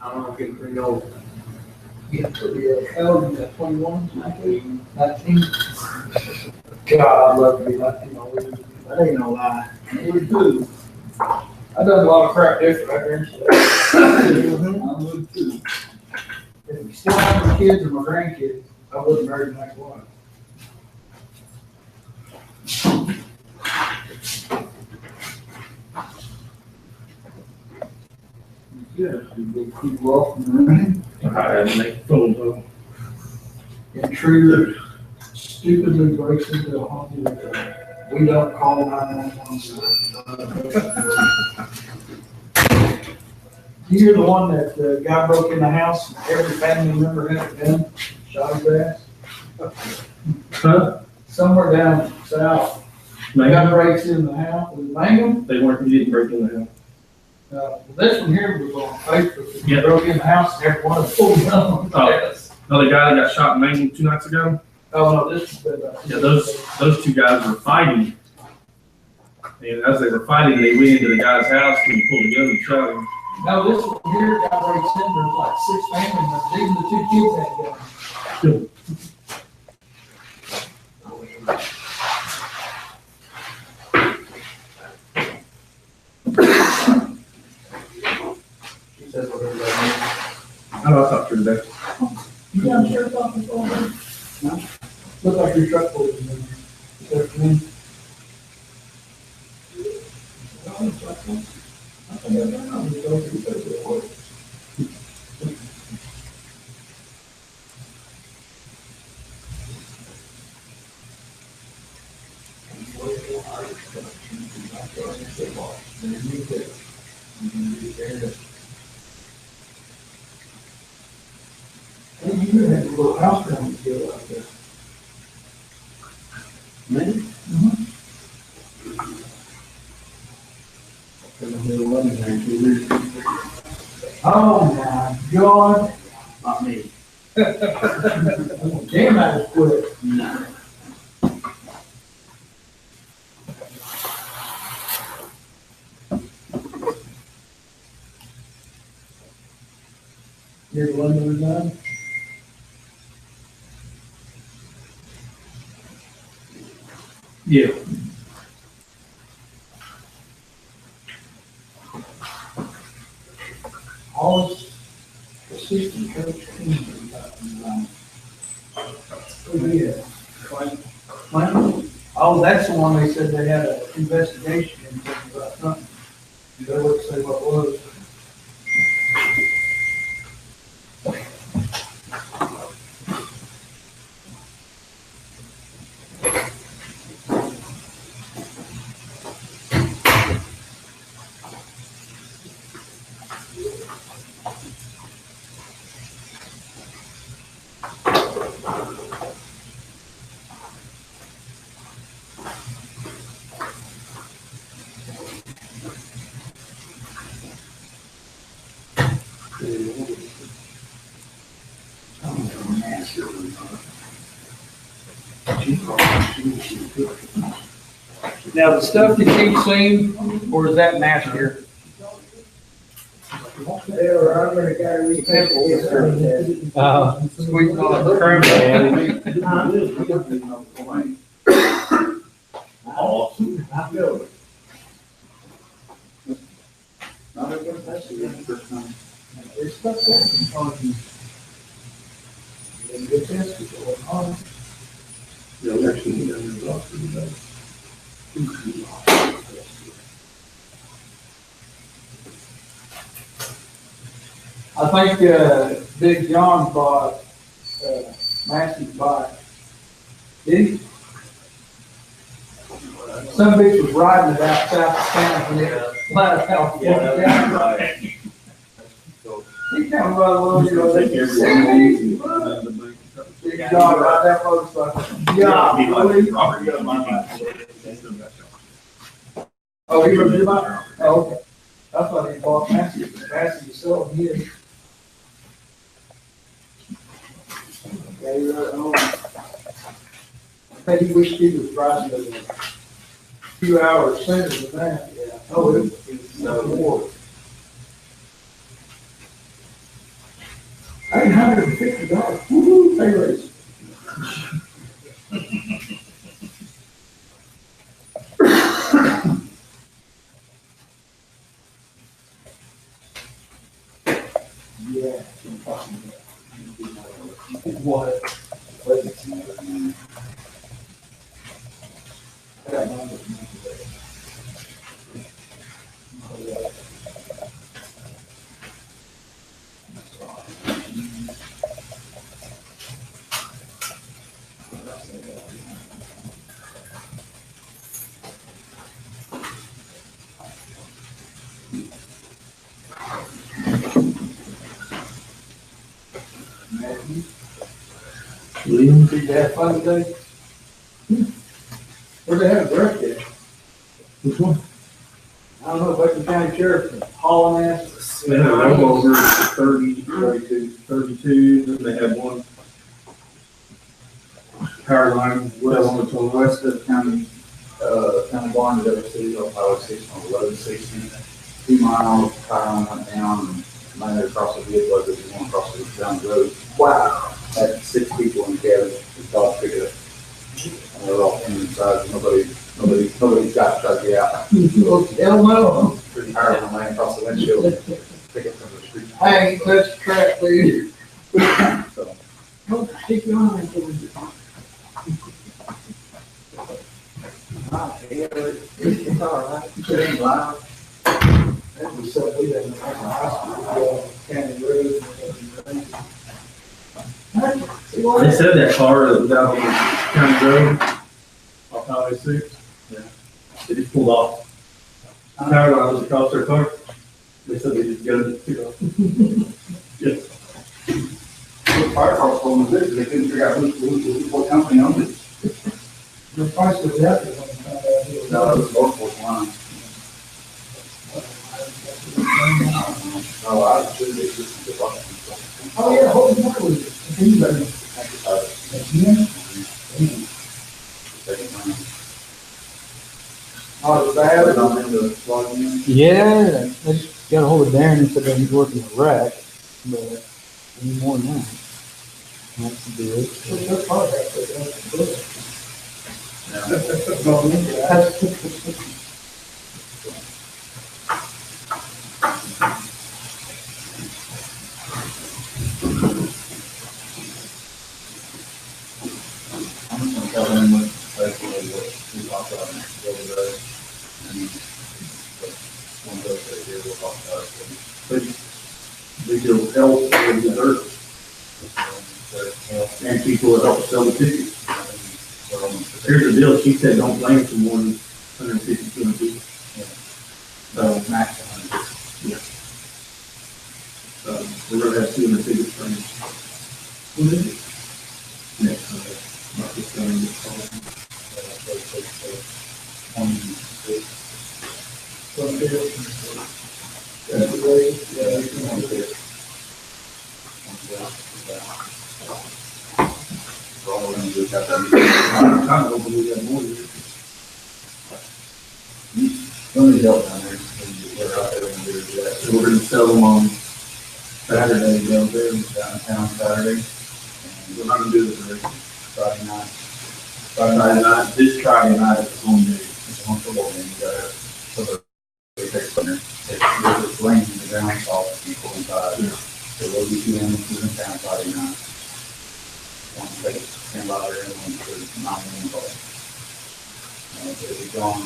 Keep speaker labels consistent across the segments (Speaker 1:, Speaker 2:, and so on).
Speaker 1: I don't know, getting pretty old.
Speaker 2: Yeah, how old are you, 21, 19? 19?
Speaker 1: God, I'd love to be 19 all week. That ain't no lie.
Speaker 2: Me too.
Speaker 1: I've done a lot of crap different out there.
Speaker 2: I would too.
Speaker 1: If you still have my kids or my grandkids, I wouldn't marry the next one.
Speaker 2: Yeah, you keep walking around.
Speaker 3: I had to make phones of them.
Speaker 1: Intruder stupidly breaks into a haunted house. We don't call 911. You're the one that the guy broke in the house, and every family member had a gun, shot his ass.
Speaker 3: Huh?
Speaker 1: Somewhere down south, the guy breaks in the house, was it Mangum?
Speaker 3: He didn't break in the house.
Speaker 1: This one here was on Facebook. He
Speaker 3: Yeah.
Speaker 1: broke in the house and every one of them pulled a gun on his ass.
Speaker 3: Another guy that got shot in Maine 2 nights ago.
Speaker 1: Oh, no, this is,
Speaker 3: Yeah, those two guys were fighting. And as they were fighting, they went into the guy's house and he pulled a gun and shot him.
Speaker 1: no, this one here, guy breaks in, there's like 6 family members, even the 2 kids had guns. She says whatever that
Speaker 3: I talked to her today.
Speaker 1: means. You got sheriff's office on there? No. Look like your truck was in there. This afternoon. I think I've done it. Go through Facebook. Hey, you had a little house down here out there.
Speaker 2: Me?
Speaker 1: Oh my God.
Speaker 2: Not me.
Speaker 1: Damn, that was quick.
Speaker 2: No.
Speaker 1: Near the London Resign.
Speaker 3: Yeah.
Speaker 1: Hollis Assistant Coach King. Oh, yeah. Clinton? Oh, that's the one they said they had an investigation into about something. They wouldn't say what it was. Now, the stuff that keeps clean, or is that nasty here? Squeezing on the curb.
Speaker 2: Awesome. I feel it. Not against that, so that's the first time.
Speaker 1: There's stuff that's on you. And good test is going on.
Speaker 2: Yeah, actually, he doesn't go off today.
Speaker 1: I think, Big John bought, Massey's bike. Did he? Some bitch was riding it out south of town when it flat out.
Speaker 2: right.
Speaker 1: He come by a little, you know, they can see me. Big John ride that motorcycle. Yeah, really? Oh, he was your bike? Oh, okay. I thought he bought Massey, Massey was selling his. Yeah, he rode it home. I bet he wished he was driving a few hours sooner than that. Yeah. Oh, it was no more.
Speaker 2: $850, woo-hoo, pay raise. Yeah. What?
Speaker 3: William?
Speaker 2: Did you have fun today? Where'd they have a birthday?
Speaker 3: Which one?
Speaker 2: I don't know, Buckingham County Sheriff, hauling ass.
Speaker 3: They had a rollover 32, then they had one power line well on the
Speaker 4: On the west of the county, county barn, the other city, on Highway 6 on 1160. 2 miles, power line went down, and landed across the vehicle, as it was going across the down the road. Wow! Had 6 people in the cabin, the dog picked it up. And they were all pinned inside, nobody got to try to get out.
Speaker 2: Hell no.
Speaker 4: Pretty hard when laying across the windshield, pick up from the street.
Speaker 2: I ain't touched the track, dude.
Speaker 4: So,
Speaker 2: Don't stick your eye into it. It's all right.
Speaker 4: it ain't loud.
Speaker 2: That was something we didn't have in high school, county roads and everything. See what?
Speaker 3: They said that car that was out on the county road, off Highway 6.
Speaker 4: Yeah.
Speaker 3: They just pulled off. Power line was across their car. They said they just got it took off. Yes.
Speaker 4: The fire department told them this, they couldn't figure out what company owned it.
Speaker 2: The price was out there when we found out it was.
Speaker 4: No, it was Norfolk line. No, I should have just the button.
Speaker 2: Oh, yeah, holy moly. Again? Oh, it's bad.
Speaker 4: I'm in the plug in.
Speaker 5: Yeah, I just got a hold of Darren and said that he's working the wreck, but any more than that. That's the deal.
Speaker 2: That's part of that.
Speaker 4: Yeah.
Speaker 2: Going into that.
Speaker 4: I'm just gonna tell them what, basically what we talked about the other day. And one of those that here we'll talk about it.
Speaker 3: They do health and dessert, and people that help sell the tickets. Here's the deal, she said don't blame for more than 150, 200 people.
Speaker 4: So max 100.
Speaker 3: We're gonna have 200 tickets for next Sunday. Not this Sunday, this Sunday. I'm kind of hoping we got more than this.
Speaker 4: Somebody help down there, they're out there and do that.
Speaker 3: So we're gonna sell them on Saturday down there.
Speaker 4: Downtown Saturday,
Speaker 3: We're not gonna do this today.
Speaker 4: Friday night.
Speaker 3: Friday night, this Friday night is home day.
Speaker 4: It's a home football game, you gotta, so they take something, there's a lane in the ground, off, you pull inside. So we'll be two in town Friday night. One take, stand by there, and one for 9 million calls. It'll be gone,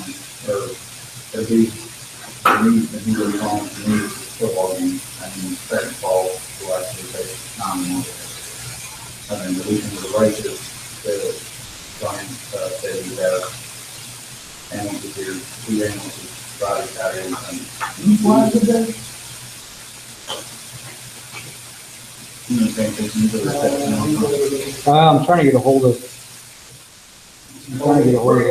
Speaker 4: or it'll be, the new will be gone, the new football game, and then second fall, will actually take 9 million. And then the weekend of the races, they'll, Brian, said he had animals here, 2 animals Friday, Saturday, and Sunday.
Speaker 2: Why is it that?
Speaker 4: You know, same thing, you go to that,
Speaker 5: I'm trying to get a hold of, I'm trying to get a hold of,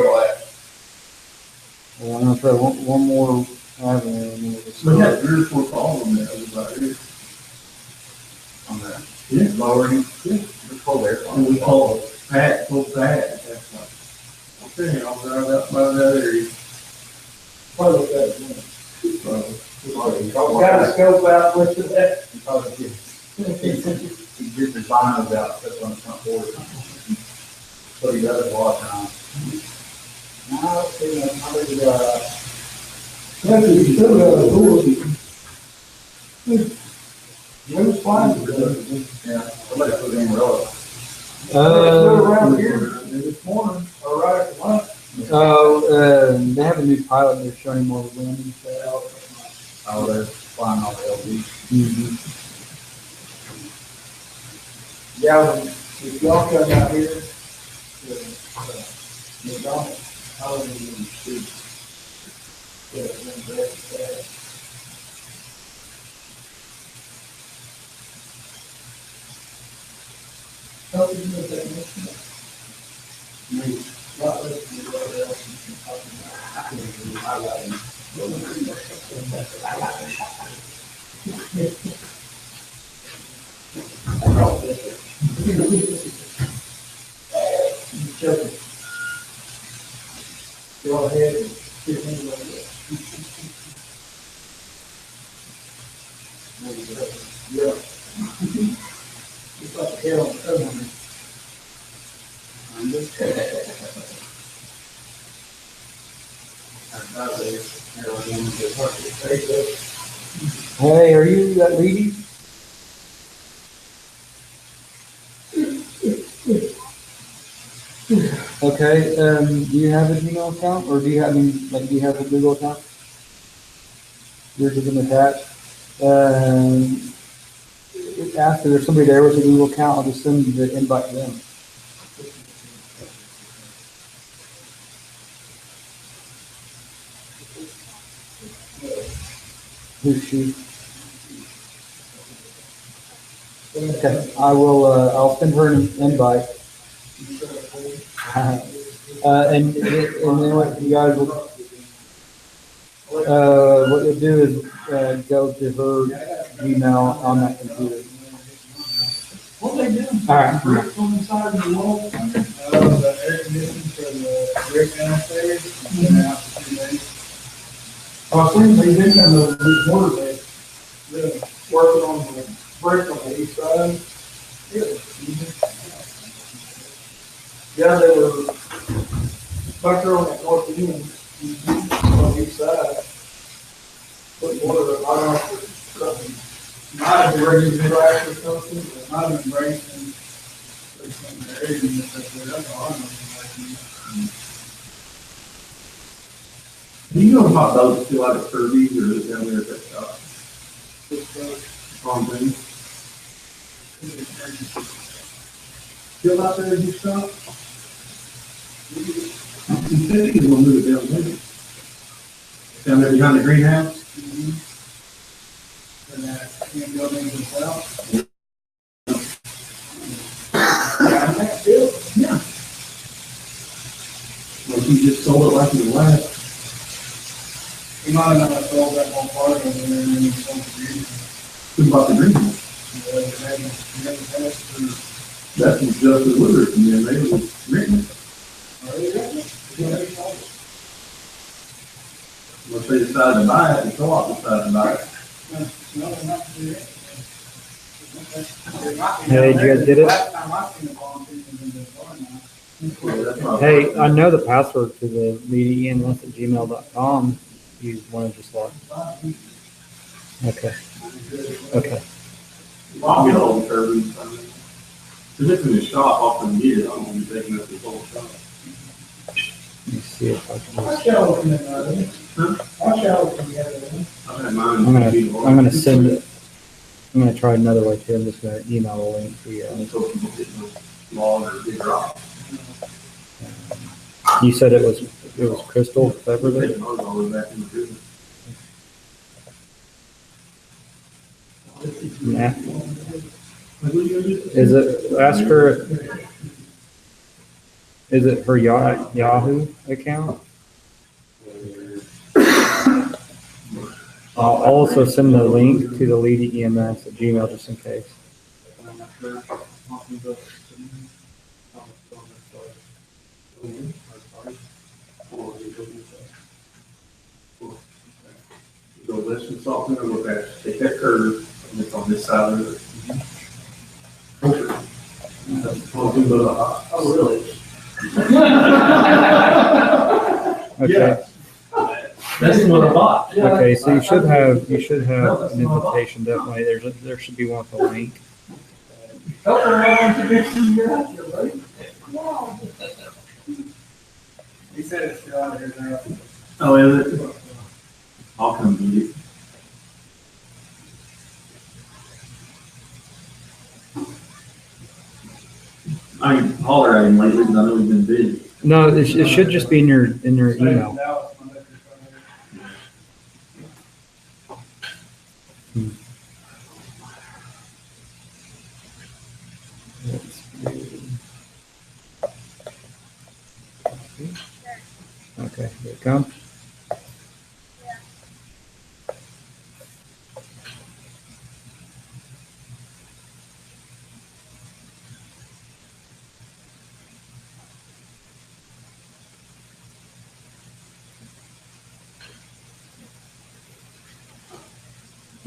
Speaker 5: I'm gonna try one more avenue and then we'll just.
Speaker 3: We had 3 or 4 calls on that, was about it.
Speaker 4: on the
Speaker 3: Yeah.
Speaker 4: lowering.
Speaker 3: Yeah.
Speaker 4: The cold air.
Speaker 3: And we called Pat, that's like, okay, I'll drive out by that area.
Speaker 2: Probably that.
Speaker 3: So,
Speaker 2: Got a scope out with that.
Speaker 4: Probably, yeah. He gets his binos out, sits on the front porch. So he does it a lot of times. Now, you know, I think,
Speaker 2: Yeah, you still got a door. There's flies.
Speaker 4: yeah, somebody put in row.
Speaker 2: Around here this morning, or right at the lunch.
Speaker 5: They have a new pilot. They're showing more wind and stuff.
Speaker 4: Oh, they're flying all the LD.
Speaker 5: Mm-hmm.
Speaker 2: Yeah, if y'all come out here, to McDonald's, I was in the street. Yeah, then that's, How did you know that mission? Me, not listening to what else is talking about. I like it. Go ahead and get me like that. Yeah. It's like hell on someone.
Speaker 5: Hey, are you that lady? Okay, do you have a Gmail account, or do you have, do you have a Google account? Yours is attached. After there's somebody there with a Google account, I'll just send the invite to them. Who's she? Okay, I'll send her an invite. And then what you guys will, what you'll do is, go to her Gmail on that computer.
Speaker 2: What they doing?
Speaker 5: All right.
Speaker 2: Bricks on the side of the wall. The air conditioning for the brick downstairs. And then out for 2 days. I think they did have a water bed. They're working on the brick on the east side. Yeah, they were back there on that north end, on the east side. Put water, I don't know if it's something. Might have been ready to crash or something, but might have been breaking. There's something there, and that's all I know.
Speaker 3: Do you know about those still out of Kirby's or is it down there at that shop? Wrong thing.
Speaker 2: Still out there, you stop?
Speaker 3: He said he was gonna move it down there. Down there behind the greenhouse?
Speaker 2: And can't go into the south.
Speaker 3: Yeah. Like he just sold it like in the last.
Speaker 2: You might not have sold that one part of it, and then you sold the
Speaker 3: Who bought the greenhouse? That was Justin Woodard, and then they were renting it. Once they decided to buy it, the co-op decided to buy it.
Speaker 5: Hey, did you guys get it?
Speaker 3: Well, that's not-
Speaker 5: Hey, I know the password to the mediaems@gmail.com. You want to just log? Okay. Okay.
Speaker 3: I'll get all the Kirby's. Cause it's in the shop off the meter, I'm gonna be taking up the whole shop.
Speaker 5: Let me see if I can.
Speaker 2: I shall look in there. I shall look in there.
Speaker 3: I've had mine.
Speaker 5: I'm gonna send it. I'm gonna try another way too. I'm just gonna email the link to you.
Speaker 3: Until people get no log or big drop.
Speaker 5: You said it was Crystal Beverly.
Speaker 3: Taking those all the way back in the business.
Speaker 5: Nah. Is it, ask her, is it her Yahoo account? I'll also send the link to the Lead EMS at Gmail just in case.
Speaker 3: Go listen, soften, or look at, take that curve, and it's on this side of it.
Speaker 2: Oh, really?
Speaker 5: Okay,
Speaker 3: That's the one I bought.
Speaker 5: okay, so you should have an invitation, definitely. There should be one with a link.
Speaker 2: Tell her I want to get some of your house, buddy. He said it's still out there now.
Speaker 3: Oh, is it? I'll come get it. I can holler at him lately because I know he's been busy.
Speaker 5: No, it should just be in your email. Okay, here it comes.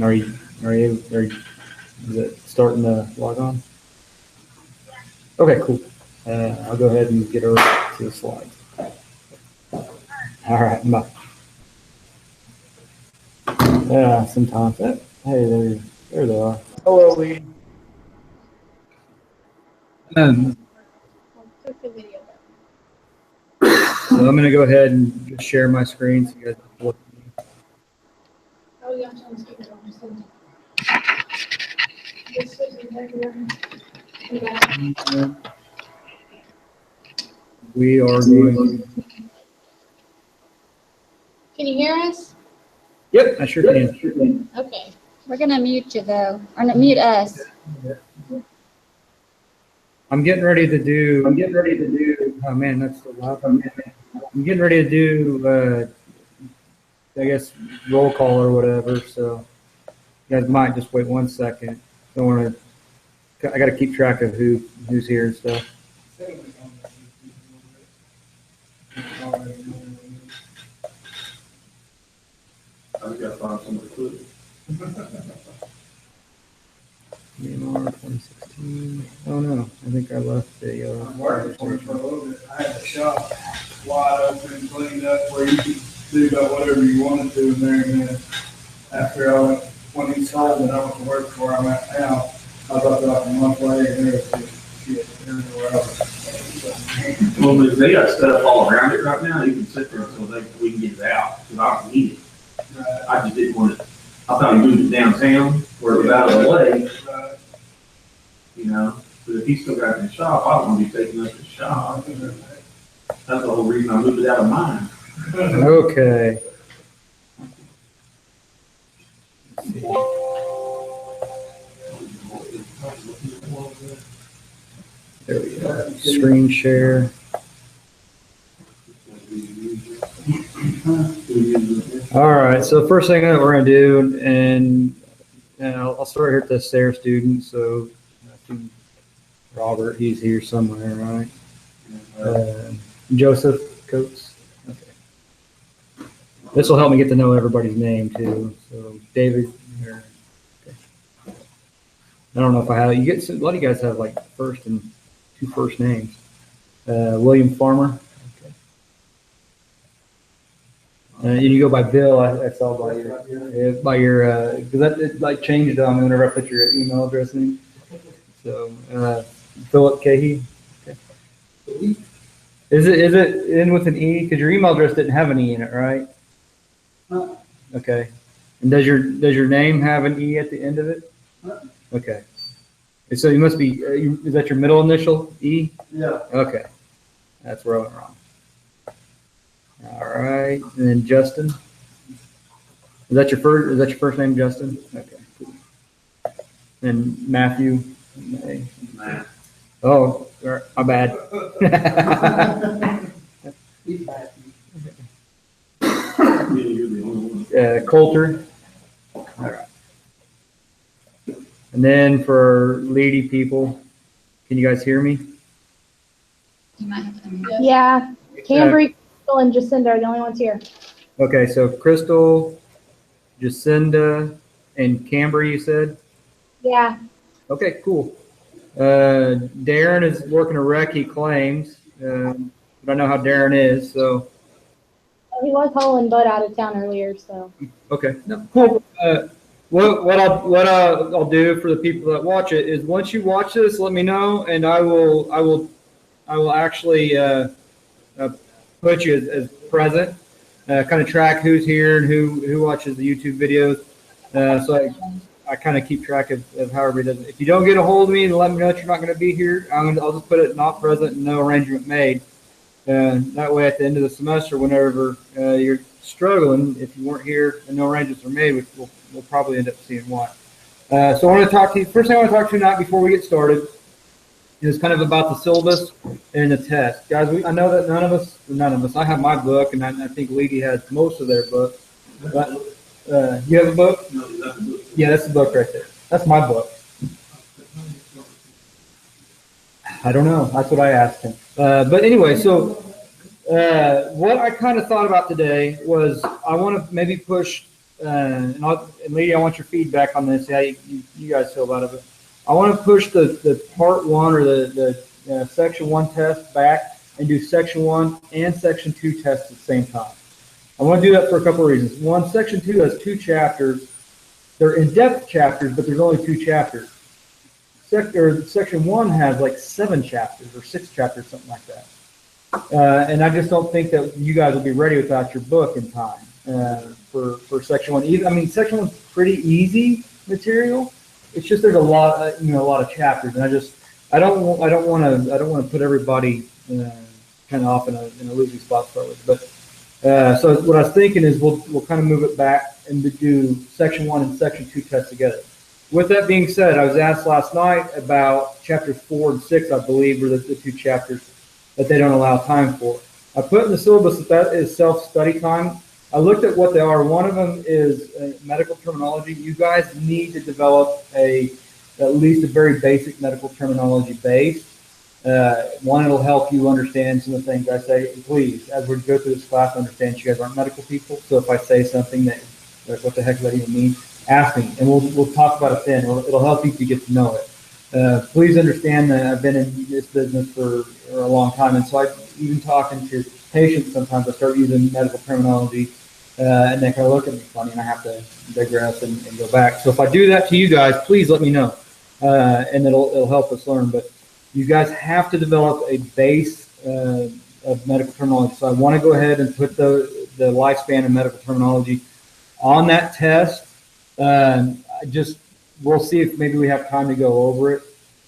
Speaker 5: Are you, is it starting to log on? Okay, cool. I'll go ahead and get over to the slides. All right, bye. Yeah, sometimes. Hey, there they are. Hello, Lee. So I'm gonna go ahead and just share my screen so you guys can look.
Speaker 6: Oh, yeah, I'm just keep it on, just send it. Just sit in there, yeah.
Speaker 5: We are going.
Speaker 6: Can you hear us?
Speaker 5: Yep, I sure can.
Speaker 6: Okay.
Speaker 7: We're gonna mute you though, or not mute us.
Speaker 5: I'm getting ready to do. Oh man, that's so loud. I'm getting ready to do. I guess roll call or whatever. So you guys might just wait 1 second. Don't want to. I got to keep track of who's here and stuff.
Speaker 3: I just gotta find somebody to put it.
Speaker 5: EMR 2016. Oh no, I think I left the.
Speaker 2: I'm working for it for a little bit. I had the shop wide open, cleaned up where you could do about whatever you wanted to in there. And then after I went, when he sold it, I went to work for where I'm at now. I was up like a month later and there was just shit everywhere else.
Speaker 3: Well, if they got stuff all around it right now, you can sit there until we can get it out, because I don't need it. I just didn't want it, I thought he moved it downtown where it was out of the way, you know, but if he's still got it in the shop, I don't want to be taking up his shop. That's the whole reason I moved it out of mine.
Speaker 5: Okay. Let's see. There we go. Screen share. All right. So first thing that we're gonna do, and I'll start here at the SARE student. So I think Robert, he's here somewhere, right? Joseph Coates. Okay. This will help me get to know everybody's name too. So David. Okay. I don't know if I have. You get a lot of you guys have like first and two first names. William Farmer. Okay. And you go by Bill. I saw by your because that it like changed whenever I put your email address in. So Philip Cahey. Okay. Is it in with an E? Because your email address didn't have an E in it, right?
Speaker 2: No.
Speaker 5: Okay. And does your name have an E at the end of it?
Speaker 2: No.
Speaker 5: Okay. So you must be. Is that your middle initial? E.
Speaker 2: Yeah.
Speaker 5: Okay. That's where I went wrong. All right. And then Justin. Is that your first name, Justin? Okay. Cool. And Matthew.
Speaker 3: Nah.
Speaker 5: Oh, my bad.
Speaker 3: You're the only one.
Speaker 5: Coulter. All right. And then for lady people, can you guys hear me?
Speaker 7: Yeah, Cambry, Crystal, and Jacinda are the only ones here.
Speaker 5: Okay, so Crystal, Jacinda, and Cambry, you said?
Speaker 7: Yeah.
Speaker 5: Okay, cool. Darren is working a wreck, he claims. But I know how Darren is, so.
Speaker 7: He was hauling Bud out of town earlier, so.
Speaker 5: Okay, no, cool. What I'll do for the people that watch it is once you watch this, let me know, and I will actually put you as present, kind of track who's here and who watches the YouTube videos. So I kind of keep track of how everybody does it. If you don't get a hold of me and let me know that you're not going to be here, I'll just put it not present and no arrangement made. That way, at the end of the semester, whenever you're struggling, if you weren't here and no arrangements are made, we'll probably end up seeing why. So I want to talk to you. First thing I want to talk to you tonight before we get started is kind of about the syllabus and the test. Guys, I know that none of us, I have my book, and I think Leedy has most of their book. But, you have a book?
Speaker 3: No, that's a book.
Speaker 5: Yeah, that's the book right there. That's my book. I don't know. That's what I asked him. But anyway, so what I kind of thought about today was I want to maybe push, and Leedy, I want your feedback on this, how you guys feel about it. But I want to push the part one or the section 1 test back and do section 1 and section 2 tests at the same time. I want to do that for a couple of reasons. One, section 2 has 2 chapters. They're in-depth chapters, but there's only 2 chapters. Section 1 has like 7 chapters or 6 chapters, something like that. And I just don't think that you guys will be ready without your book in time for section 1. I mean, section 1's pretty easy material. It's just there's a lot of chapters, and I don't want to put everybody kind of off in a losing spot to start with. But so what I was thinking is we'll kind of move it back and do section 1 and section 2 tests together. With that being said, I was asked last night about chapters 4 and 6, I believe, were the 2 chapters that they don't allow time for. I put in the syllabus that is self-study time. I looked at what they are. One of them is medical terminology. You guys need to develop at least a very basic medical terminology base. One, it'll help you understand some of the things I say. Please, as we go through this class, understand you guys aren't medical people. So if I say something that, like, what the heck does that even mean? Ask me, and we'll talk about it then. It'll help you to get to know it. Please understand that I've been in this business for a long time, and so even talking to patients, sometimes I start using medical terminology, and they kind of look at me funny, and I have to digress and go back. So if I do that to you guys, please let me know, and it'll help us learn. But you guys have to develop a base of medical terminology. So I want to go ahead and put the lifespan of medical terminology on that test. We'll see if maybe we have time to go over it.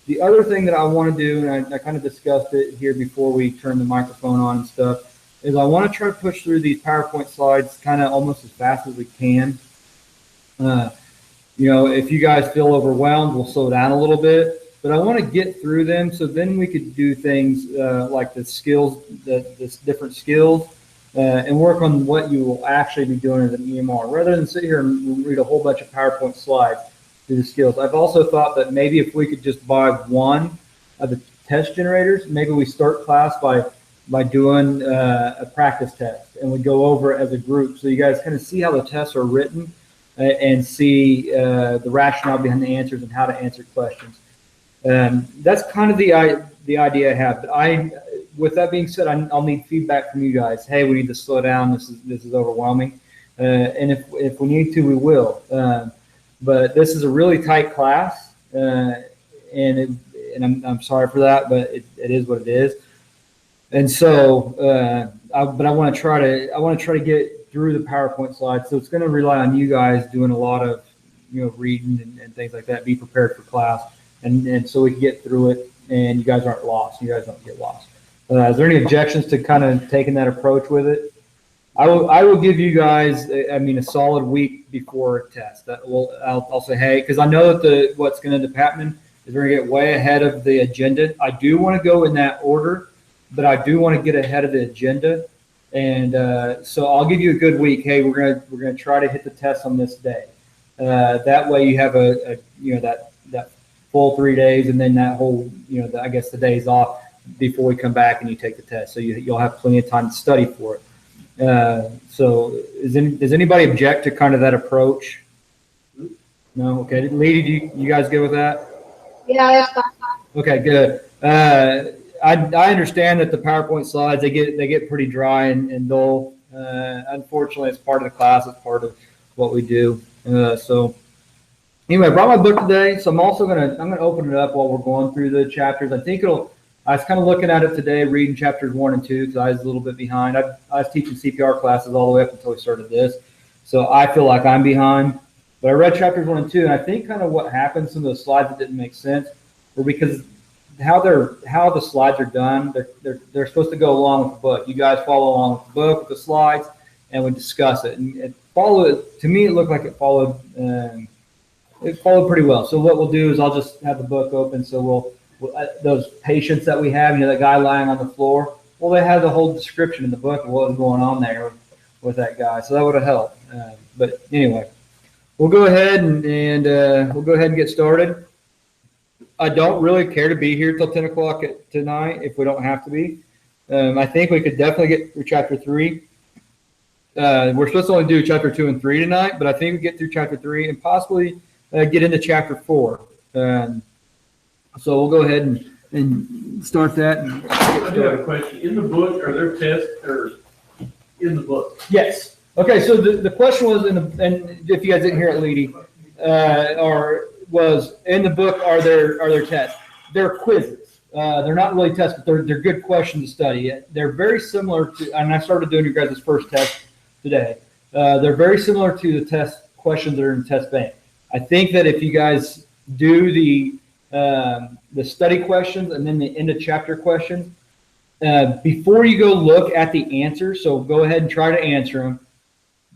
Speaker 5: The other thing that I want to do, and I kind of discussed it here before we turn the microphone on and stuff, is I want to try to push through these PowerPoint slides kind of almost as fast as we can. If you guys feel overwhelmed, we'll slow down a little bit, but I want to get through them so then we could do things like the skills, the different skills, and work on what you will actually be doing as an EMR, rather than sit here and read a whole bunch of PowerPoint slides through the skills. I've also thought that maybe if we could just buy one of the test generators, maybe we start class by doing a practice test, and we go over it as a group, so you guys kind of see how the tests are written and see the rationale behind the answers and how to answer questions. That's kind of the idea I have. But with that being said, I'll need feedback from you guys. Hey, we need to slow down. This is overwhelming, and if we need to, we will. But this is a really tight class, and I'm sorry for that, but it is what it is. And so, but I want to try to get through the PowerPoint slides. So it's going to rely on you guys doing a lot of reading and things like that. Be prepared for class, and so we can get through it, and you guys aren't lost. You guys don't get lost. Is there any objections to kind of taking that approach with it? I will give you guys, a solid week before a test. I'll say, hey, because I know that what's going to end up happening is we're going to get way ahead of the agenda. I do want to go in that order, but I do want to get ahead of the agenda, and so I'll give you a good week. Hey, we're gonna try to hit the test on this day. That way you have that full 3 days, and then that whole I guess the days off before we come back and you take the test. So you'll have plenty of time to study for it. So does anybody object to kind of that approach? No? Okay. Leedy, you guys good with that?
Speaker 7: Yeah, that's fine.
Speaker 5: Okay, good. I understand that the PowerPoint slides, they get pretty dry and dull. Unfortunately, it's part of the class. It's part of what we do. So anyway, I brought my book today. So I'm gonna open it up while we're going through the chapters. I was kind of looking at it today, reading chapters 1 and 2 because I was a little bit behind. I was teaching CPR classes all the way up until we started this. So I feel like I'm behind. But I read chapters 1 and 2, and I think kind of what happened, some of those slides that didn't make sense, were because how the slides are done. They're supposed to go along with the book. You guys follow along with the book, with the slides, and we discuss it. And to me, it looked like it followed pretty well. So what we'll do is I'll just have the book open. So those patients that we have, the guy lying on the floor, well, they had the whole description in the book of what was going on there with that guy. So that would have helped. But anyway, we'll go ahead and get started. I don't really care to be here till 10 o'clock tonight if we don't have to be. I think we could definitely get through chapter 3. We're supposed to only do chapter 2 and 3 tonight, but I think we get through chapter 3 and possibly get into chapter 4. So we'll go ahead and start that.
Speaker 3: I do have a question. In the book, are there tests or in the book?
Speaker 5: Yes. Okay. So the question was and if you guys didn't hear it, Leedy, was in the book. Are there tests? They're quizzes. They're not really tests, but they're good questions to study. They're very similar to, and I started doing your guys' first test today. They're very similar to the test questions that are in test bank. I think that if you guys do the study questions and then the end of chapter questions, before you go look at the answers, so go ahead and try to answer them,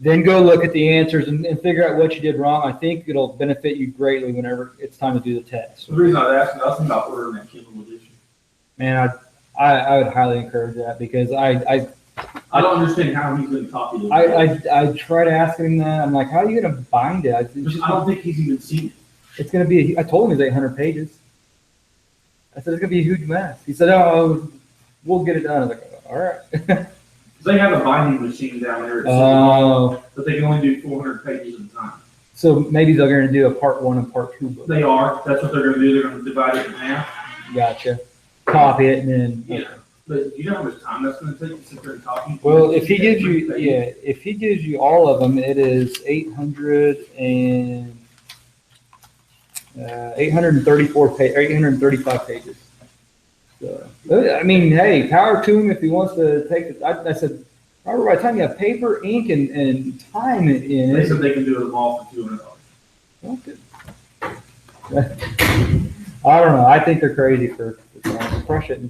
Speaker 5: then go look at the answers and figure out what you did wrong. I think it'll benefit you greatly whenever it's time to do the test.
Speaker 3: The reason I was asking, I was thinking about ordering that Kindle edition.
Speaker 5: Man, I would highly encourage that because I
Speaker 3: don't understand how he's going to copy it.
Speaker 5: I tried asking him that. I'm like, how are you going to bind it?
Speaker 3: I don't think he's even seen it.
Speaker 5: It's going to be, I told him it's 800 pages. I said, it's going to be a huge mess. He said, oh, we'll get it done. I was like, all right.
Speaker 3: They have a binding machine down there, but they can only do 400 pages at a time.
Speaker 5: So maybe they're going to do a part 1 and part 2 book.
Speaker 3: They are. That's what they're going to do. They're going to divide it in half.
Speaker 5: Gotcha. Copy it and then.
Speaker 3: Yeah. But you know how much time that's going to take to sit there and copy?
Speaker 5: Well, if he gives you all of them, it is 835 pages. So, I mean, hey, power to him if he wants to take it. I said, Robert, by the time you have paper, ink, and time in
Speaker 3: They
Speaker 5: it.
Speaker 3: said they can do it all for $200.
Speaker 5: Okay. I don't know. I think they're crazy for crush it.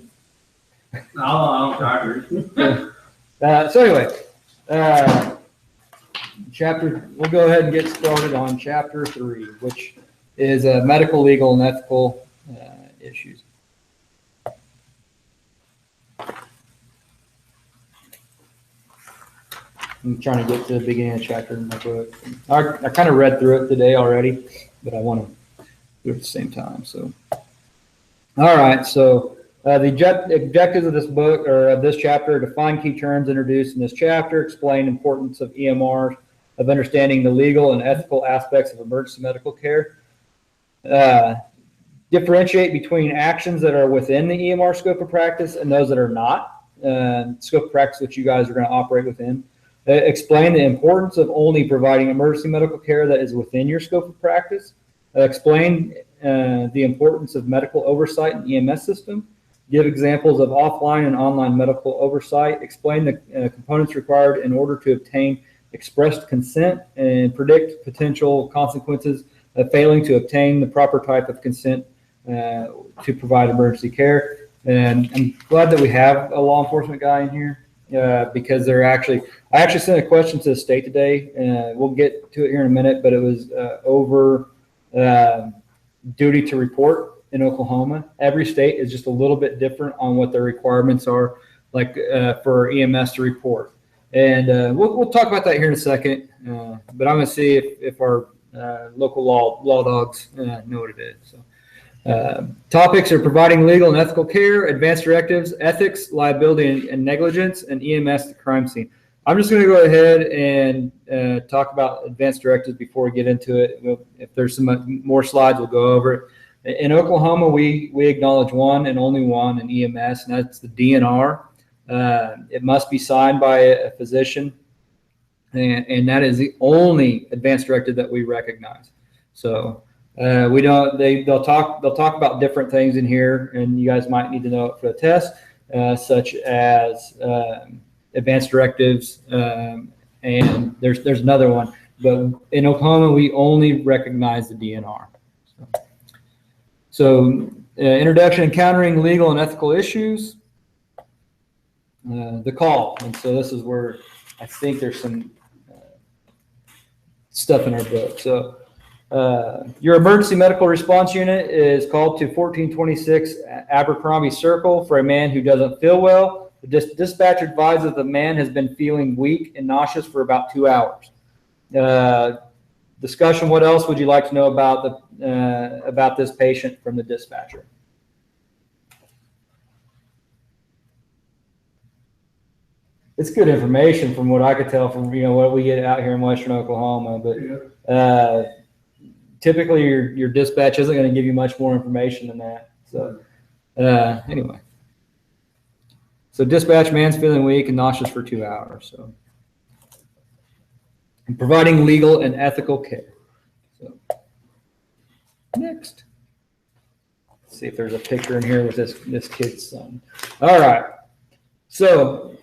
Speaker 3: No, I don't agree.
Speaker 5: So anyway, we'll go ahead and get started on chapter 3, which is medical, legal, and ethical issues. I'm trying to get to the beginning of the chapter in my book. I kind of read through it today already, but I want to do it at the same time. So, all right. So the objectives of this book or of this chapter: define key terms introduced in this chapter, explain importance of EMRs, of understanding the legal and ethical aspects of emergency medical care, differentiate between actions that are within the EMR scope of practice and those that are not scope of practice, which you guys are going to operate within. Explain the importance of only providing emergency medical care that is within your scope of practice. Explain the importance of medical oversight in EMS system. Give examples of offline and online medical oversight. Explain the components required in order to obtain expressed consent and predict potential consequences of failing to obtain the proper type of consent to provide emergency care. And I'm glad that we have a law enforcement guy in here. Because I actually sent a question to the state today, and we'll get to it here in a minute, but it was over duty to report in Oklahoma. Every state is just a little bit different on what their requirements are, like for EMS to report. And we'll talk about that here in a second, but I'm going to see if our local law dogs know what it is. So. Topics are providing legal and ethical care, advanced directives, ethics, liability and negligence, and EMS to crime scene. I'm just going to go ahead and talk about advanced directives before we get into it. If there's some more slides, we'll go over it. In Oklahoma, we acknowledge one and only one in EMS, and that's the DNR. It must be signed by a physician, and that is the only advance directive that we recognize. So we don't. They'll talk about different things in here, and you guys might need to know it for the test, such as advance directives, and there's another one. But in Oklahoma, we only recognize the DNR. So introduction, encountering legal and ethical issues. The call, and so this is where I think there's some stuff in our book. So your emergency medical response unit is called to 1426 Abercrombie Circle for a man who doesn't feel well. The dispatcher advises the man has been feeling weak and nauseous for about 2 hours. Discussion, what else would you like to know about this patient from the dispatcher? It's good information from what I could tell from, what we get out here in Western Oklahoma, but typically your dispatch isn't going to give you much more information than that. So anyway, so dispatch, man's feeling weak and nauseous for 2 hours. So, and providing legal and ethical care. So next, let's see if there's a picture in here with this kid's son. All right, so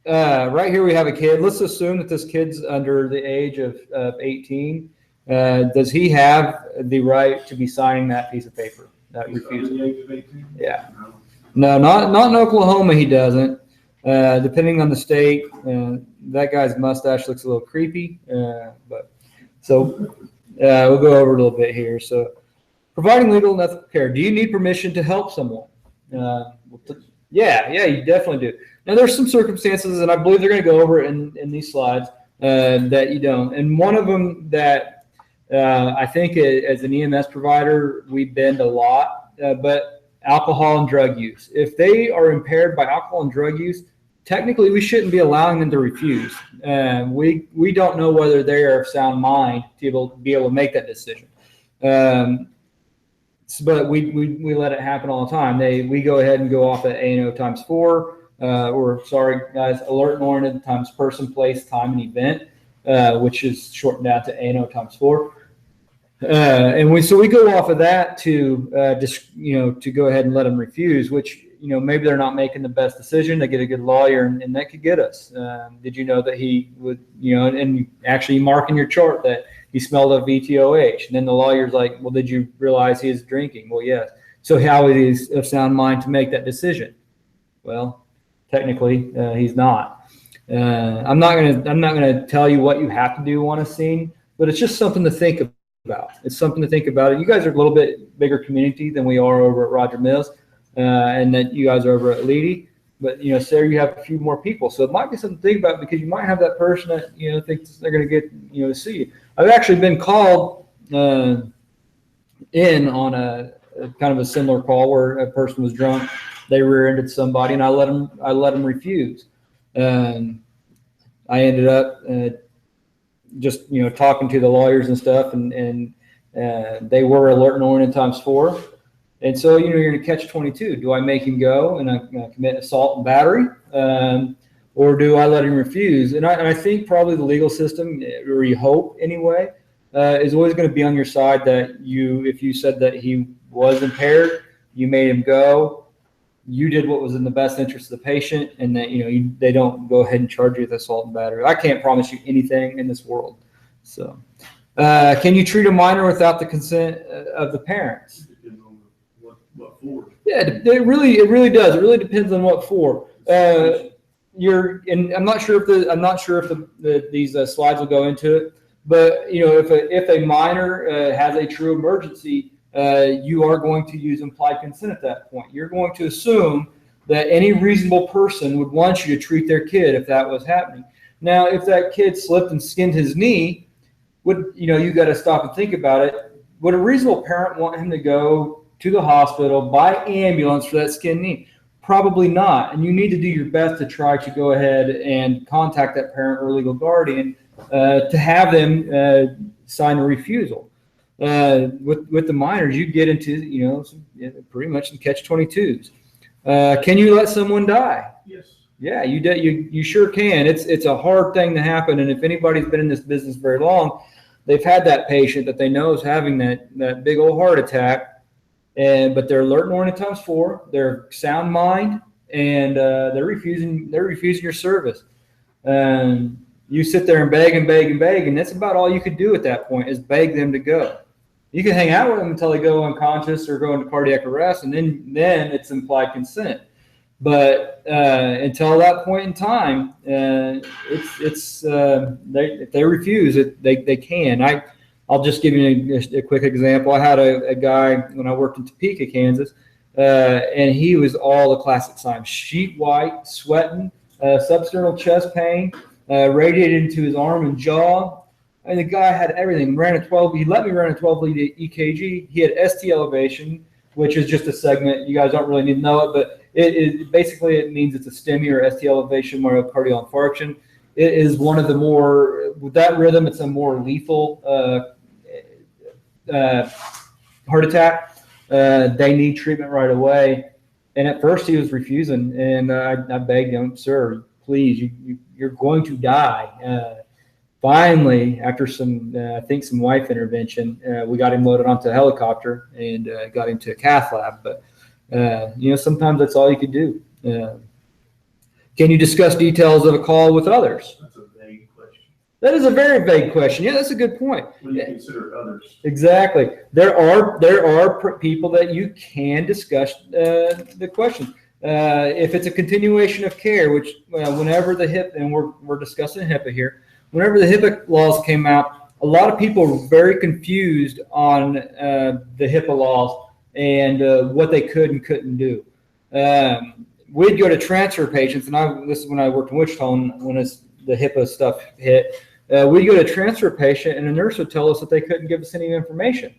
Speaker 5: right here we have a kid. Let's assume that this kid's under the age of 18. Does he have the right to be signing that piece of paper? That refusal? Yeah. No, not in Oklahoma. He doesn't. Depending on the state, that guy's mustache looks a little creepy. But so we'll go over a little bit here. So, providing legal and ethical care. Do you need permission to help someone? Yeah, you definitely do. Now, there's some circumstances, and I believe they're going to go over it in these slides, that you don't. And one of them that I think as an EMS provider, we bend a lot, but alcohol and drug use. If they are impaired by alcohol and drug use, technically we shouldn't be allowing them to refuse. We don't know whether they are of sound mind to be able to make that decision. But we let it happen all the time. We go ahead and go off at A&O times 4, or sorry guys, alert and oriented times person, place, time, and event, which is shortened down to A&O times 4. And we go off of that to to go ahead and let them refuse, which maybe they're not making the best decision. They get a good lawyer, and that could get us. Did you know that he would and actually mark in your chart that he smelled of VTOH, and then the lawyer's like, well, did you realize he is drinking? Well, yes. So how is he of sound mind to make that decision? Well, technically, he's not. I'm not gonna tell you what you have to do on a scene, but it's just something to think about. It's something to think about. You guys are a little bit bigger community than we are over at Roger Mills, and that you guys are over at Leedy. But Sarah, you have a few more people, so it might be something to think about, because you might have that person that thinks they're going to get to see you. I've actually been called in on a kind of a similar call where a person was drunk, they rear-ended somebody, and I let them refuse. I ended up just talking to the lawyers and stuff, and they were alert and oriented times 4, and so you're going to catch 22. Do I make him go and commit assault and battery, or do I let him refuse? And I think probably the legal system, or you hope anyway, is always going to be on your side. That if you said that he was impaired, you made him go, you did what was in the best interest of the patient, and that they don't go ahead and charge you with assault and battery. I can't promise you anything in this world. So, can you treat a minor without the consent of the parents?
Speaker 3: Depends on what for.
Speaker 5: Yeah, it really does. It really depends on what for. And I'm not sure if these slides will go into it, but if a minor has a true emergency, you are going to use implied consent at that point. You're going to assume that any reasonable person would want you to treat their kid if that was happening. Now, if that kid slipped and skinned his knee, you got to stop and think about it. Would a reasonable parent want him to go to the hospital by ambulance for that skinned knee? Probably not. And you need to do your best to try to go ahead and contact that parent or legal guardian to have them sign a refusal. With the minors, you get into, pretty much some catch-22s. Can you let someone die?
Speaker 3: Yes.
Speaker 5: Yeah, you sure can. It's a hard thing to happen, and if anybody's been in this business very long, they've had that patient that they know is having that big old heart attack, but they're alert morning times 4. They're sound mind, and they're refusing your service. You sit there and beg and beg and beg, and that's about all you could do at that point is beg them to go. You can hang out with them until they go unconscious or go into cardiac arrest, and then it's implied consent. But until that point in time, if they refuse it, they can. I'll just give you a quick example. I had a guy when I worked in Topeka, Kansas, and he was all the classic signs: sheet white, sweating, substernal chest pain, radiated into his arm and jaw. And the guy had everything. He let me run a 12 lead EKG. He had ST elevation, which is just a segment. You guys don't really need to know it, but it means it's a STEMI or ST elevation myocardial infarction. It is one of the more, with that rhythm, it's a more lethal heart attack. They need treatment right away. And at first he was refusing, and I begged him, sir, please, you're going to die. Finally, after some wife intervention, we got him loaded onto a helicopter and got him to a cath lab. But, sometimes that's all you could do. Can you discuss details of a call with others?
Speaker 3: That's a vague question.
Speaker 5: That is a very vague question. Yeah, that's a good point.
Speaker 3: What do you consider others?
Speaker 5: Exactly. There are people that you can discuss the question. If it's a continuation of care, which whenever the HIPAA, and we're discussing HIPAA here, whenever the HIPAA laws came out, a lot of people were very confused on the HIPAA laws and what they could and couldn't do. We'd go to transfer patients, and this is when I worked in Wichita, when the HIPAA stuff hit. We'd go to transfer a patient, and the nurse would tell us that they couldn't give us any information.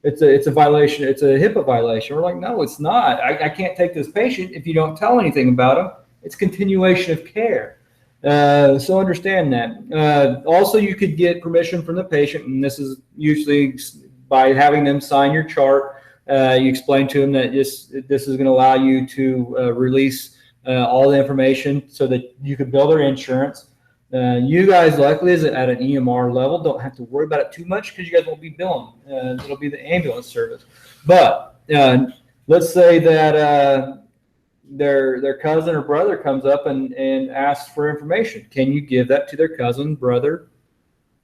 Speaker 5: It's a violation. It's a HIPAA violation. We're like, no, it's not. I can't take this patient if you don't tell anything about him. It's continuation of care. So understand that. Also, you could get permission from the patient, and this is usually by having them sign your chart. You explain to them that this is going to allow you to release all the information so that you could bill their insurance. You guys, luckily, is at an EMR level, don't have to worry about it too much because you guys won't be billing. It'll be the ambulance service. But let's say that their cousin or brother comes up and asks for information. Can you give that to their cousin, brother,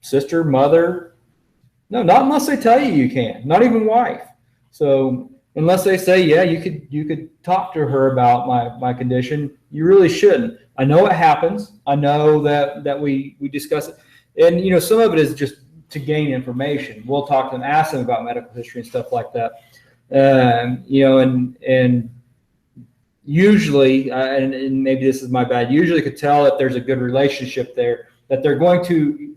Speaker 5: sister, mother? No, not unless they tell you can. Not even wife. So unless they say, yeah, you could talk to her about my condition, you really shouldn't. I know it happens. I know that we discuss it. And, some of it is just to gain information. We'll talk to them, ask them about medical history and stuff like that. And usually, and maybe this is my bad, usually could tell if there's a good relationship there, that they're going to,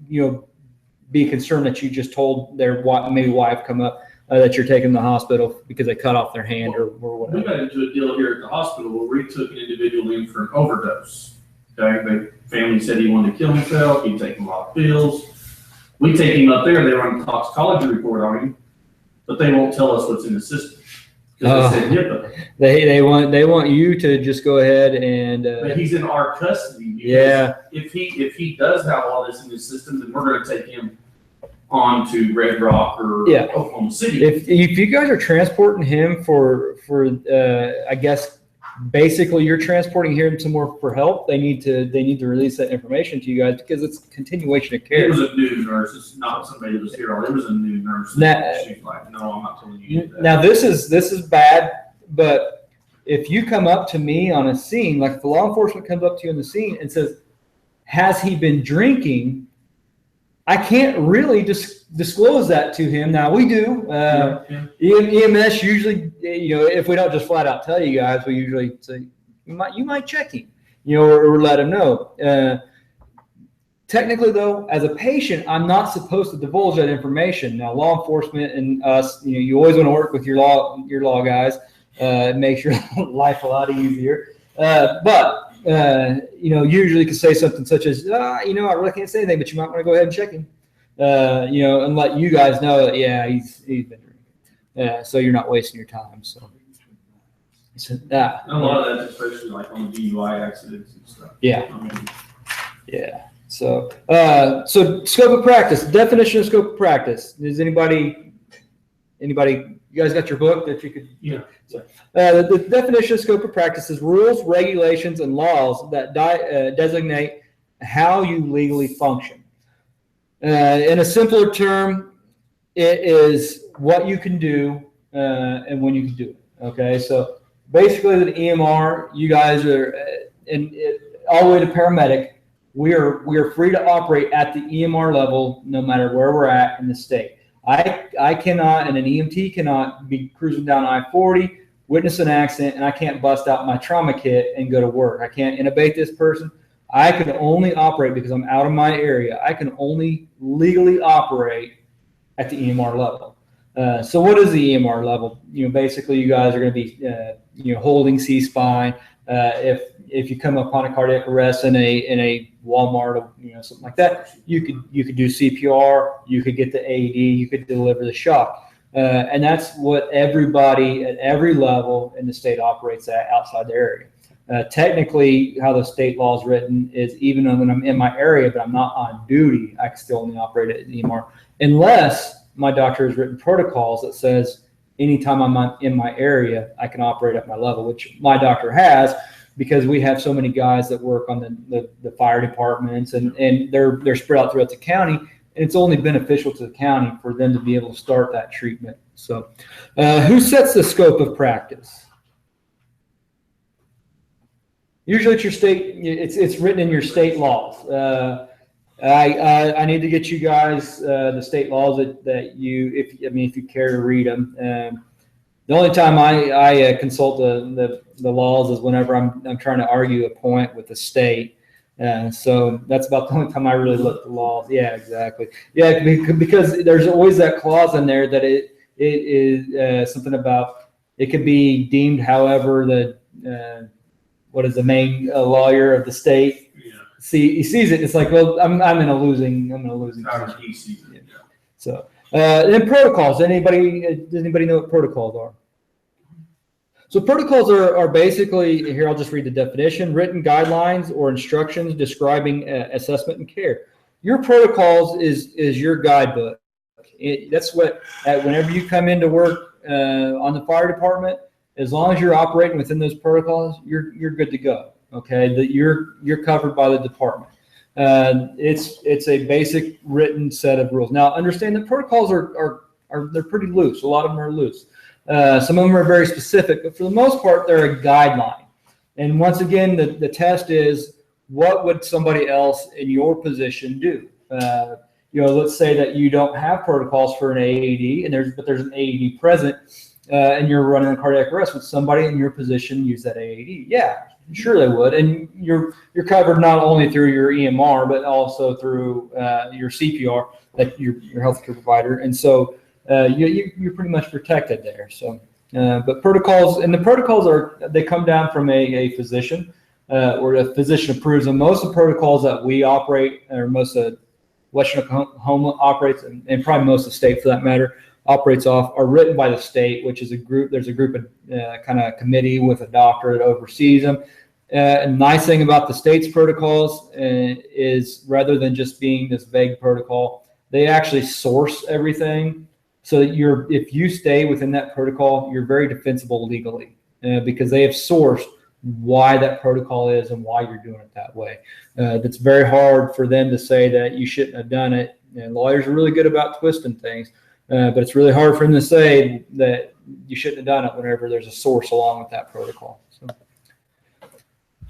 Speaker 5: be concerned that you just told their maybe wife come up that you're taking them to the hospital because they cut off their hand or whatever.
Speaker 3: We got into a deal here at the hospital where we took an individual in for an overdose. Okay, the family said he wanted to kill himself. He'd taken a lot of pills. We take him up there. They run a toxicology report on him, but they won't tell us what's in the system because they said HIPAA.
Speaker 5: They want you to just go ahead and.
Speaker 3: But he's in our custody.
Speaker 5: Yeah.
Speaker 3: If he does have all this in his system, then we're going to take him on to Red Rock or Oklahoma City.
Speaker 5: If you guys are transporting him for I guess basically you're transporting him somewhere for help, they need to release that information to you guys because it's continuation of care.
Speaker 3: It was a new nurse. It's not somebody that was here. It was a new nurse. She's like, no, I'm not telling you that.
Speaker 5: Now this is bad, but if you come up to me on a scene, like if the law enforcement comes up to you on the scene and says, has he been drinking? I can't really disclose that to him. Now we do. EMS usually, if we don't just flat out tell you guys, we usually say you might check him, or let him know. Technically, though, as a patient, I'm not supposed to divulge that information. Now, law enforcement and us, you always want to work with your law guys. It makes your life a lot easier. But usually you can say something such as, I really can't say anything, but you might want to go ahead and check him. and let you guys know that, yeah, he's been drinking. So you're not wasting your time. So,
Speaker 3: A lot of that's especially like on DUI accidents and stuff.
Speaker 5: yeah.
Speaker 3: I mean,
Speaker 5: Yeah. So, scope of practice, definition of scope of practice. Does anybody, you guys got your book that you could?
Speaker 3: Yeah.
Speaker 5: The definition of scope of practice is rules, regulations, and laws that designate how you legally function. In a simpler term, it is what you can do and when you can do it. Okay. So basically, the EMR, you guys are, all the way to paramedic. We are free to operate at the EMR level no matter where we're at in the state. I cannot, and an EMT cannot be cruising down I-40, witness an accident, and I can't bust out my trauma kit and go to work. I can't intubate this person. I can only operate because I'm out of my area. I can only legally operate at the EMR level. So what is the EMR level? Basically you guys are going to be, holding C-spine. If you come upon a cardiac arrest in a Walmart or something like that, you could do CPR, you could get the AED, you could deliver the shock, and that's what everybody at every level in the state operates at outside their area. Technically, how the state law is written is even when I'm in my area, but I'm not on duty, I can still only operate at EMR unless my doctor has written protocols that says anytime I'm in my area, I can operate at my level, which my doctor has, because we have so many guys that work on the fire departments and they're spread out throughout the county. And it's only beneficial to the county for them to be able to start that treatment. So who sets the scope of practice? Usually it's your state, it's written in your state laws. I need to get you guys the state laws that you, if you care to read them. The only time I consult the laws is whenever I'm trying to argue a point with the state. So that's about the only time I really look at the laws. Yeah, exactly. Yeah, because there's always that clause in there that it is something about it could be deemed however the what is the main lawyer of the state.
Speaker 3: Yeah.
Speaker 5: He sees it. It's like, well, I'm in a losing position. Yeah. So, and protocols. Does anybody know what protocols are? So protocols are basically, here I'll just read the definition: written guidelines or instructions describing assessment and care. Your protocols is your guidebook. That's what whenever you come into work on the fire department, as long as you're operating within those protocols, you're good to go. Okay, that you're covered by the department. It's a basic written set of rules. Now, understand that protocols they're pretty loose. A lot of them are loose. Some of them are very specific, but for the most part, they're a guideline. And once again, the test is what would somebody else in your position do? Let's say that you don't have protocols for an AED, but there's an AED present, and you're running a cardiac arrest. Would somebody in your position use that AED? Yeah, sure they would. And you're covered not only through your EMR, but also through your CPR, that your healthcare provider. And so you're pretty much protected there. So, but protocols, and the protocols they come down from a physician, or a physician approves them. Most of the protocols that we operate, or most of Western Oklahoma operates, and probably most of the state for that matter, operates off, are written by the state, which is a group. There's a group of kind of committee with a doctor that oversees them. And nice thing about the state's protocols is rather than just being this vague protocol, they actually source everything so that if you stay within that protocol, you're very defensible legally because they have sourced why that protocol is and why you're doing it that way. That's very hard for them to say that you shouldn't have done it. And lawyers are really good about twisting things. But it's really hard for them to say that you shouldn't have done it whenever there's a source along with that protocol.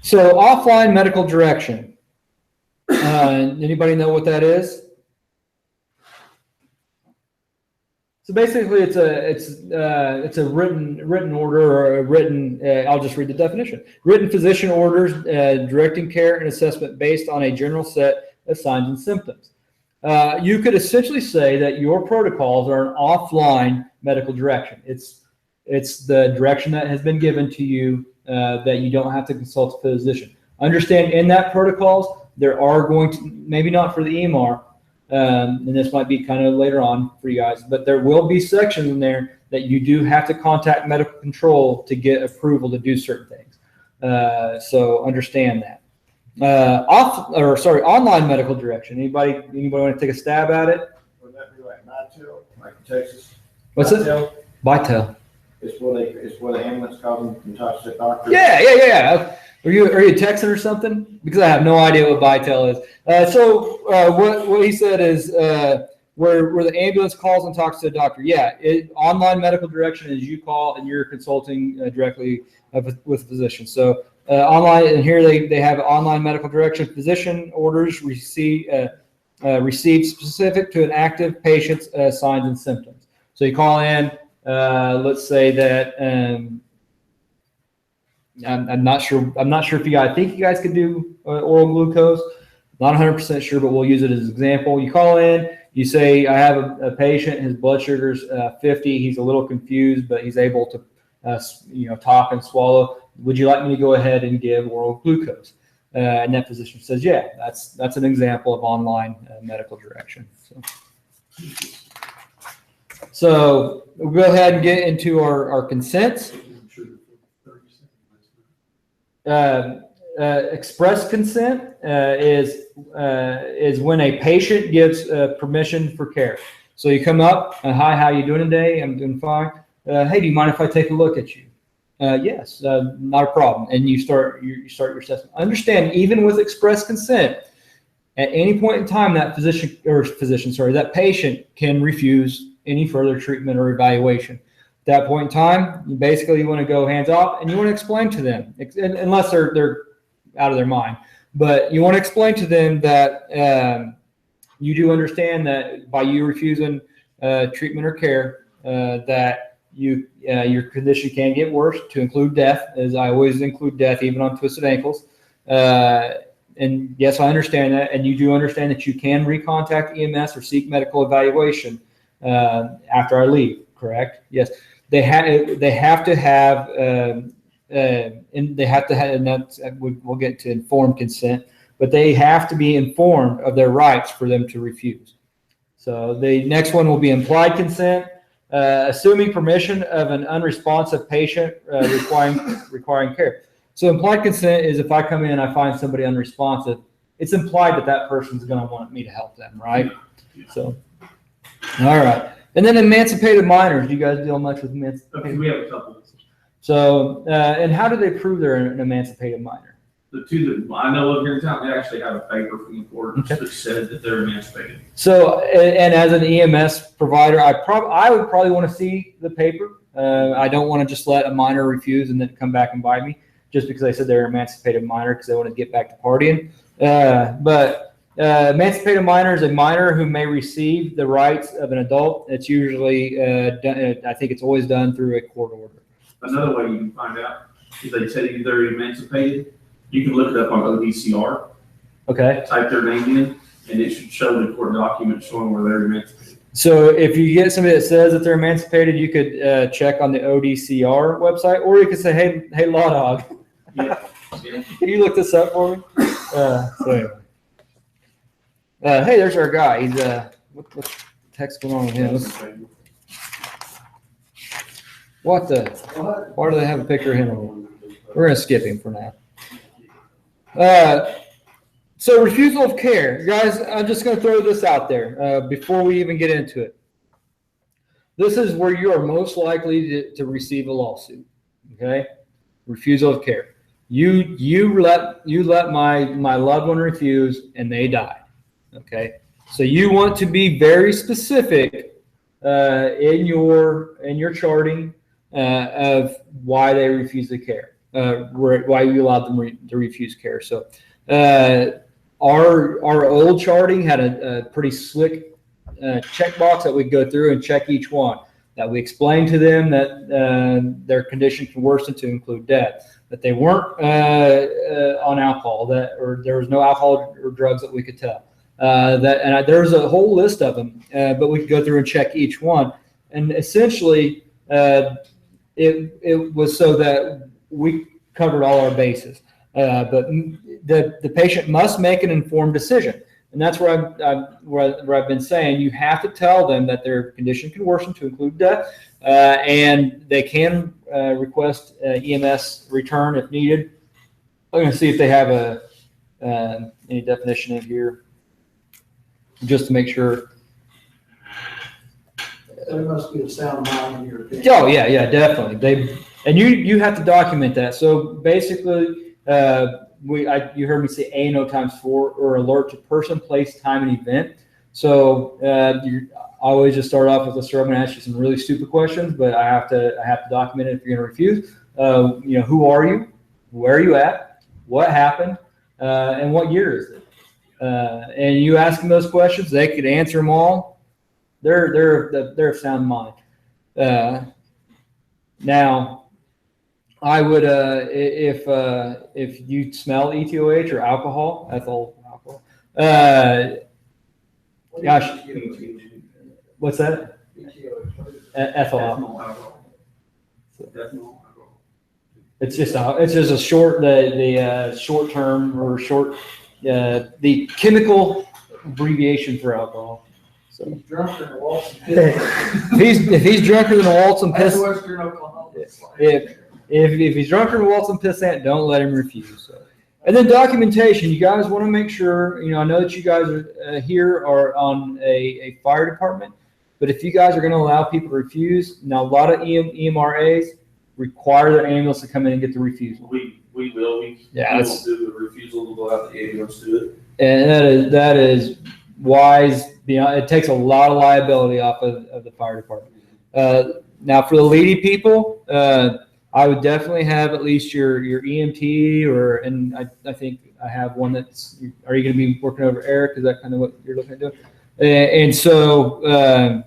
Speaker 5: So offline medical direction. Anybody know what that is? So basically, it's a written order, or a written. I'll just read the definition: written physician orders directing care and assessment based on a general set of signs and symptoms. You could essentially say that your protocols are an offline medical direction. It's the direction that has been given to you that you don't have to consult a physician. Understand in that protocols, there are going to, maybe not for the EMR, and this might be kind of later on for you guys, but there will be sections in there that you do have to contact medical control to get approval to do certain things. So understand that. Online medical direction. Anybody want to take a stab at it?
Speaker 8: Would that be like Vitel, like in Texas?
Speaker 5: What's it?
Speaker 8: Vitel?
Speaker 5: Vitel.
Speaker 8: It's where the ambulance calls them and talks to the doctor.
Speaker 5: Yeah. Are you texting or something? Because I have no idea what Vitel is. What he said is where the ambulance calls and talks to the doctor. Yeah, online medical direction is you call and you're consulting directly with a physician. So online, and here they have online medical direction. Physician orders received specific to an active patient's signs and symptoms. So you call in. Let's say that I'm not sure. I'm not sure if I think you guys could do oral glucose. Not 100% sure, but we'll use it as an example. You call in. You say, I have a patient. His blood sugar's 50. He's a little confused, but he's able to talk and swallow. Would you like me to go ahead and give oral glucose? And that physician says, yeah. That's an example of online medical direction. So we'll go ahead and get into our consents. Express consent is when a patient gives permission for care. So you come up, hi, how you doing today? I'm doing fine. Hey, do you mind if I take a look at you? Yes, not a problem. And you start your assessment. Understand, even with express consent, at any point in time, that that patient can refuse any further treatment or evaluation. At that point in time, you want to go hands off and you want to explain to them, unless they're out of their mind, but you want to explain to them that you do understand that by you refusing treatment or care, that your condition can get worse, to include death, as I always include death, even on twisted ankles. And yes, I understand that, and you do understand that you can recontact EMS or seek medical evaluation after I leave, correct? Yes, they have to have, and that's, we'll get to informed consent, but they have to be informed of their rights for them to refuse. So the next one will be implied consent, assuming permission of an unresponsive patient requiring care. So implied consent is if I come in and I find somebody unresponsive, it's implied that person's going to want me to help them, right? So, all right. And then emancipated minors. Do you guys deal much with emancipated?
Speaker 3: We have a couple.
Speaker 5: So, and how do they prove they're an emancipated minor?
Speaker 3: The two that I know of here in town, they actually have a paper from the court that said that they're emancipated.
Speaker 5: So, and as an EMS provider, I would probably want to see the paper. I don't want to just let a minor refuse and then come back and bite me just because I said they're an emancipated minor because they want to get back to partying. But emancipated minor is a minor who may receive the rights of an adult. It's usually done, I think it's always done through a court order.
Speaker 3: Another way you can find out if they say they're emancipated, you can look it up on ODCR.
Speaker 5: Okay.
Speaker 3: Type their name in, and it should show the court document showing where they're emancipated.
Speaker 5: So if you get somebody that says that they're emancipated, you could check on the ODCR website, or you could say, hey, Law Dog, can you look this up for me? So anyway. Hey, there's our guy. He's what's the text going on with him? What the? Why do they have a picture of him? We're gonna skip him for now. So refusal of care, guys. I'm just gonna throw this out there before we even get into it. This is where you are most likely to receive a lawsuit. Okay, refusal of care. You let my loved one refuse and they died. Okay, so you want to be very specific in your charting of why they refuse the care, why you allowed them to refuse care. So our old charting had a pretty slick checkbox that we go through and check each one. That we explain to them that their condition can worsen to include death, that they weren't on alcohol, or there was no alcohol or drugs that we could tell. There's a whole list of them, but we could go through and check each one. And essentially, it was so that we covered all our bases. But the patient must make an informed decision. And that's where I've been saying you have to tell them that their condition can worsen to include death, and they can request EMS return if needed. I'm going to see if they have any definition in here, just to make sure.
Speaker 1: There must be a sound mind in your opinion.
Speaker 5: Oh yeah, definitely. You have to document that. So basically, you heard me say A&O times 4 or alert to person, place, time, and event. So I always just start off with, I'm going to ask you some really stupid questions, but I have to document it if you're going to refuse. Who are you? Where are you at? What happened? And what year is it? And you ask them those questions, they could answer them all. They're of sound mind. Now, I would if you smell ETOH or ethyl alcohol. Gosh, what's that? Ethyl alcohol. It's just a short the short term or short the chemical abbreviation for alcohol. So
Speaker 1: He's drunker than a Walton Piss.
Speaker 5: if he's drunker than a Walton
Speaker 1: That's
Speaker 5: Piss,
Speaker 1: Western Oklahoma.
Speaker 5: if he's drunker than a Walton Pissant, don't let him refuse. So. And then documentation. You guys want to make sure. I know that you guys are here are on a fire department, but if you guys are going to allow people to refuse, now a lot of EMRAs require their ambulance to come in and get the refusal.
Speaker 3: We will. We
Speaker 5: Yeah,
Speaker 3: won't do the refusal to go out the ambulance to it.
Speaker 5: And that is wise. It takes a lot of liability off of the fire department. Now, for the leady people, I would definitely have at least your EMT and I think I have one that's. Are you going to be working over Eric? Is that kind of what you're looking at doing? And so,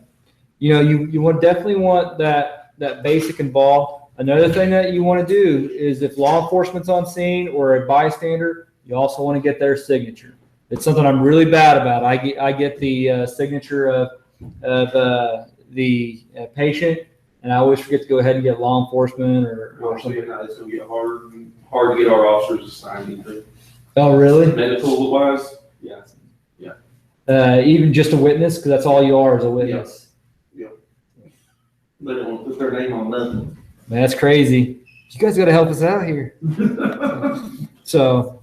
Speaker 5: you definitely want that basic involved. Another thing that you want to do is if law enforcement's on scene or a bystander, you also want to get their signature. It's something I'm really bad about. I get the signature of the patient, and I always forget to go ahead and get law enforcement or something.
Speaker 3: It's going to get hard to get our officers assigned anything.
Speaker 5: Oh, really?
Speaker 3: Medical wise, yeah.
Speaker 5: Even just a witness, because that's all you are is a witness.
Speaker 3: Yeah. They don't want to put their name on nothing.
Speaker 5: Man, that's crazy. You guys got to help us out here. So.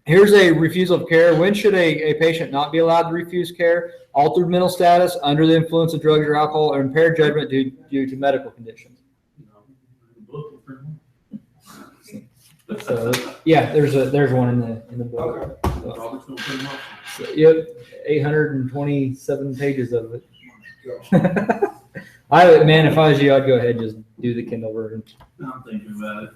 Speaker 5: Here's a refusal of care. When should a patient not be allowed to refuse care? Altered mental status, under the influence of drugs or alcohol, or impaired judgment due to medical conditions. So yeah, there's one in the book. So, yep, 827 pages of it. If I was you, I'd go ahead and just do the Kindle version.
Speaker 3: I'm thinking about it.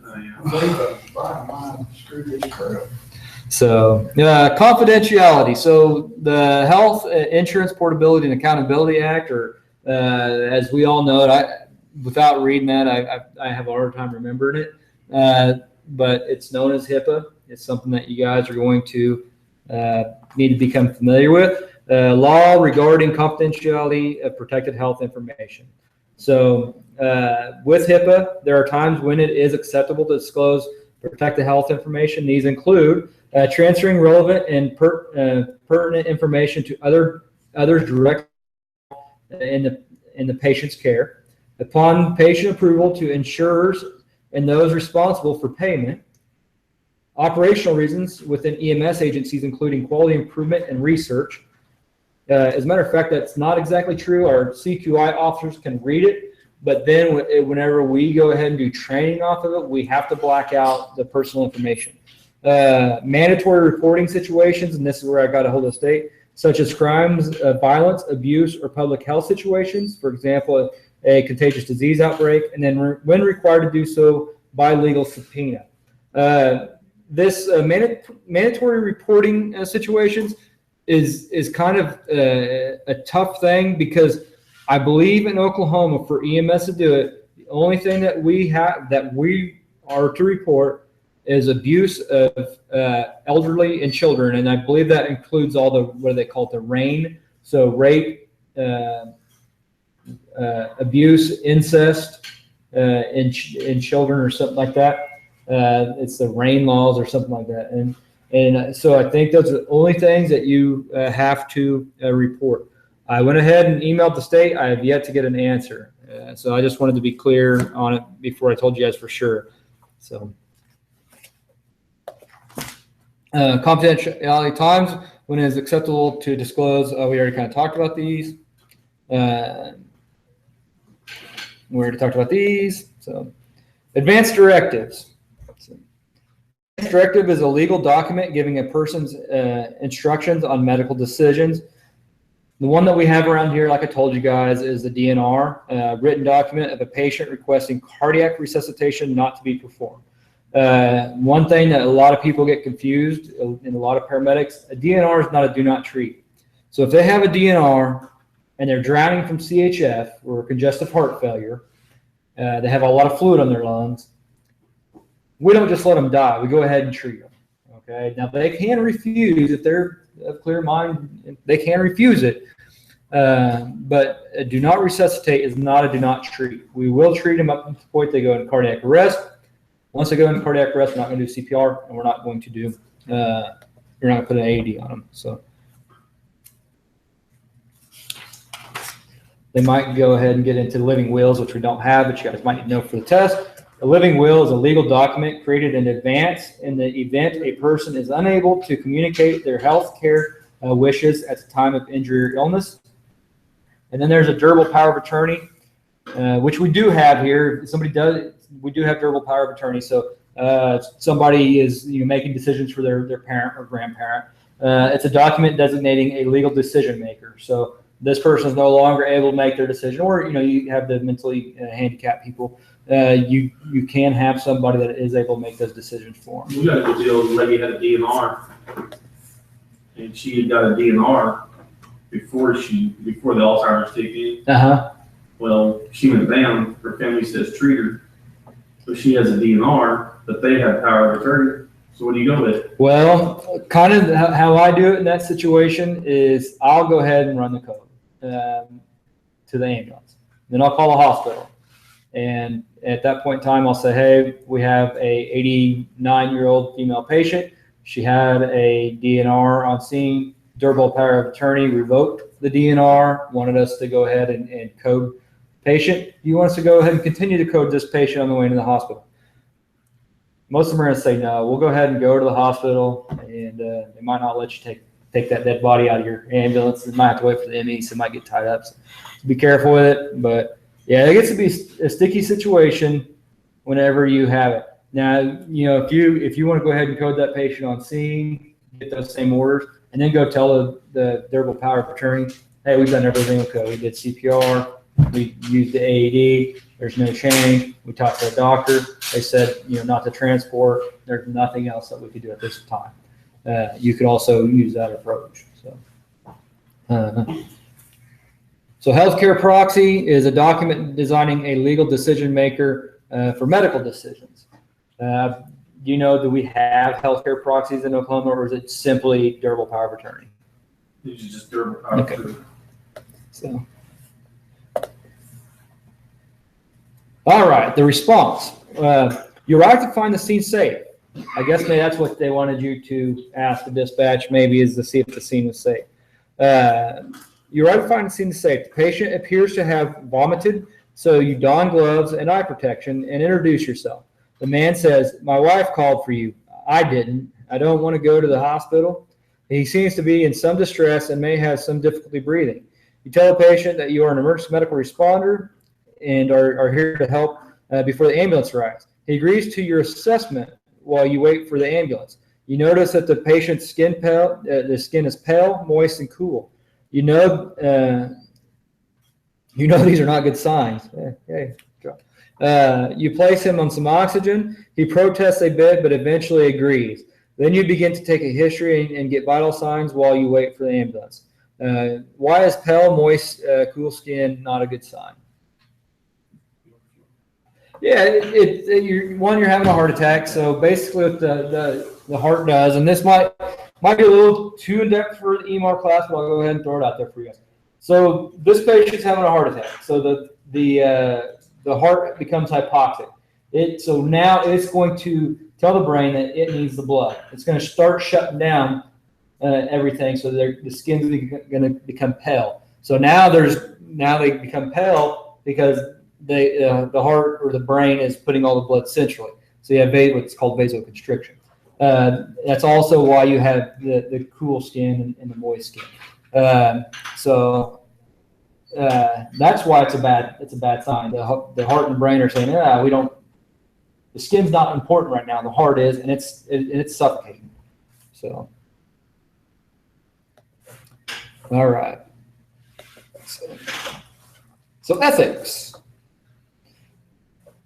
Speaker 5: So, confidentiality. So, the Health Insurance Portability and Accountability Act, or as we all know it, without reading that, I have a hard time remembering it. But it's known as HIPAA. It's something that you guys are going to need to become familiar with. Law regarding confidentiality of protected health information. So, with HIPAA, there are times when it is acceptable to disclose protected health information. These include transferring relevant and pertinent information to others directly in the patient's care. Upon patient approval, to insurers and those responsible for payment. Operational reasons within EMS agencies, including quality improvement and research. As a matter of fact, that's not exactly true. Our CQI officers can read it, but then whenever we go ahead and do training off of it, we have to black out the personal information. Mandatory reporting situations, and this is where I got a hold of the state, such as crimes, violence, abuse, or public health situations. For example, a contagious disease outbreak, and then when required to do so by legal subpoena. This mandatory reporting situations is kind of a tough thing, because I believe in Oklahoma for EMS to do it, the only thing that we are to report is abuse of elderly and children, and I believe that includes all the, what do they call it, the RAIN, so rape, abuse, incest in children or something like that. It's the RAIN laws or something like that. And And so I think those are the only things that you have to report. I went ahead and emailed the state. I have yet to get an answer. So I just wanted to be clear on it before I told you guys for sure. So confidentiality times when it is acceptable to disclose. We already kind of talked about these. We already talked about these. So advanced directives. Advanced directive is a legal document giving a person's instructions on medical decisions. The one that we have around here, like I told you guys, is the DNR, written document of a patient requesting cardiac resuscitation not to be performed. One thing that a lot of people get confused, and a lot of paramedics, a DNR is not a do not treat. So if they have a DNR and they're drowning from CHF or congestive heart failure, they have a lot of fluid on their lungs, we don't just let them die. We go ahead and treat them. Okay. Now they can refuse if they're of clear mind. They can refuse it, but a do not resuscitate is not a do not treat. We will treat them up to the point they go into cardiac arrest. Once they go into cardiac arrest, we're not going to do CPR, and we're not going to do. We're not going to put an AED on them. So they might go ahead and get into living wills, which we don't have, but you guys might know for the test. A living will is a legal document created in advance in the event a person is unable to communicate their health care wishes at the time of injury or illness. And then there's a durable power of attorney, which we do have here. Somebody does, we do have durable power of attorney. So somebody is making decisions for their parent or grandparent. It's a document designating a legal decision maker. So this person is no longer able to make their decision, or you have the mentally handicapped people. You can have somebody that is able to make those decisions for them.
Speaker 3: We got a good deal. The lady had a DNR, and she had got a DNR before the Alzheimer's kicked in. Well, she went down. Her family says treat her, so she has a DNR, but they have power of attorney. So what do you go with?
Speaker 5: Well, kind of how I do it in that situation is I'll go ahead and run the code to the ambulance. Then I'll call a hospital. And at that point in time, I'll say, hey, we have a 89-year-old female patient. She had a DNR on scene, durable power of attorney, revoked the DNR, wanted us to go ahead and code patient. You want us to go ahead and continue to code this patient on the way to the hospital? Most of them are going to say, no, we'll go ahead and go to the hospital, and they might not let you take that dead body out of your ambulance. They might have to wait for the ME, so it might get tied up. So be careful with it. But yeah, it gets to be a sticky situation whenever you have it. Now, if you want to go ahead and code that patient on scene, get those same orders, and then go tell the durable power of attorney, hey, we've done everything okay. We did CPR, we used the AED, there's no change. We talked to the doctor. They said, not to transport. There's nothing else that we could do at this time. You could also use that approach. So healthcare proxy is a document designing a legal decision maker for medical decisions. Do we have healthcare proxies in Oklahoma, or is it simply durable power of attorney?
Speaker 3: This is just durable power of attorney.
Speaker 5: So, all right, the response. You arrived to find the scene safe. I guess maybe that's what they wanted you to ask the dispatch, maybe, is to see if the scene was safe. You arrive to find the scene safe. The patient appears to have vomited, so you don gloves and eye protection and introduce yourself. The man says, my wife called for you. I didn't. I don't want to go to the hospital. He seems to be in some distress and may have some difficulty breathing. You tell the patient that you are an emergency medical responder and are here to help before the ambulance arrives. He agrees to your assessment while you wait for the ambulance. You notice that the patient's skin is pale, moist, and cool. You know these are not good signs. You place him on some oxygen. He protests a bit, but eventually agrees. Then you begin to take a history and get vital signs while you wait for the ambulance. Why is pale, moist, cool skin not a good sign? Yeah, you're having a heart attack. So basically what the heart does, and this might be a little too in-depth for the EMR class, but I'll go ahead and throw it out there for you guys. So this patient's having a heart attack. So the heart becomes hypoxic. So now it's going to tell the brain that it needs the blood. It's going to start shutting down everything, so the skin's going to become pale. So now they become pale because the heart or the brain is putting all the blood centrally. So you have what's called vasoconstriction. That's also why you have the cool skin and the moist skin. So that's why it's a bad sign. The heart and the brain are saying, we don't. The skin's not important right now. The heart is, and it's suffocating. So, all right. So ethics.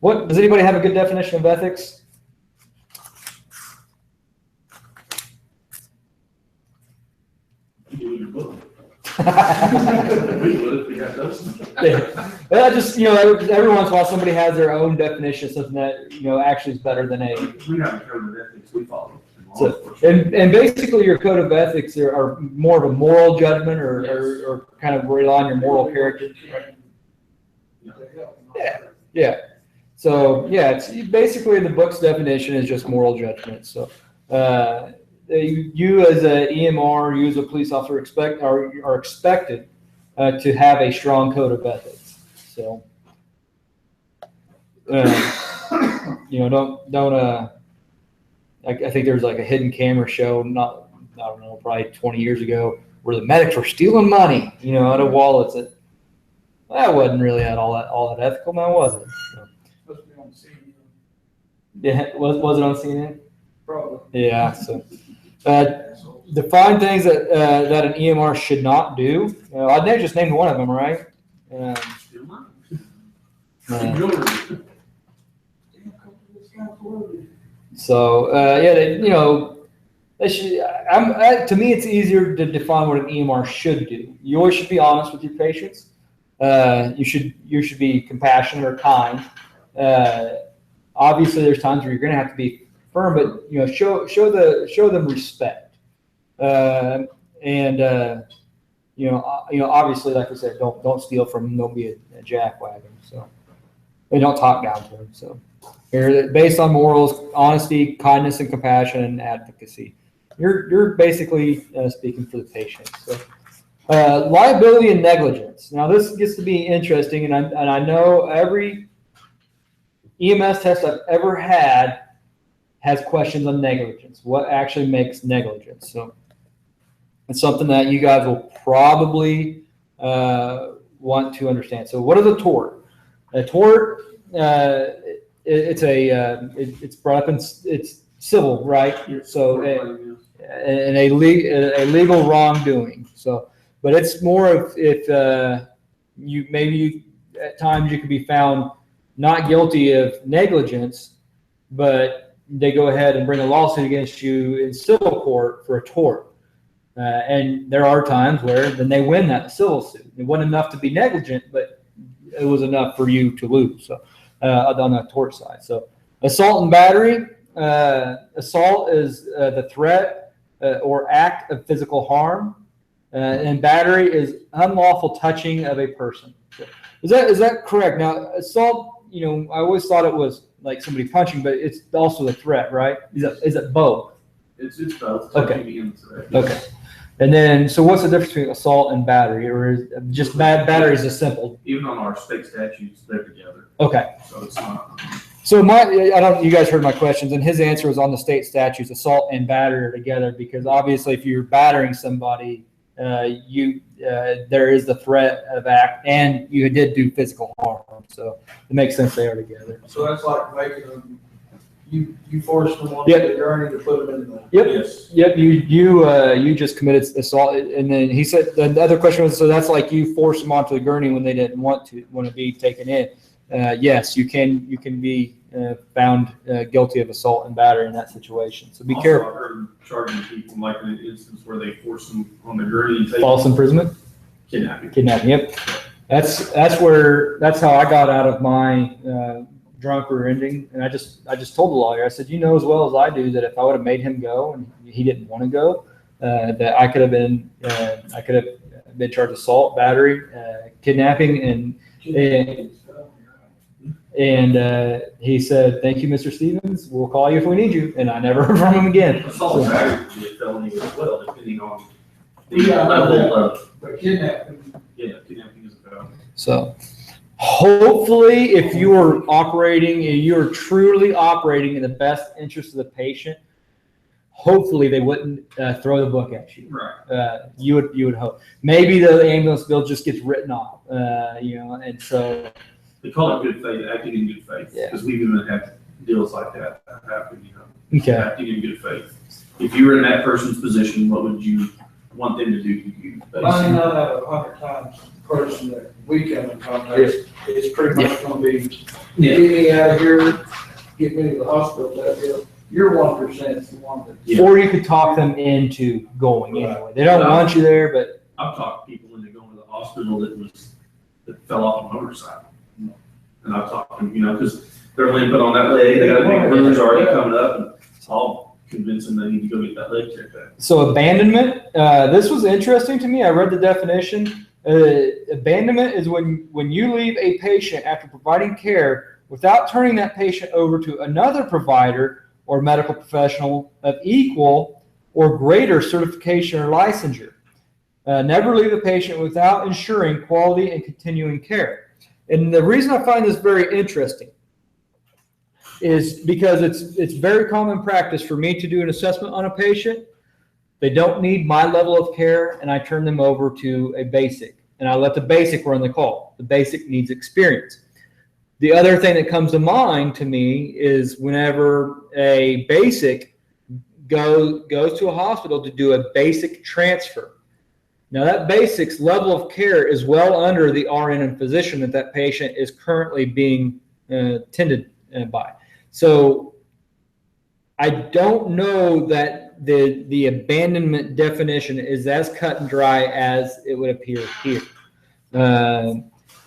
Speaker 5: What does anybody have a good definition of ethics? Yeah. Well, just every once in a while somebody has their own definition of something that actually is better than a.
Speaker 3: We have a code of ethics we follow.
Speaker 5: So, and basically your code of ethics are more of a moral judgment or kind of rely on your moral character. Yeah. So yeah, it's basically the book's definition is just moral judgment. So you as a EMR, you as a police officer are expected to have a strong code of ethics. So don't. I think there was like a hidden camera show, I don't know, probably 20 years ago, where the medics were stealing money, out of wallets. That wasn't really all that ethical, now was it? So,
Speaker 2: Supposed to be on CNN.
Speaker 5: yeah, was it on CNN?
Speaker 2: Probably.
Speaker 5: Yeah. So define things that an EMR should not do. I just named one of them, right? So they should. To me, it's easier to define what an EMR should do. You always should be honest with your patients. You should be compassionate or kind. Obviously, there's times where you're going to have to be firm, but show them respect. Obviously, like I said, don't steal from them. Don't be a jackwagon. So, and don't talk down to them. So. You're based on morals, honesty, kindness, and compassion, and advocacy. You're basically speaking for the patient. So, liability and negligence. Now this gets to be interesting, and I know every EMS test I've ever had has questions on negligence. What actually makes negligence? So it's something that you guys will probably want to understand. So what is a tort? A tort. It's brought up in it's civil, right? So a legal wrongdoing. So, but it's more of if at times you could be found not guilty of negligence, but they go ahead and bring a lawsuit against you in civil court for a tort. And there are times where then they win that civil suit. It wasn't enough to be negligent, but it was enough for you to lose. So. On the tort side. So assault and battery. Assault is the threat or act of physical harm, and battery is unlawful touching of a person. So is that correct? Now assault, I always thought it was like somebody punching, but it's also the threat, right? Is it both?
Speaker 3: It's both.
Speaker 5: Okay. Okay. And then, so what's the difference between assault and battery, or is just battery is a simple?
Speaker 3: Even on our state statutes, they're together.
Speaker 5: Okay.
Speaker 3: So it's not.
Speaker 5: So you guys heard my questions, and his answer was on the state statutes, assault and battery are together, because obviously if you're battering somebody, there is the threat of act, and you did do physical harm. So it makes sense they are together.
Speaker 2: So that's like making them, you forced them on
Speaker 5: Yep.
Speaker 2: the gurney to put them in the.
Speaker 5: Yep.
Speaker 3: Yes.
Speaker 5: Yep. You just committed assault, and then he said the other question was, so that's like you forced them onto the gurney when they didn't want to be taken in. Yes, you can be found guilty of assault and battery in that situation. So be careful.
Speaker 3: I heard charging people like in an instance where they force them on the gurney and take
Speaker 5: False imprisonment,
Speaker 3: kidnapping.
Speaker 5: Yep. That's how I got out of my drunk rear ending, and I just told the lawyer, I said, you know as well as I do that if I would have made him go and he didn't want to go, that I could have been charged with assault, battery, kidnapping, and And he said, "Thank you, Mr. Stevens. We'll call you if we need you." And I never heard from him again.
Speaker 3: Assault and battery could be a felony as well, depending on the
Speaker 2: Yeah, I know
Speaker 3: level of,
Speaker 2: But kidnapping,
Speaker 3: yeah, kidnapping is a felony.
Speaker 5: So hopefully, if you are operating, you are truly operating in the best interest of the patient, hopefully they wouldn't throw the book at you.
Speaker 3: Right.
Speaker 5: You would hope. Maybe the ambulance bill just gets written off, and so.
Speaker 3: They call it good faith, acting in good faith,
Speaker 5: Yeah.
Speaker 3: because we've even had deals like that happen,
Speaker 5: Okay.
Speaker 3: acting in good faith. If you were in that person's position, what would you want them to do to you?
Speaker 2: 99 out of 100 times, the person that we come in contact, it's pretty much gonna be,
Speaker 3: Yeah.
Speaker 2: get me out of here, get me to the hospital, that deal. Your 1% is the one that.
Speaker 3: Yeah.
Speaker 5: Or you could talk them into going anyway. They don't
Speaker 3: Right.
Speaker 5: want you there, but
Speaker 3: I've talked to people into going to the hospital that fell off a motorcycle. And I've talked to them, because they're limping on that leg, they got a big bruise already coming up, and I'll convince them they need to go get that leg checked out.
Speaker 5: so abandonment. This was interesting to me. I read the definition. Abandonment is when you leave a patient after providing care without turning that patient over to another provider or medical professional of equal or greater certification or licensure. Never leave a patient without ensuring quality and continuing care. And the reason I find this very interesting is because it's very common practice for me to do an assessment on a patient. They don't need my level of care, and I turn them over to a basic, and I let the basic run the call. The basic needs experience. The other thing that comes to mind to me is whenever a basic goes to a hospital to do a basic transfer. Now that basic's level of care is well under the RN and physician that patient is currently being tended by. So I don't know that the abandonment definition is as cut and dry as it would appear here.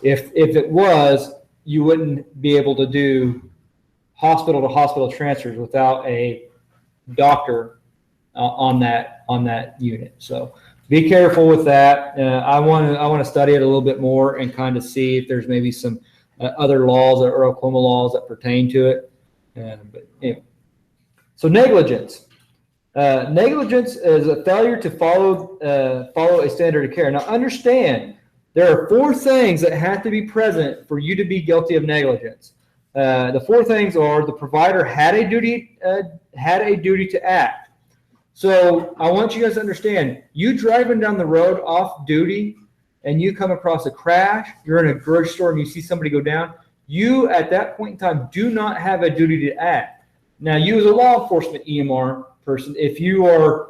Speaker 5: If it was, you wouldn't be able to do hospital to hospital transfers without a doctor on that unit. So be careful with that. I want to study it a little bit more and kind of see if there's maybe some other laws or Oklahoma laws that pertain to it. But anyway, so negligence. Negligence is a failure to follow a standard of care. Now understand, there are 4 things that have to be present for you to be guilty of negligence. The 4 things are: the provider had a duty to act. So I want you guys to understand, you driving down the road off duty and you come across a crash, you're in a grocery store and you see somebody go down, you at that point in time do not have a duty to act. Now you as a law enforcement EMR person, if you are,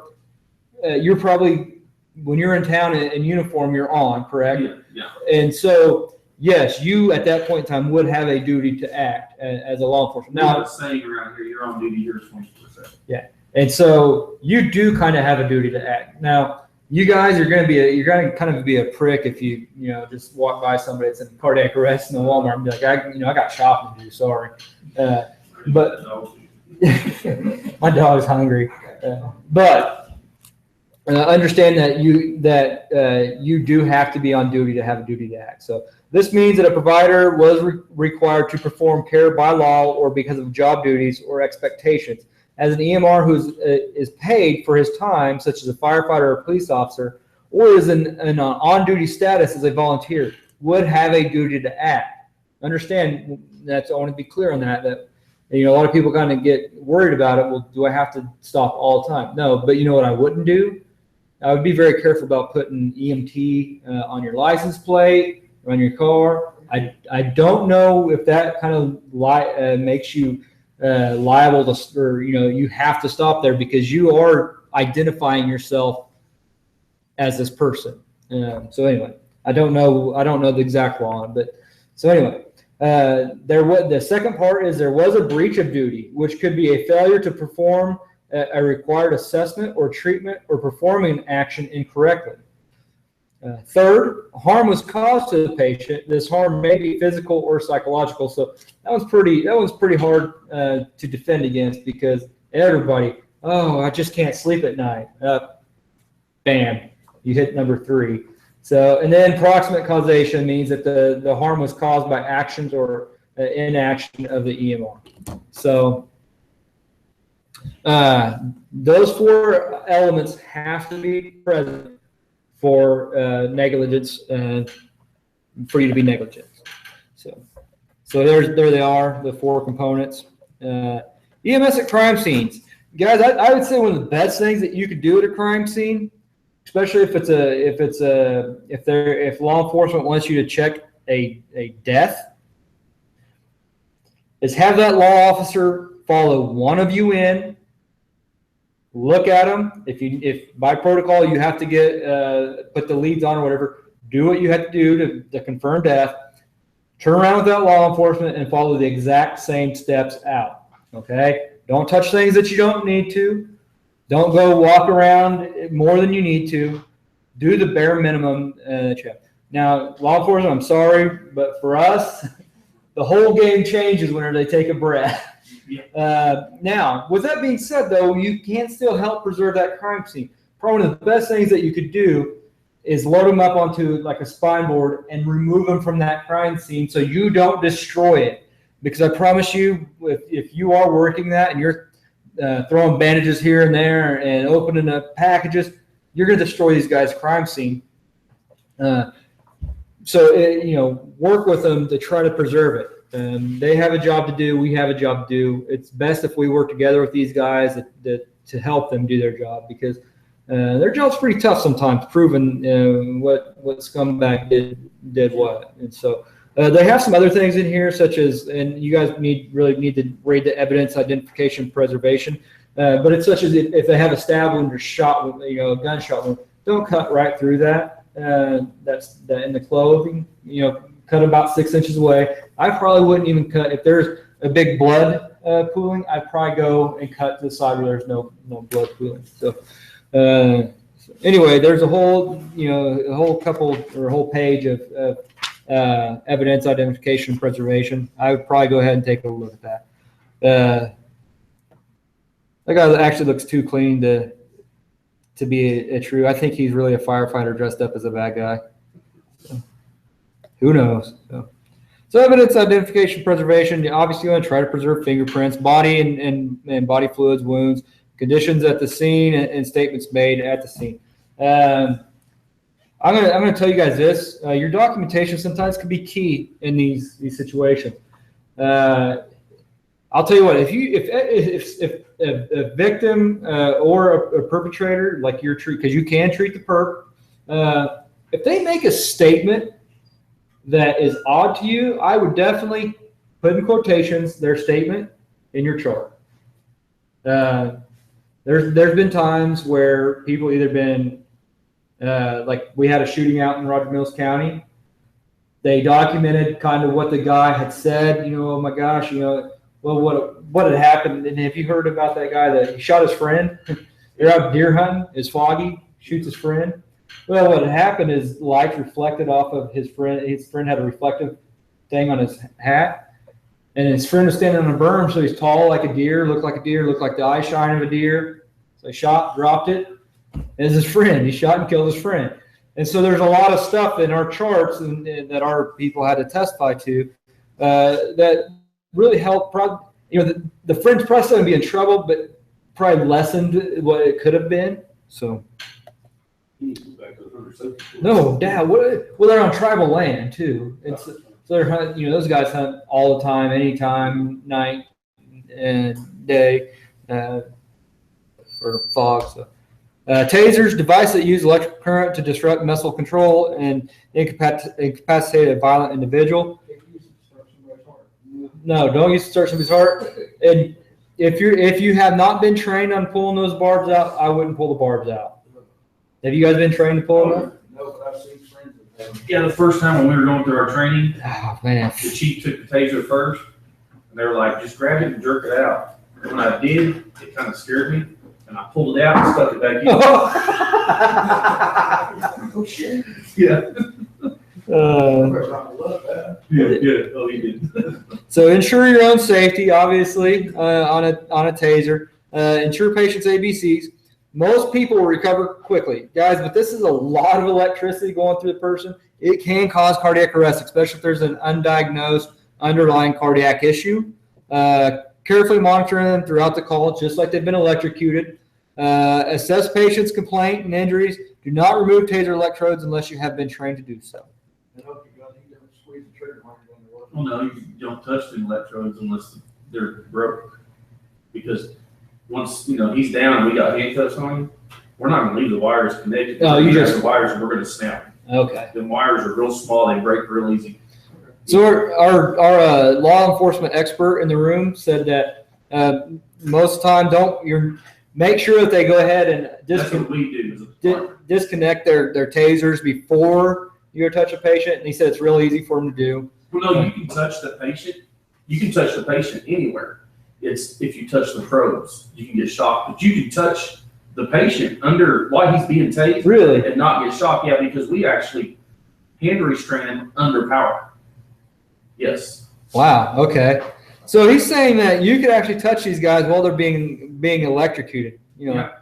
Speaker 5: you're probably, when you're in town in uniform, you're on, correct?
Speaker 3: Yeah.
Speaker 5: And so, yes, you at that point in time would have a duty to act as a law enforcement.
Speaker 3: Now,
Speaker 5: Now,
Speaker 3: it's saying around here, you're on duty, you're responsible for that.
Speaker 5: and so you do kind of have a duty to act. Now, you guys are going to kind of be a prick if you just walk by somebody that's in cardiac arrest in the Walmart and be like, I got shopping to do, sorry. But my dog's hungry. But understand that you do have to be on duty to have a duty to act. So this means that a provider was required to perform care by law or because of job duties or expectations. As an EMR who is paid for his time, such as a firefighter or a police officer, or is in an on-duty status as a volunteer, would have a duty to act. Understand, I want to be clear on that a lot of people kind of get worried about it. Well, do I have to stop all the time? No, but you know what I wouldn't do? I would be very careful about putting EMT on your license plate or on your car. I don't know if that kind of makes you liable to, or you have to stop there because you are identifying yourself as this person. So anyway, I don't know the exact law on it, but so anyway, the second part is there was a breach of duty, which could be a failure to perform a required assessment or treatment or performing an action incorrectly. Third, harm was caused to the patient. This harm may be physical or psychological. So that one's pretty hard to defend against because everybody, I just can't sleep at night. Bam, you hit number 3. So, and then proximate causation means that the harm was caused by actions or inaction of the EMR. So those 4 elements have to be present for negligence, for you to be negligent. So there they are, the 4 components. EMS at crime scenes. Guys, I would say one of the best things that you could do at a crime scene, especially if law enforcement wants you to check a death, is have that law officer follow one of you in, look at them. If by protocol you have to get put the leads on or whatever, do what you have to do to confirm death. Turn around with that law enforcement and follow the exact same steps out. Okay? Don't touch things that you don't need to. Don't go walk around more than you need to. Do the bare minimum check. Now, law enforcement, I'm sorry, but for us, the whole game changes whenever they take a breath. Now, with that being said, though, you can still help preserve that crime scene. Probably one of the best things that you could do is load them up onto like a spine board and remove them from that crime scene so you don't destroy it. Because I promise you, if you are working that and you're throwing bandages here and there and opening up packages, you're going to destroy these guys' crime scene. So work with them to try to preserve it. They have a job to do. We have a job to do. It's best if we work together with these guys to help them do their job, because their job's pretty tough sometimes, proving what scumbag did what. And so they have some other things in here, such as, and you guys really need to read the evidence identification preservation. But it's such as if they have a stab wound or shot wound, a gunshot wound, don't cut right through that. That's in the clothing. Cut about 6 inches away. I probably wouldn't even cut if there's a big blood pooling. I'd probably go and cut to the side where there's no blood pooling. So anyway, there's a whole whole page of evidence identification and preservation. I would probably go ahead and take a look at that. That guy actually looks too clean to be a true. I think he's really a firefighter dressed up as a bad guy. So, who knows? So evidence identification preservation. Obviously, you want to try to preserve fingerprints, body and body fluids, wounds, conditions at the scene, and statements made at the scene. I'm gonna tell you guys this. Your documentation sometimes can be key in these situations. I'll tell you what. If a victim or a perpetrator, like you're treat, because you can treat the perp, if they make a statement that is odd to you, I would definitely put in quotations their statement in your chart. There's been times where people either been like we had a shooting out in Roger Mills County. They documented kind of what the guy had said. Oh my gosh, well, what had happened? And have you heard about that guy that he shot his friend? They're out deer hunting. It's foggy. Shoots his friend. Well, what had happened is light reflected off of his friend. His friend had a reflective thing on his hat, and his friend was standing on a berm, so he's tall like a deer, looked like the eye shine of a deer. So he shot, dropped it. It's his friend. He shot and killed his friend. And so there's a lot of stuff in our charts and that our people had to testify to that really helped. The friend's probably going to be in trouble, but probably lessened what it could have been. So. No, Dad. Well, they're on tribal land too. So they're hunting. Those guys hunt all the time, anytime, night and day, or fog. So, tasers, device that use electric current to disrupt muscle control and incapacitate a violent individual. No, don't use to start somebody's heart. And if you have not been trained on pulling those barbs out, I wouldn't pull the barbs out. Have you guys been trained to pull them out?
Speaker 2: No, but I've seen friends of them.
Speaker 3: Yeah, the first time when we were going through our training,
Speaker 5: Oh man.
Speaker 3: the chief took the taser first, and they were like, just grab it and jerk it out. And when I did, it kind of scared me, and I pulled it out and stuck it back in.
Speaker 2: Oh, shit.
Speaker 3: Yeah.
Speaker 2: I love that.
Speaker 3: Yeah. Oh, he did.
Speaker 5: So ensure your own safety, obviously, on a taser. Ensure patient's ABCs. Most people will recover quickly, guys, but this is a lot of electricity going through the person. It can cause cardiac arrest, especially if there's an undiagnosed underlying cardiac issue. Carefully monitor them throughout the call, just like they've been electrocuted. Assess patient's complaint and injuries. Do not remove taser electrodes unless you have been trained to do so.
Speaker 2: I hope you got, you don't squeeze the trigger when you're doing the work.
Speaker 3: Well, no, you don't touch the electrodes unless they're broke. Because once, he's down and we got handcuffs on him, we're not gonna leave the wires connected.
Speaker 5: Oh, you
Speaker 3: If we have
Speaker 5: just-
Speaker 3: the wires, we're gonna snap.
Speaker 5: Okay.
Speaker 3: The wires are real small, they break real easy.
Speaker 5: So our law enforcement expert in the room said that most of the time make sure that they go ahead and
Speaker 3: That's what we do as a department.
Speaker 5: disconnect their tasers before you touch a patient. And he said it's real easy for them to do.
Speaker 3: Well, no, you can touch the patient. You can touch the patient anywhere. It's if you touch the probes, you can get shocked. But you can touch the patient while he's being tased.
Speaker 5: Really?
Speaker 3: And not get shocked. Yeah, because we actually hand restrain him under power. Yes.
Speaker 5: Wow. Okay. So he's saying that you could actually touch these guys while they're being electrocuted.
Speaker 3: Yeah.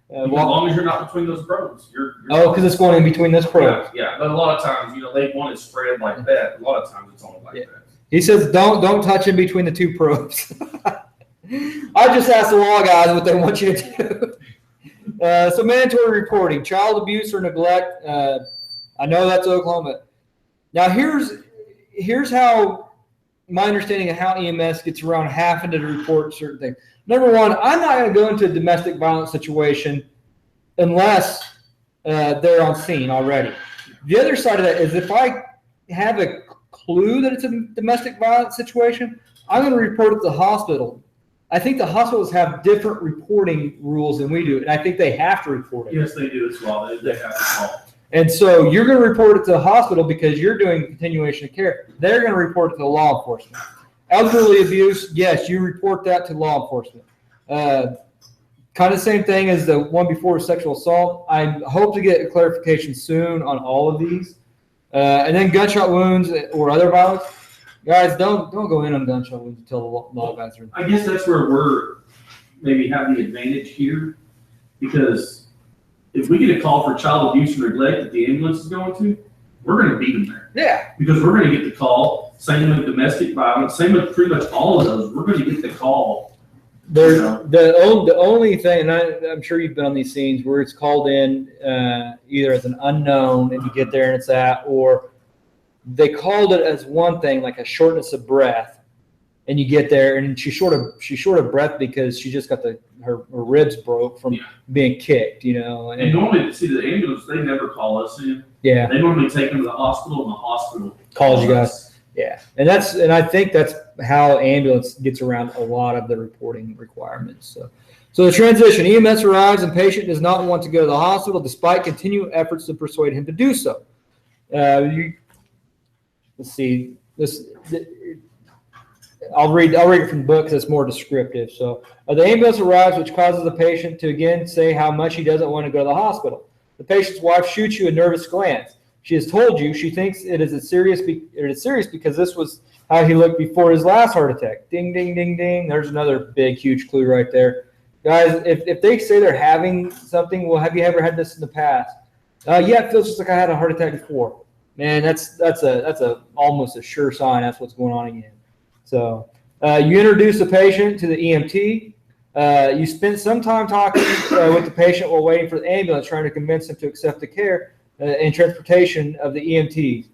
Speaker 3: As
Speaker 5: While,
Speaker 3: long as you're not between those probes. You're
Speaker 5: because it's going in between this probe.
Speaker 3: Yeah, but a lot of times, they want it spread like that. A lot of times it's only like
Speaker 5: Yeah.
Speaker 3: that.
Speaker 5: He says don't touch in between the two probes. I just asked the law guys what they want you to do. So mandatory reporting, child abuse or neglect. I know that's Oklahoma. Now here's how my understanding of how EMS gets around having to report certain things. Number one, I'm not going to go into a domestic violence situation unless they're on scene already. The other side of that is if I have a clue that it's a domestic violence situation, I'm going to report it to the hospital. I think the hospitals have different reporting rules than we do, and I think they have to report it.
Speaker 3: Yes, they do as well. They have to call.
Speaker 5: And so you're going to report it to the hospital because you're doing continuation of care. They're going to report it to law enforcement. Elderly abuse, yes, you report that to law enforcement. Kind of the same thing as the one before sexual assault. I hope to get a clarification soon on all of these. And then gunshot wounds or other violence. Guys, don't go in on gunshot wounds until the law guys are in.
Speaker 3: I guess that's where we're maybe have the advantage here, because if we get a call for child abuse or neglect that the ambulance is going to, we're going to beat them there.
Speaker 5: Yeah.
Speaker 3: Because we're going to get the call. Same with domestic violence. Same with pretty much all of those. We're going to get the call.
Speaker 5: The only thing, and I'm sure you've been on these scenes where it's called in either as an unknown and you get there and it's that, or they called it as one thing, like a shortness of breath, and you get there and she's short of breath because she just got her ribs broke from being kicked,
Speaker 3: And normally, see, the ambulance, they never call us in.
Speaker 5: Yeah.
Speaker 3: They normally take them to the hospital, and the hospital
Speaker 5: calls you guys. Yeah, and I think that's how ambulance gets around a lot of the reporting requirements. So the transition: EMS arrives and patient does not want to go to the hospital despite continued efforts to persuade him to do so. Let's see this. I'll read it from the book because it's more descriptive. So the ambulance arrives, which causes the patient to again say how much he doesn't want to go to the hospital. The patient's wife shoots you a nervous glance. She has told you she thinks it is serious because this was how he looked before his last heart attack. Ding, ding, ding, ding. There's another big, huge clue right there. Guys, if they say they're having something, well, have you ever had this in the past? Yeah, it feels just like I had a heart attack before. Man, that's a almost a sure sign that's what's going on again. So you introduce the patient to the EMT. You spend some time talking with the patient while waiting for the ambulance, trying to convince him to accept the care and transportation of the EMTs.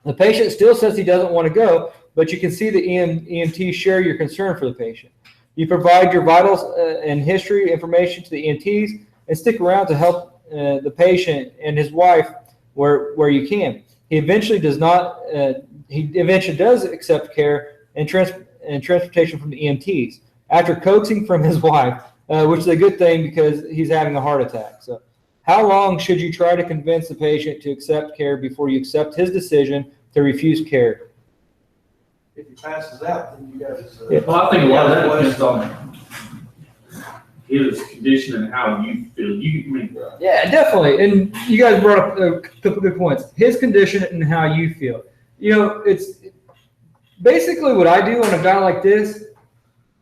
Speaker 5: The patient still says he doesn't want to go, but you can see the EMTs share your concern for the patient. You provide your vitals and history information to the EMTs and stick around to help the patient and his wife where you can. He eventually does accept care and transportation from the EMTs after coaxing from his wife, which is a good thing because he's having a heart attack. So how long should you try to convince the patient to accept care before you accept his decision to refuse care?
Speaker 2: If he passes out, then you guys.
Speaker 3: Well, I think a lot of that depends on his condition and how you feel.
Speaker 5: Yeah, definitely. And you guys brought up a couple good points. His condition and how you feel. It's basically what I do on a guy like this.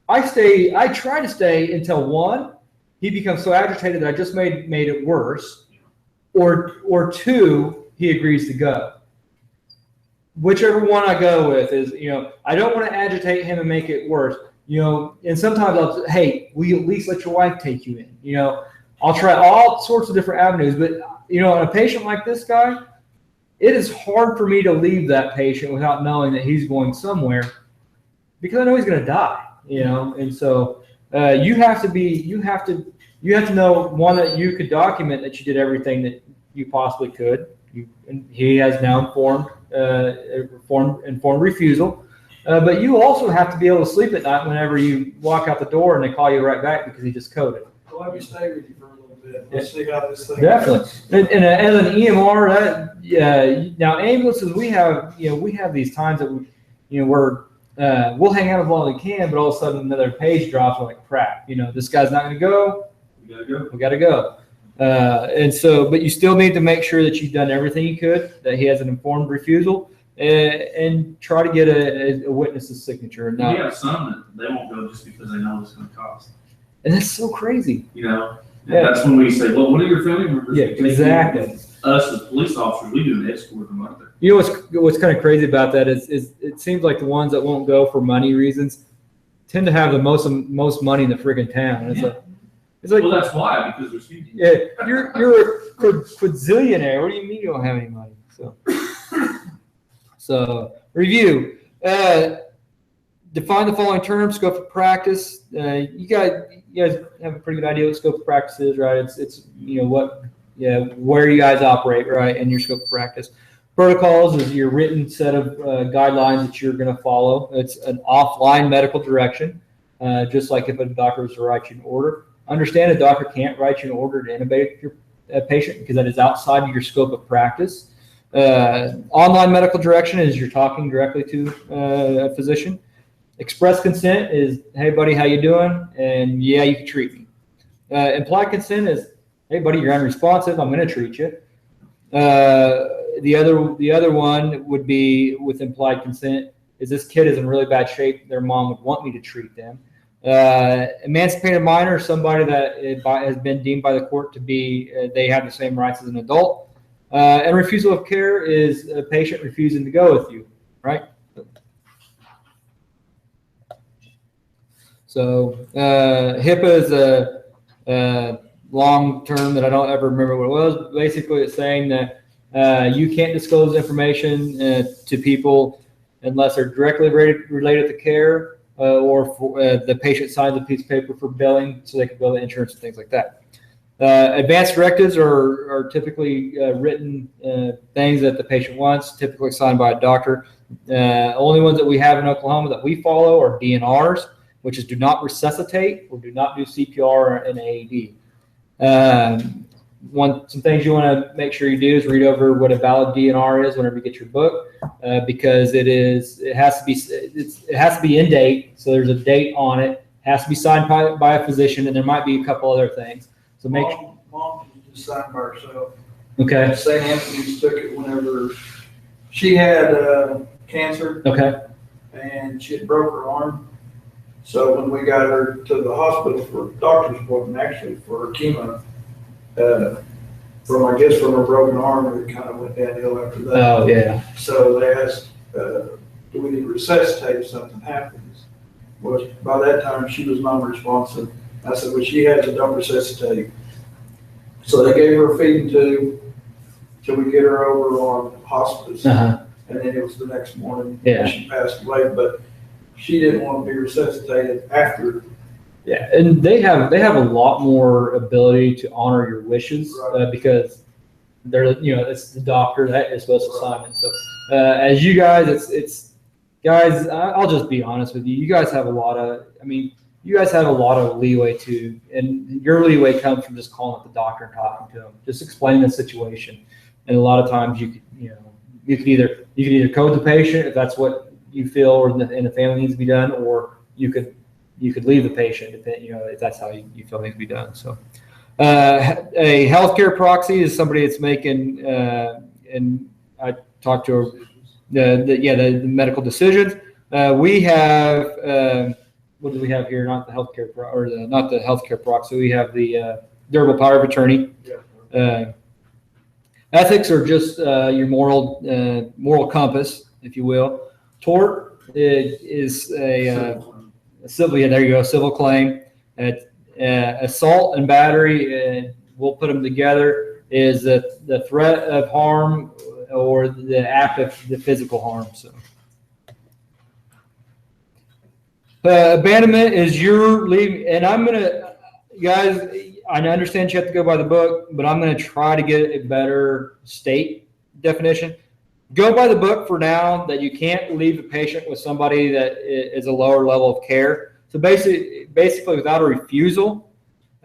Speaker 5: I try to stay until one, he becomes so agitated that I just made it worse, or two, he agrees to go. whichever one I go with is, I don't want to agitate him and make it worse. And sometimes I'll say, hey, will you at least let your wife take you in? I'll try all sorts of different avenues, but on a patient like this guy, it is hard for me to leave that patient without knowing that he's going somewhere, because I know he's going to die, and so you have to know, one, that you could document that you did everything that you possibly could. And he has now informed refusal. But you also have to be able to sleep at night whenever you walk out the door and they call you right back because he just coded.
Speaker 2: We'll have you stay with you for a little bit. Let's see how this thing.
Speaker 5: Definitely. And as an EMR, now ambulances, we have these times that we'll hang out as long as we can, but all of a sudden another page drops. We're like, crap, this guy's not going to go. We got to go. And so, but you still need to make sure that you've done everything you could, that he has an informed refusal, and try to get a witness's signature.
Speaker 3: We have some that they won't go just because they know what it's going to cost.
Speaker 5: And that's so crazy.
Speaker 3: And that's when we say, well, what are your family members?
Speaker 5: Yeah, exactly.
Speaker 3: Us as police officers, we do an escort them up there.
Speaker 5: What's kind of crazy about that is it seems like the ones that won't go for money reasons tend to have the most money in the friggin' town. And it's like,
Speaker 3: well, that's why, because there's huge.
Speaker 5: Yeah, you're a quadzillionaire. What do you mean you don't have any money? So review. Define the following terms: scope of practice. You guys have a pretty good idea what scope of practice is, right? It's where you guys operate, right, and your scope of practice. Protocols is your written set of guidelines that you're going to follow. It's an offline medical direction, just like if a doctor was to write you an order. Understand a doctor can't write you an order to intubate your patient because that is outside of your scope of practice. Online medical direction is you're talking directly to a physician. Express consent is, hey, buddy, how you doing? And yeah, you can treat me. Implied consent is, hey, buddy, you're unresponsive. I'm going to treat you. The other one would be with implied consent is this kid is in really bad shape. Their mom would want me to treat them. Emancipated minor is somebody that has been deemed by the court to be, they have the same rights as an adult. And refusal of care is a patient refusing to go with you, right? So HIPAA is a long term that I don't ever remember what it was. Basically, it's saying that you can't disclose information to people unless they're directly related to care or the patient signs a piece of paper for billing so they can bill the insurance and things like that. Advanced directives are typically written things that the patient wants, typically signed by a doctor. Only ones that we have in Oklahoma that we follow are DNRs, which is do not resuscitate or do not do CPR and AED. Some things you want to make sure you do is read over what a valid DNR is whenever you get your book, because it has to be in date. So there's a date on it. It has to be signed by a physician, and there might be a couple other things. So
Speaker 2: Mom just signed by herself.
Speaker 5: Okay.
Speaker 2: St. Anthony's took it whenever she had cancer.
Speaker 5: Okay.
Speaker 2: And she had broke her arm. So when we got her to the hospital for doctor's appointment, actually for her chemo, from her broken arm, it kind of went downhill after that.
Speaker 5: Oh yeah.
Speaker 2: So they asked, do we need to resuscitate if something happens? Well, by that time she was non-responsive. I said, well, she has a don't resuscitate. So they gave her a feeding tube till we get her over on hospice.
Speaker 5: Uh-huh.
Speaker 2: And then it was the next morning.
Speaker 5: Yeah.
Speaker 2: She passed away, but she didn't want to be resuscitated after.
Speaker 5: Yeah, and they have a lot more ability to honor your wishes,
Speaker 2: Right.
Speaker 5: Because they're it's the doctor that is supposed to sign it. So as you guys, it's guys, I'll just be honest with you. You guys have a lot of leeway too, and your leeway comes from just calling up the doctor and talking to him, just explaining the situation. And a lot of times you could either code the patient if that's what you feel or and the family needs to be done, or you could leave the patient if that's how you feel needs to be done. So a healthcare proxy is somebody that's making and I talked to the medical decisions. We have what do we have here? Not the healthcare not the healthcare proxy. We have the durable power of attorney. Ethics are just your moral compass, if you will. Tort is a civil, yeah, there you go, civil claim. Assault and battery, we'll put them together, is the threat of harm or the act of the physical harm. So, abandonment is your leaving, and I'm gonna, guys, I understand you have to go by the book, but I'm gonna try to get a better state definition. Go by the book for now, that you can't leave a patient with somebody that is a lower level of care. So basically without a refusal,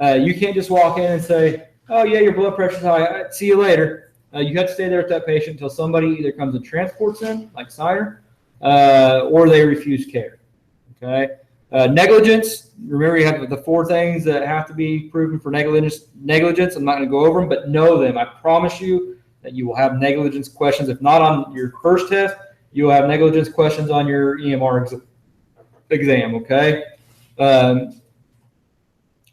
Speaker 5: you can't just walk in and say, oh yeah, your blood pressure's high, see you later. You have to stay there with that patient until somebody either comes and transports them, like Snyder, or they refuse care. Okay. Negligence, remember you have the 4 things that have to be proven for negligence. I'm not going to go over them, but know them. I promise you that you will have negligence questions. If not on your first test, you will have negligence questions on your EMR exam. Okay. A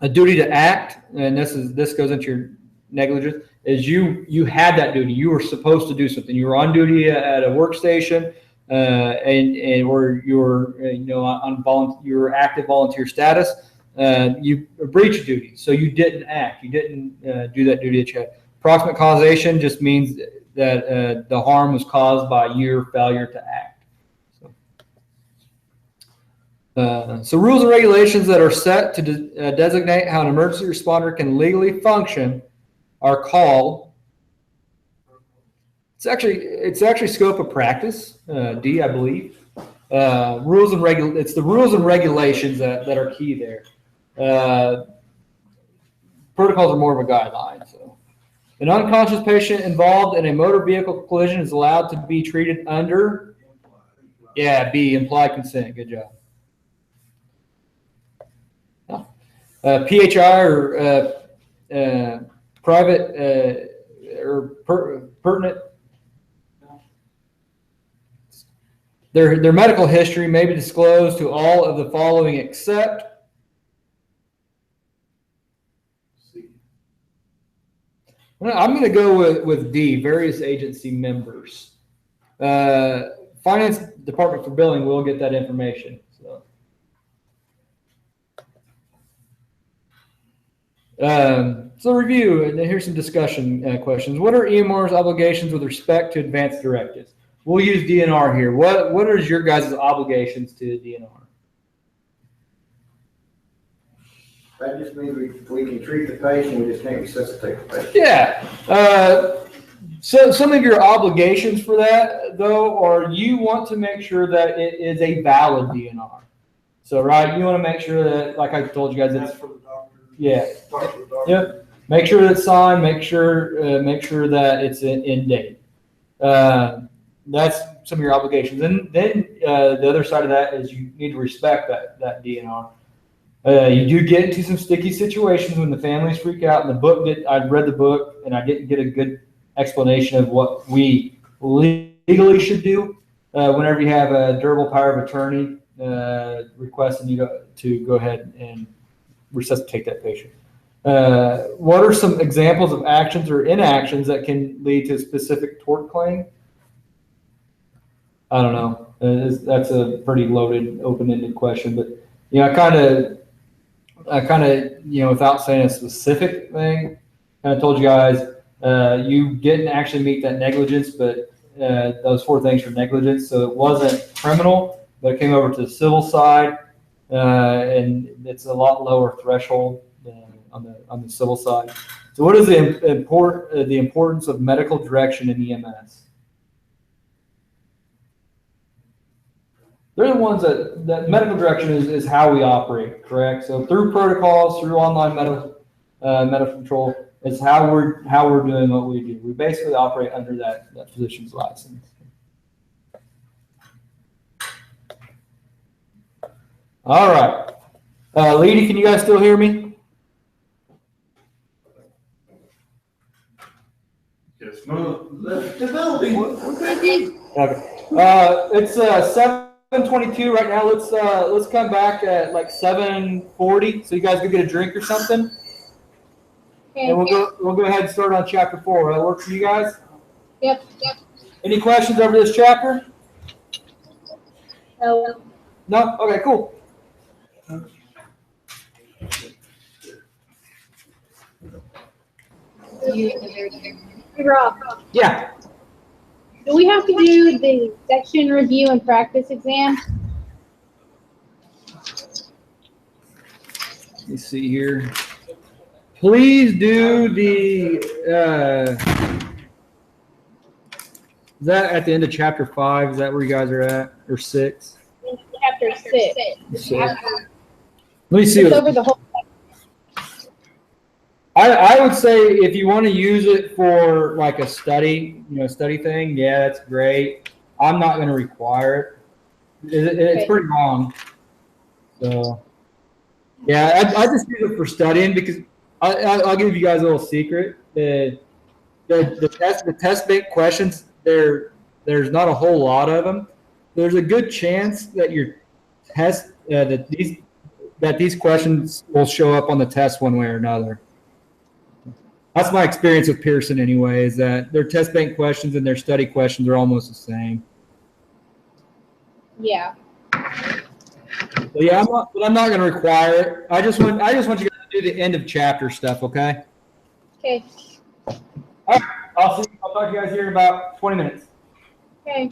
Speaker 5: duty to act, and this goes into your negligence, is you had that duty. You were supposed to do something. You were on duty at a workstation, and or you're on your active volunteer status. You breached duty, so you didn't act. You didn't do that duty that you had. Approximate causation just means that the harm was caused by your failure to act. So rules and regulations that are set to designate how an emergency responder can legally function are called, it's actually scope of practice, D, I believe. It's the rules and regulations that are key there. Protocols are more of a guideline. So, an unconscious patient involved in a motor vehicle collision is allowed to be treated under, B, implied consent. Good job. PHI or private or pertinent. Their medical history may be disclosed to all of the following except I'm going to go with D, various agency members. Finance Department for billing will get that information. So review, and here's some discussion questions. What are EMR's obligations with respect to advanced directives? We'll use DNR here. What are your guys' obligations to DNR?
Speaker 8: That just means we can treat the patient, we just can't resuscitate the patient.
Speaker 5: Yeah. So some of your obligations for that, though, are you want to make sure that it is a valid DNR. So, right, you want to make sure that, like I told you guys, it's
Speaker 2: That's for the doctor.
Speaker 5: Yeah.
Speaker 2: Talk to the doctor.
Speaker 5: Yep. Make sure that it's signed. Make sure that it's in date. That's some of your obligations. And then the other side of that is you need to respect that DNR. You do get into some sticky situations when the families freak out. And the book I read the book and I didn't get a good explanation of what we legally should do whenever you have a durable power of attorney requesting you to go ahead and resuscitate that patient. What are some examples of actions or inactions that can lead to a specific tort claim? I don't know. That's a pretty loaded, open-ended question, but I kind of, without saying a specific thing, kind of told you guys, you didn't actually meet that negligence, but those 4 things for negligence. So it wasn't criminal, but it came over to the civil side, and it's a lot lower threshold on the civil side. So what is the importance of medical direction in EMS? They're the ones that medical direction is how we operate, correct? So through protocols, through online medical control, is how we're doing what we do. We basically operate under that physician's license. All right. Leedy, can you guys still hear me?
Speaker 3: Yes, ma'am.
Speaker 2: Let's develop it.
Speaker 5: Okay. It's 7:22 right now. Let's come back at like 7:40, so you guys can get a drink or something.
Speaker 7: Okay.
Speaker 5: And we'll go ahead and start on chapter 4. That work for you guys?
Speaker 7: Yep.
Speaker 5: Any questions over this chapter?
Speaker 7: So,
Speaker 5: No? Okay, cool.
Speaker 7: hey, Rob,
Speaker 5: Yeah.
Speaker 7: do we have to do the section review and practice exam?
Speaker 5: Let me see here. Please do the, is that at the end of chapter 5? Is that where you guys are at? Or 6?
Speaker 7: In chapter 6.
Speaker 5: Six. Let me see.
Speaker 7: It's
Speaker 5: What,
Speaker 7: over the whole.
Speaker 5: I would say if you want to use it for like a study, study thing, yeah, that's great. I'm not going to require it. It's
Speaker 7: Okay.
Speaker 5: pretty long. So, yeah, I just use it for studying because I'll give you guys a little secret. The test bank questions, there's not a whole lot of them. There's a good chance that your test, that these questions will show up on the test one way or another. That's my experience with Pearson anyway, is that their test bank questions and their study questions are almost the same.
Speaker 7: Yeah.
Speaker 5: So yeah, I'm not going to require it. I just want you guys to do the end of chapter stuff, okay?
Speaker 7: Okay.
Speaker 5: All right. I'll talk to you guys here in about 20 minutes.
Speaker 7: Okay.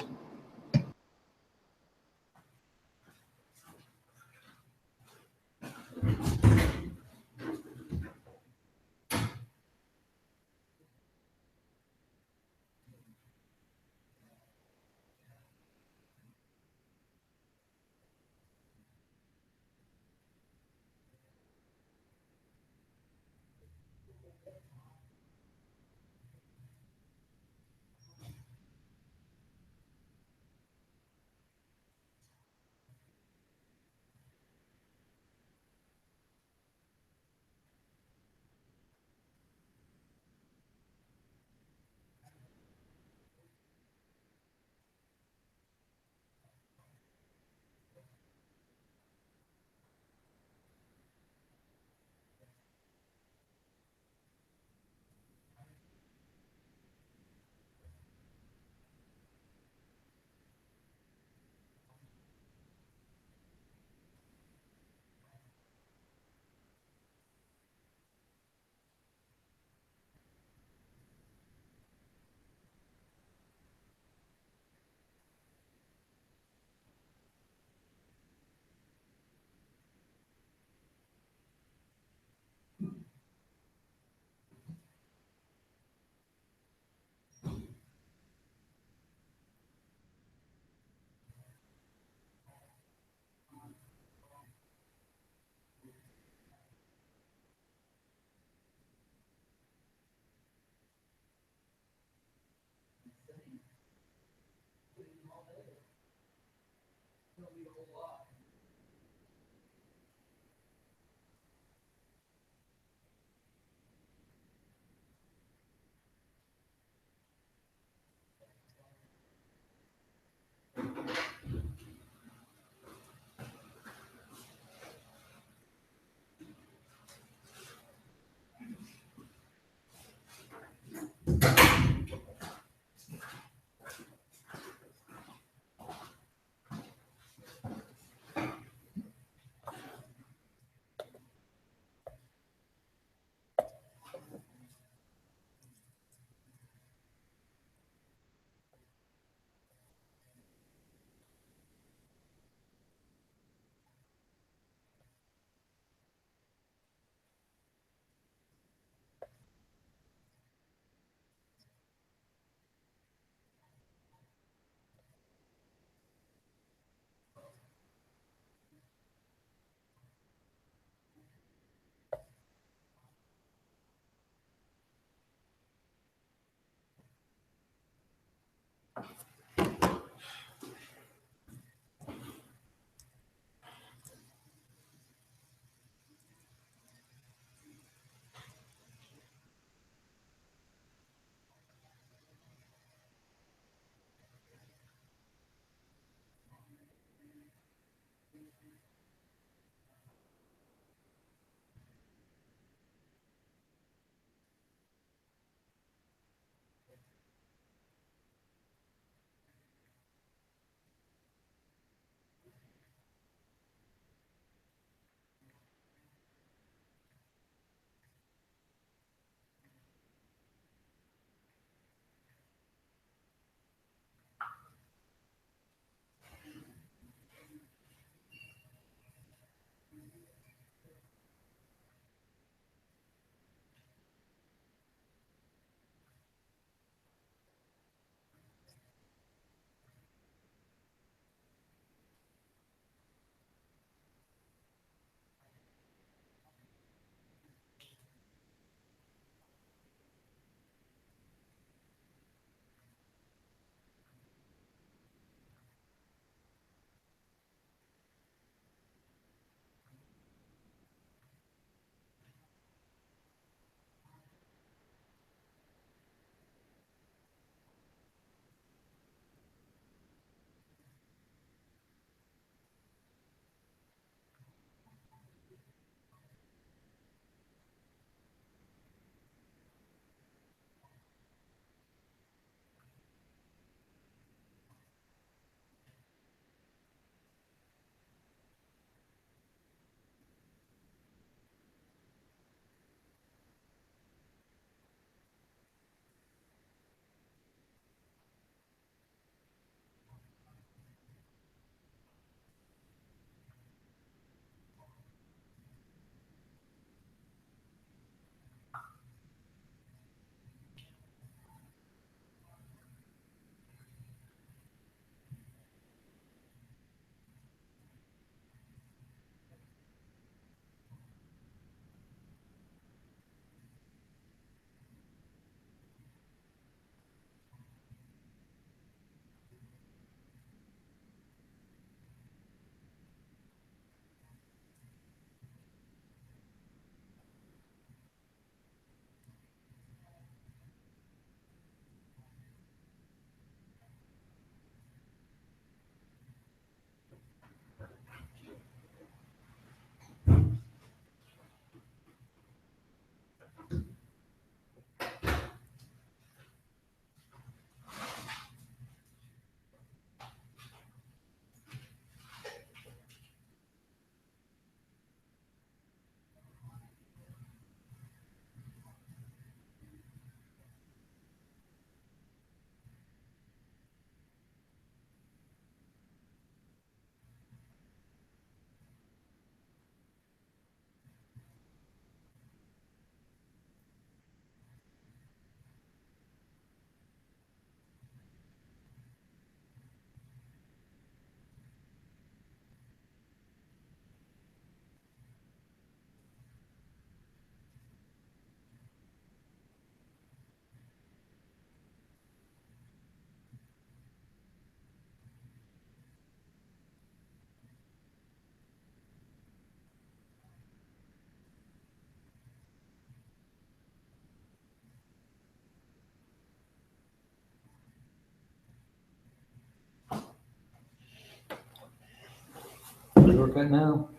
Speaker 5: work at now?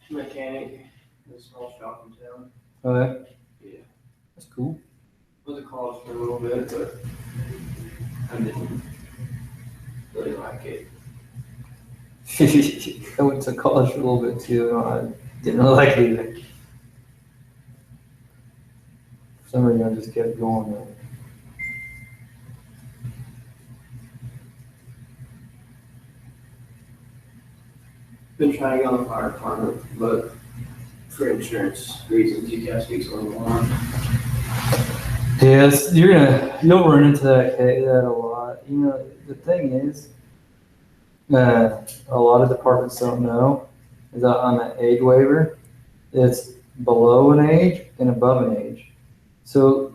Speaker 9: Mechanic, in a small shop in town.
Speaker 5: Okay.
Speaker 9: Yeah.
Speaker 5: That's cool.
Speaker 9: Was at college for a little bit, but I didn't really like it.
Speaker 5: I went to college for a little bit too, and I didn't really like it either. For some reason, I just kept going.
Speaker 9: Been trying to get on the fire department, but for insurance reasons, you can't speak to anyone.
Speaker 5: Yes, you'll run into that a lot. You know, the thing is, a lot of departments don't know is that on the age waiver, it's below an age and above an age. So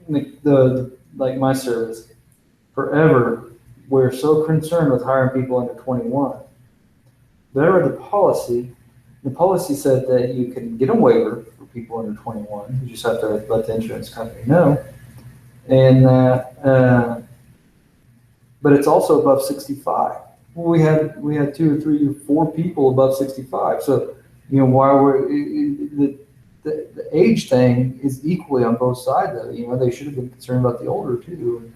Speaker 5: the like my service, forever, we're so concerned with hiring people under 21. But I read the policy said that you can get a waiver for people under 21. You just have to let the insurance company know. And but it's also above 65. We had 2 or 3 or 4 people above 65. So, you know, while the age thing is equally on both sides of it. You know, they should have been concerned about the older too.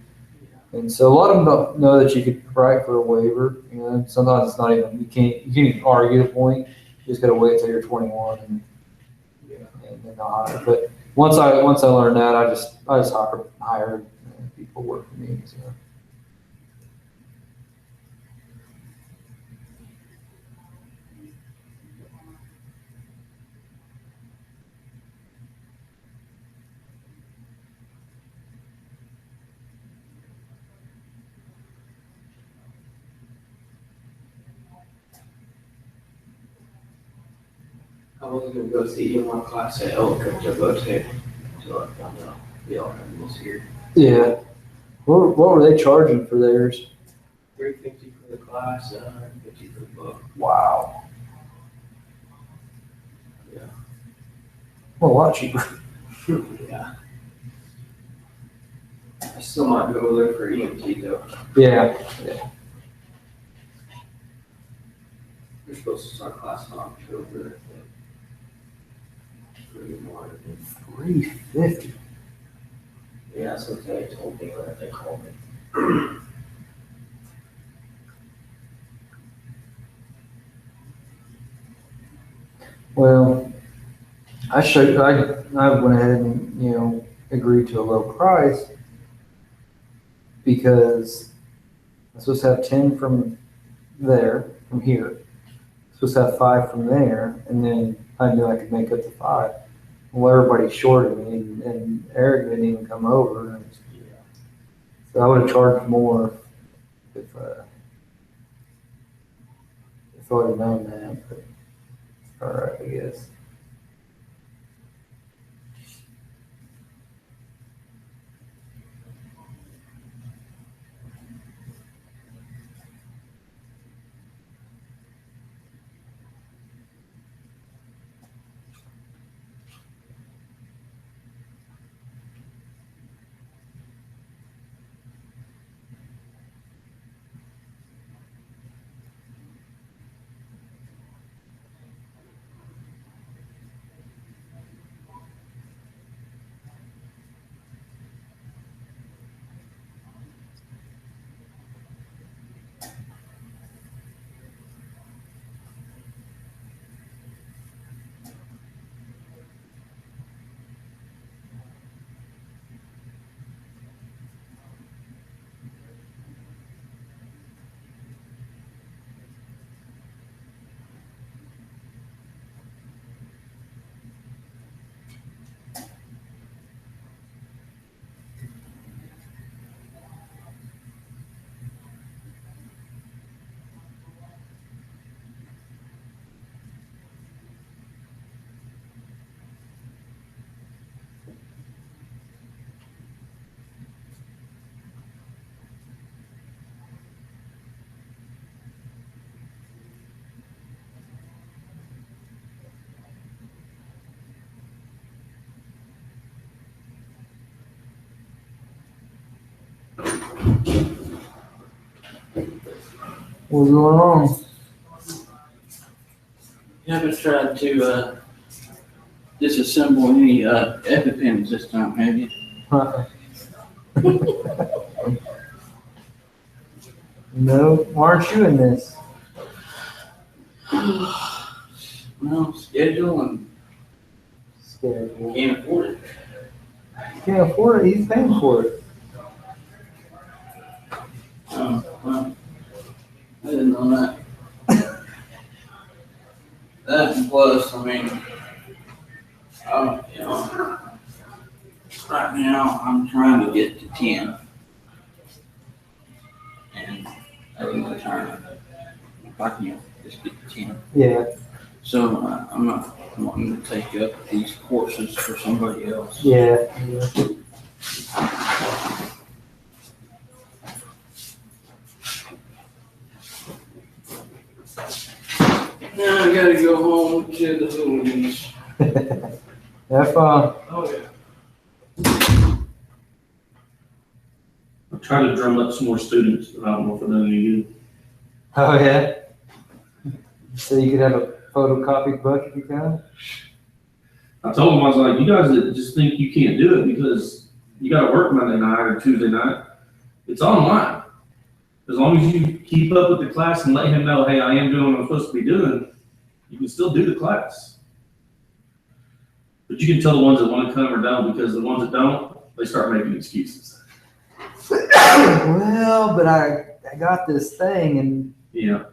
Speaker 5: And so a lot of them don't know that you could write for a waiver. You know, sometimes it's not even, you can't even argue the point. You just got to wait until you're 21 and then they'll hire. But once I learned that, I just hired people to work for me. So.
Speaker 9: I was gonna go see in one class at Ellicott to go to, so I found out they all have this year.
Speaker 5: Yeah. What were they charging for theirs?
Speaker 9: $350 for the class, and $150 for the book.
Speaker 5: Wow.
Speaker 9: Yeah.
Speaker 5: Well, a lot cheaper.
Speaker 9: Yeah. I still might go there for EMT though.
Speaker 5: Yeah.
Speaker 9: We're supposed to start class in October.
Speaker 5: $350.
Speaker 9: Yeah, that's what they told me when they called me.
Speaker 5: Well, I went ahead and, you know, agreed to a low price because I'm supposed to have 10 from here. I'm supposed to have 5 from there, and then I knew I could make up the 5. Well, everybody's short of me, and Eric didn't even come over. So I would have charged more if I would have known that. But all right, I guess. What's going on?
Speaker 9: You haven't tried to, disassemble any, EpiPens this time, have you?
Speaker 5: No, why aren't you in this?
Speaker 9: Well, schedule and
Speaker 5: Schedule.
Speaker 9: can't afford it.
Speaker 5: Can't afford it, he's paying for it.
Speaker 9: Well, I didn't know that. That and plus, I mean, you know, right now, I'm trying to get to 10. And I'm gonna try if I can just get to 10.
Speaker 5: Yeah,
Speaker 9: So I'm not wanting to take up these courses for somebody else.
Speaker 5: yeah.
Speaker 9: Now I gotta go home to the Philippines.
Speaker 5: Have fun.
Speaker 9: Oh, yeah.
Speaker 3: I'm trying to drum up some more students, but I don't know if they're any good.
Speaker 5: Oh, yeah? So you could have a photocopied book if you can?
Speaker 3: I told them, I was like, you guys that just think you can't do it because you gotta work Monday night or Tuesday night, it's online. As long as you keep up with the class and let him know, hey, I am doing what I'm supposed to be doing, you can still do the class. But you can tell the ones that wanna come or don't, because the ones that don't, they start making excuses.
Speaker 5: Well, but I got this thing and
Speaker 3: Yeah,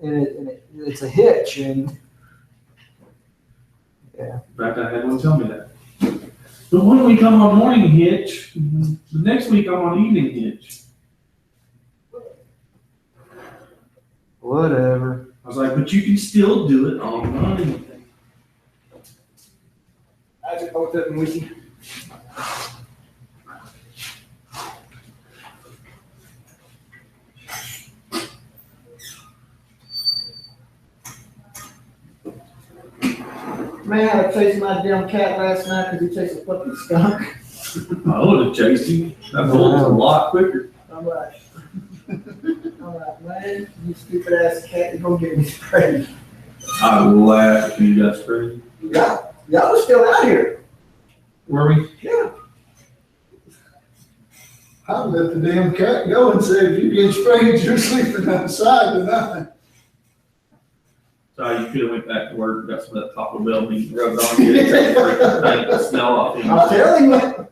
Speaker 5: it's a hitch and
Speaker 3: in fact, I had one tell me that. But one week I'm on morning hitch, the next week I'm on evening hitch.
Speaker 5: whatever.
Speaker 3: I was like, but you can still do it online.
Speaker 2: I just both of them with you. Man, I chased my damn cat last night because he chased a fucking skunk.
Speaker 3: I would have chased him. That bull was a lot quicker.
Speaker 2: I'm like, man, you stupid ass cat, you're gonna get me sprayed.
Speaker 3: I laughed when you got sprayed.
Speaker 2: Y'all are still out here.
Speaker 3: Were we?
Speaker 2: Yeah.
Speaker 10: I let the damn cat go and say, if you get sprayed, you're sleeping outside tonight.
Speaker 3: So you could have went back to work and got some of that Taco Bell meat rubbed on you. Take the freaking smell off
Speaker 2: I'm
Speaker 3: you.
Speaker 2: telling you.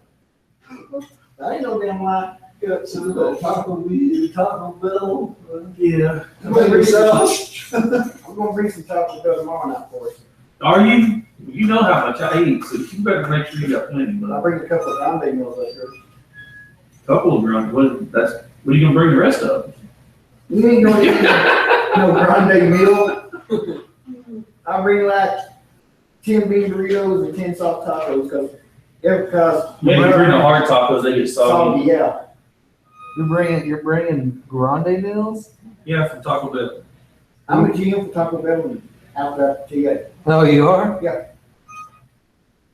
Speaker 2: I ain't no damn lie.
Speaker 10: Got some of that Taco meat, Taco Bell.
Speaker 2: Yeah.
Speaker 10: Maybe sauce.
Speaker 2: I'm gonna bring some Taco Bell tomorrow night for you.
Speaker 3: Are you? You know how much I eat, so you better make sure you got plenty.
Speaker 2: I'll
Speaker 3: But
Speaker 2: bring a couple of grande meals up here.
Speaker 3: a couple of them, what are you gonna bring the rest of?
Speaker 2: You ain't gonna get no grande meal. I bring like 10 bean burritos and 10 soft tacos because
Speaker 3: Maybe if you're in the hard tacos, they get soggy.
Speaker 2: yeah.
Speaker 5: You're bringing grande meals?
Speaker 3: Yeah, from Taco Bell.
Speaker 2: I'm a GM for Taco Bell and out there TA.
Speaker 5: Oh, you are?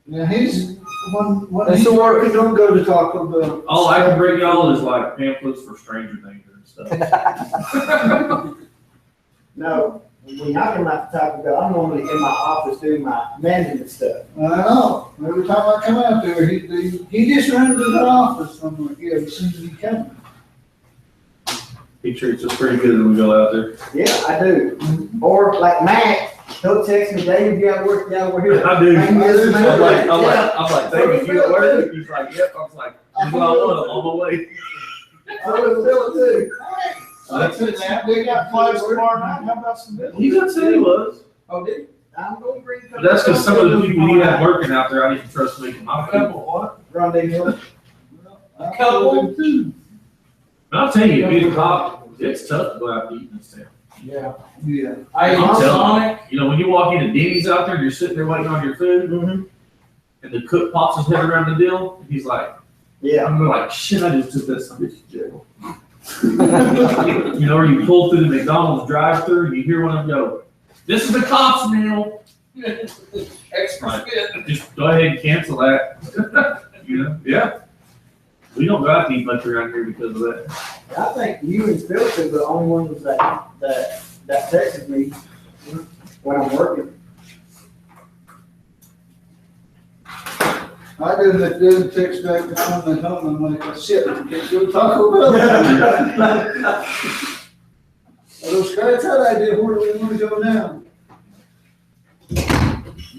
Speaker 10: Now, he's, when
Speaker 5: That's
Speaker 10: he's
Speaker 5: the word.
Speaker 10: working, don't go to Taco Bell.
Speaker 3: All I can bring y'all is like pamphlets for Stranger Things and stuff.
Speaker 2: No, when I come out to Taco Bell, I'm normally in my office doing my management stuff.
Speaker 10: I know, every time I come out there, he just runs to the office, I'm like, yeah, as soon as he comes.
Speaker 3: He treats us pretty good when we go out there.
Speaker 2: Yeah, I do. Or like Matt, he'll text me, Dave, you got work, we're here.
Speaker 3: I do.
Speaker 2: Man, yes, man.
Speaker 3: I'm like, David, you at work? He's like, yep. I was like, I'm on my way.
Speaker 2: I would feel it too.
Speaker 10: That's it, man, we got flights tomorrow night, how about some business?
Speaker 3: He didn't say he was.
Speaker 2: Oh, did you? I'm gonna bring.
Speaker 3: But that's because some of the people he had working out there, I didn't trust making my food.
Speaker 10: What?
Speaker 2: Grande meal.
Speaker 10: A couple too.
Speaker 3: And I'll tell you, being a cop, it's tough to go out to eat in this town.
Speaker 10: Yeah.
Speaker 3: I'm telling you, you know, when you walk into Denny's out there, and you're sitting there waiting on your food, and the cook pops his head around the deal, and he's like,
Speaker 2: Yeah.
Speaker 3: I'm like, shit, I just took that son of a bitch to jail. You know, or you pull through the McDonald's drive-thru and you hear one of them go, "This is the cop's meal."
Speaker 9: Extra fit.
Speaker 3: Just go ahead and cancel that. You know, yeah. We don't go out to eat much around here because of that.
Speaker 2: I think you and Phil are the only ones that texted me when I'm working.
Speaker 10: I didn't text back home and home, I'm like, shit, I can't go Taco Bell. Those scratch that idea, where do we want to go now?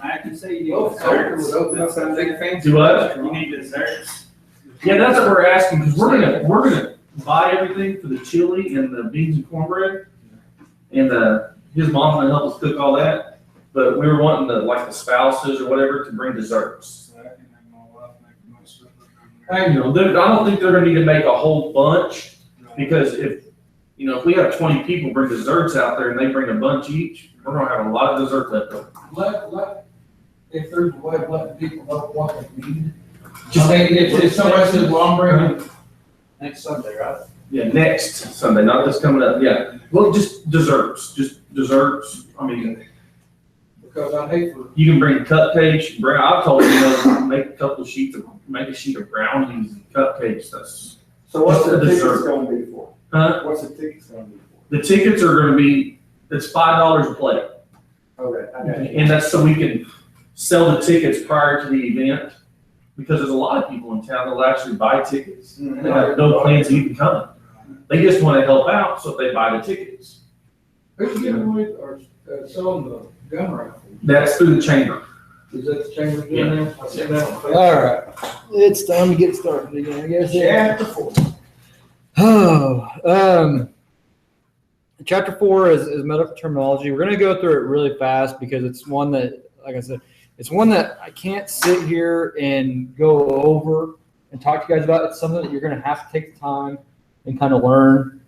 Speaker 1: I can say you.
Speaker 2: Oh, Erica would open up that big fancy.
Speaker 3: Do what?
Speaker 1: You need desserts.
Speaker 3: Yeah, that's what we're asking, because we're gonna buy everything for the chili and the beans and cornbread. And, his mom's gonna help us cook all that, but we were wanting the spouses or whatever to bring desserts. And, I don't think they're gonna need to make a whole bunch, because if we have 20 people bring desserts out there and they bring a bunch each, we're gonna have a lot of dessert left over.
Speaker 1: If there's a way of letting people know what they need. Just if somebody says, well, I'm bringing next Sunday, right?
Speaker 3: Yeah, next Sunday, not this coming up, yeah. Well, just desserts, I mean,
Speaker 1: Because I hate for.
Speaker 3: you can bring cupcakes, I've told you, make make a sheet of brownies and cupcakes, that's.
Speaker 2: So what's the
Speaker 3: Just a
Speaker 2: tickets
Speaker 3: dessert.
Speaker 2: gonna be for?
Speaker 3: Huh?
Speaker 2: What's the tickets gonna be
Speaker 3: The tickets are gonna be, it's $5 a plate.
Speaker 2: for? Okay, I got you.
Speaker 3: And that's so we can sell the tickets prior to the event, because there's a lot of people in town that will actually buy tickets. They have no plans of even coming. They just wanna help out, so they buy the tickets.
Speaker 1: Who's giving away or selling the gun rifle?
Speaker 3: That's through the chamber.
Speaker 1: Is that the chamber doing that? I seen that on Facebook.
Speaker 5: All right, it's time to get started again, I guess.
Speaker 1: Chapter 4.
Speaker 5: Oh, chapter 4 is medical terminology. We're gonna go through it really fast because it's one that, like I said, it's one that I can't sit here and go over and talk to you guys about. It's something that you're gonna have to take the time and kind of learn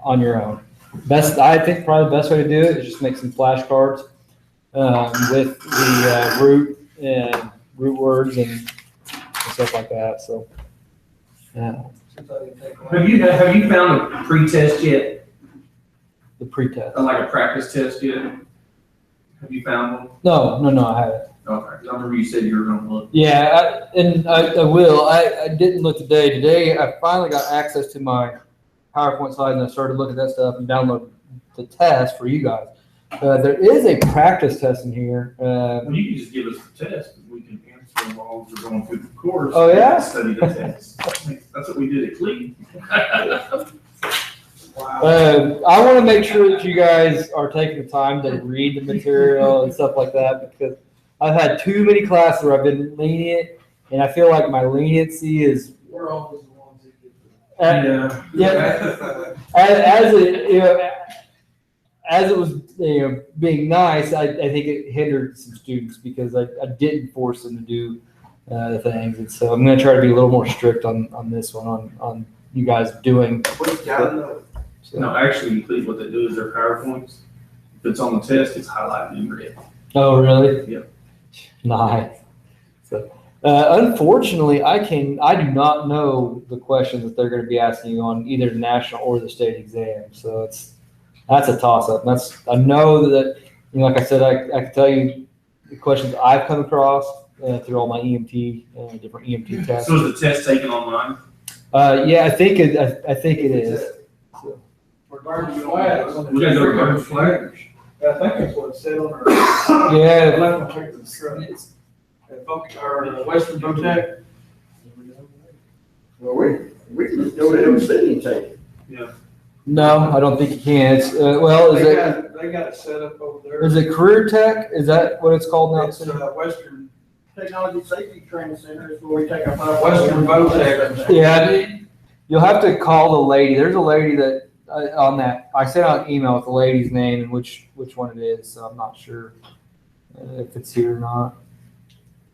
Speaker 5: on your own. I think probably the best way to do it is just make some flashcards with the root words and stuff like that. So,
Speaker 3: Have you found a pre-test yet?
Speaker 5: the pretest.
Speaker 3: Like a practice test yet? Have you found one?
Speaker 5: No, I haven't.
Speaker 3: Okay, 'cause I remember you said you were gonna look.
Speaker 5: Yeah, I will. I didn't look today. Today, I finally got access to my PowerPoint slides and I started looking at that stuff and download the test for you guys. There is a practice test in here.
Speaker 3: Well, you can just give us the test, and we can answer them while we're going through the course.
Speaker 5: Oh, yeah?
Speaker 3: and Study the test. That's what we did at Cleveland.
Speaker 5: I want to make sure that you guys are taking the time to read the material and stuff like that, because I've had too many classes where I've been lenient, and I feel like my leniency is.
Speaker 1: We're always the ones that get
Speaker 5: Yeah, as it was being nice, I think it hindered some students because I didn't force them to do the things, and so I'm going to try to be a little more strict on this one on you guys doing. So.
Speaker 3: No, actually, Cleveland, what they do is their PowerPoints. If it's on the test, it's highlighted in red.
Speaker 5: Oh, really?
Speaker 3: Yep.
Speaker 5: Nice. So, unfortunately, I do not know the questions that they're going to be asking you on either the national or the state exam. So that's a toss up. I know that, like I said, I can tell you the questions I've come across through all my EMT, different EMT tests.
Speaker 3: So is the test taken online?
Speaker 5: Yeah, I think it is.
Speaker 1: We're burning flags.
Speaker 3: We gotta go burn flags.
Speaker 1: I think that's what it said on our.
Speaker 5: Yeah.
Speaker 1: Left one, check the truck. Our Western Protect.
Speaker 8: Well, we can go to Hill City and take it.
Speaker 5: No, I don't think you can. It's
Speaker 1: They got it set up over there.
Speaker 5: Is it Career Tech? Is that what it's called now?
Speaker 1: It's Western
Speaker 2: Technology Safety Training Center is where we take our.
Speaker 1: Western Protect.
Speaker 5: Yeah, you'll have to call the lady. There's a lady that on that. I sent out an email with the lady's name and which one it is. So I'm not sure if it's here or not.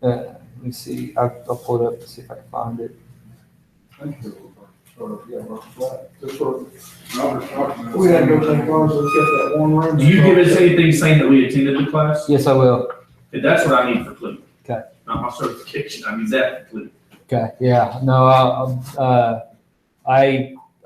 Speaker 5: Let me see. I'll pull it up and see if I can find it.
Speaker 1: We gotta go take ours, let's get that one room.
Speaker 3: Do you give us anything saying that we attended the class?
Speaker 5: Yes, I will.
Speaker 3: Okay, that's what I need for Cleveland.
Speaker 5: Okay.
Speaker 3: Not my certification. I need that for Cleveland.
Speaker 5: Okay. Yeah. No.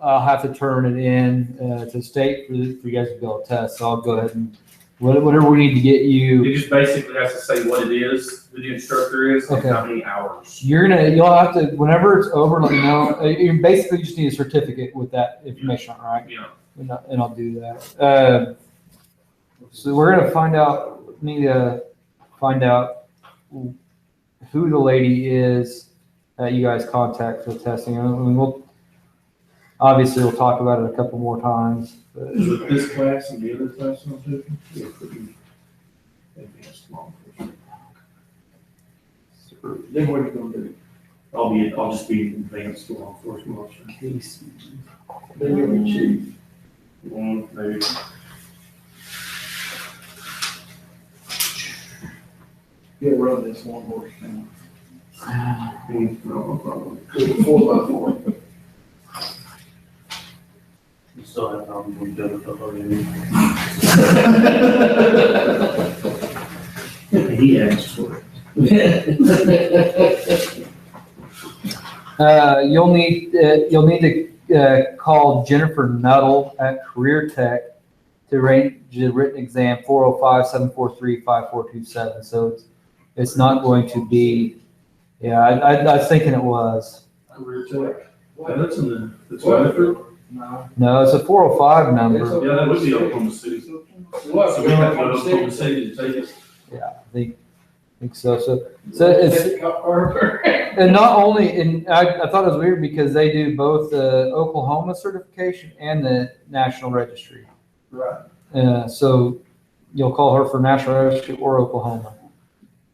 Speaker 5: I'll have to turn it in to state for you guys to be able to test. So I'll go ahead and whatever we need to get you.
Speaker 3: It just basically has to say what it is, who the instructor is, and
Speaker 5: Okay.
Speaker 3: how many hours.
Speaker 5: You'll have to, whenever it's over, let me know. You basically just need a certificate with that information, all right?
Speaker 3: Yeah.
Speaker 5: And I'll do that. So we're gonna find out who the lady is that you guys contact for testing. I mean, we'll talk about it a couple more times. But
Speaker 3: Is it this class and the other class I'm taking? Yeah, pretty advanced law enforcement.
Speaker 2: Then what are you gonna do?
Speaker 3: I'll just be advanced law enforcement officer.
Speaker 2: Then you'll be chief.
Speaker 3: Maybe.
Speaker 2: You'll run this one horse now.
Speaker 3: No problem.
Speaker 2: 4x4.
Speaker 9: You still have problems with doing the
Speaker 3: He asked for it.
Speaker 5: You'll need to call Jennifer Nuttall at Career Tech to arrange the written exam 405-743-5427. So it's not going to be. Yeah, I was thinking it was.
Speaker 3: Career Tech. That's in the, that's Weatherford?
Speaker 5: No, it's a 405 number.
Speaker 3: Yeah, that would be Oklahoma City. So
Speaker 2: What?
Speaker 3: we have to go to Oklahoma City to take it.
Speaker 5: Yeah, I think so. So it's, and not only, and I thought it was weird because they do both the Oklahoma certification and the National Registry.
Speaker 2: Right.
Speaker 5: So you'll call her for National Registry or Oklahoma.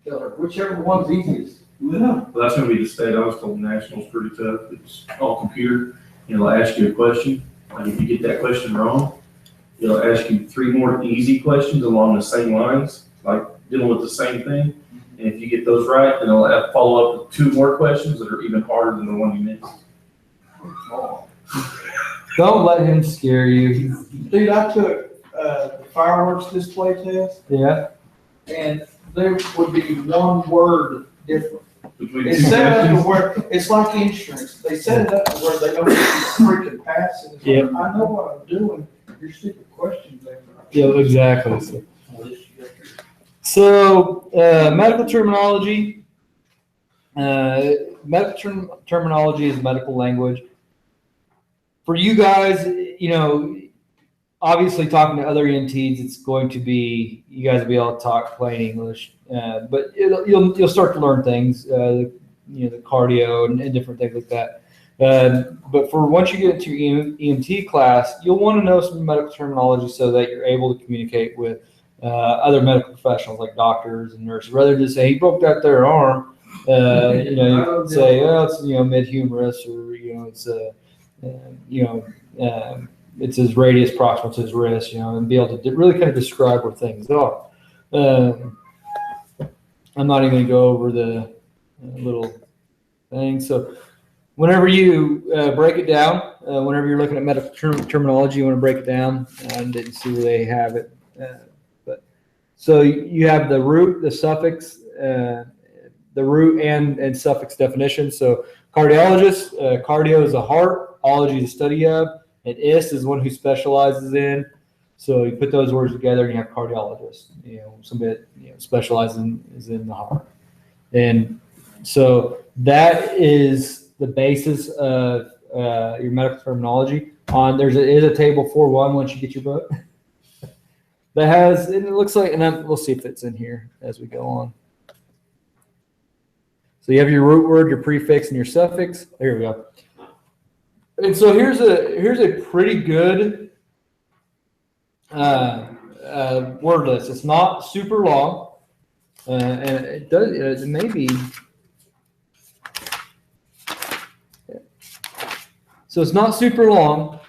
Speaker 2: Tell her, whichever one's easiest.
Speaker 3: Yeah. Well, that's gonna be the state. I was told National's pretty tough. It's all computer. It'll ask you a question. Like if you get that question wrong, it'll ask you 3 more easy questions along the same lines, like dealing with the same thing. And if you get those right, then it'll have follow up with 2 more questions that are even harder than the one you missed.
Speaker 5: Don't let him scare you.
Speaker 2: Dude, I took, the fireworks display test,
Speaker 5: Yeah.
Speaker 2: and there would be one word different.
Speaker 3: Between
Speaker 2: It's
Speaker 3: two
Speaker 2: set up
Speaker 3: questions.
Speaker 2: to where, it's like insurance, they set it up to where they don't freaking pass it. It's like,
Speaker 5: Yep.
Speaker 2: I know what I'm doing, your stupid questions ain't right.
Speaker 5: Yeah, exactly. So medical terminology. Terminology is medical language. For you guys, obviously talking to other EMTs, it's going to be, you guys will be able to talk plain English, but you'll start to learn things, the cardio and different things like that. But for once you get into your EMT class, you'll want to know some medical terminology so that you're able to communicate with other medical professionals like doctors and nurses. Rather than just say, he broke that there arm, you can say, oh, it's mid-humerus, or it's his radius proximal to his wrist, and be able to really kind of describe where things are. I'm not even going to go over the little thing. So whenever you break it down, whenever you're looking at medical terminology, you want to break it down and see where they have it. So you have the root, the suffix, the root and suffix definition. So cardiologist, cardio is the heart, ology is the study of, and ist is one who specializes in. So you put those words together and you have cardiologist, somebody that specializes in the heart. And so that is the basis of your medical terminology. There is a table 4.1 once you get your book. That has, and it looks like, and we'll see if it's in here as we go on. So you have your root word, your prefix, and your suffix. Here we go. And so here's a pretty good word list. It's not super long, and it may be. So it's not super long,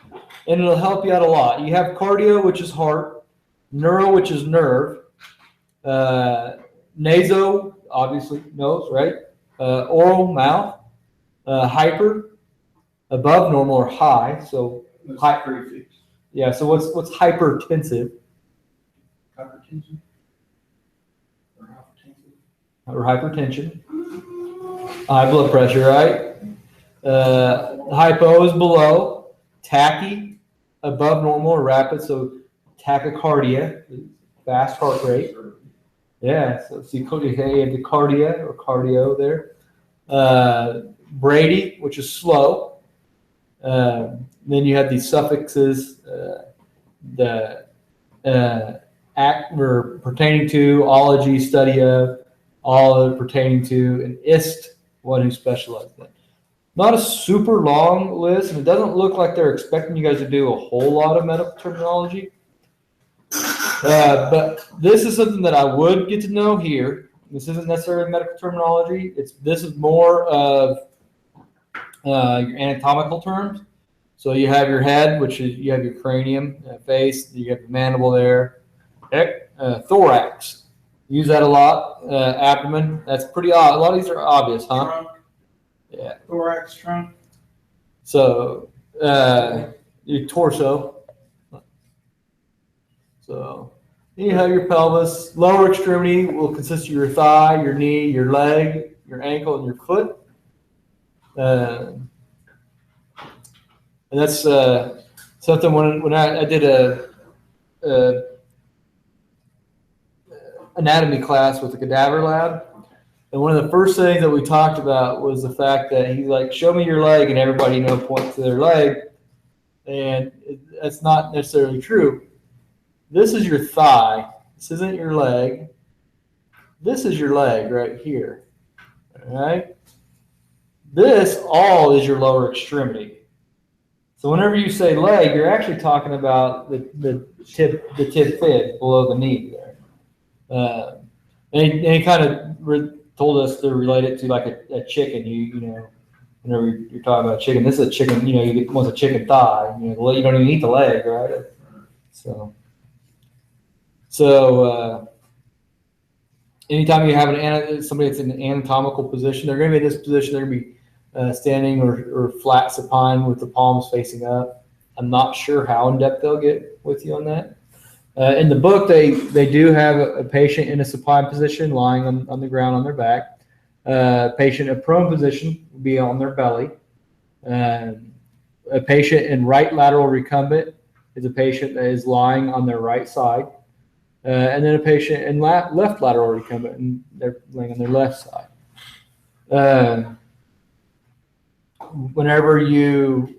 Speaker 5: and it'll help you out a lot. You have cardio, which is heart. Neuro, which is nerve. Naso, obviously nose, right? Oral, mouth. Hyper, above normal or high. So high prefix. Yeah. So what's hypertensive?
Speaker 2: Hypertension.
Speaker 5: Or hypertension. High blood pressure, right? Hypo is below. Tachy, above normal or rapid. So tachycardia, fast heart rate. Yeah, so you have the cardia or cardio there. Brady, which is slow. Then you have these suffixes, the act or pertaining to, ology, study of, all pertaining to an IST, one who specializes in it. Not a super long list, and it doesn't look like they're expecting you guys to do a whole lot of medical terminology. But this is something that I would get to know here. This isn't necessarily medical terminology. This is more of your anatomical terms. So you have your head, which is you have your cranium, face, you have your mandible there, thorax. Use that a lot. Abdomen, that's pretty odd. A lot of these are obvious, huh?
Speaker 2: Trunk,
Speaker 5: Yeah.
Speaker 2: thorax, trunk.
Speaker 5: So your torso. So you have your pelvis. Lower extremity will consist of your thigh, your knee, your leg, your ankle, and your foot. And that's something when I did a anatomy class with the cadaver lab. And one of the first things that we talked about was the fact that he's like, show me your leg, and everybody, points to their leg. And that's not necessarily true. This is your thigh. This isn't your leg. This is your leg right here. All right? This all is your lower extremity. So whenever you say leg, you're actually talking about the tib fib below the knee there. And he kind of told us to relate it to like a chicken. Whenever you're talking about chicken, this is a chicken. You get once a chicken thigh. You don't even eat the leg, right? So anytime you have somebody that's in an anatomical position, they're going to be in this position. They're going to be standing or flat supine with the palms facing up. I'm not sure how in depth they'll get with you on that. In the book, they do have a patient in a supine position lying on the ground on their back. Patient in a prone position will be on their belly. A patient in right lateral recumbent is a patient that is lying on their right side. And then a patient in left lateral recumbent, and they're laying on their left side. Whenever you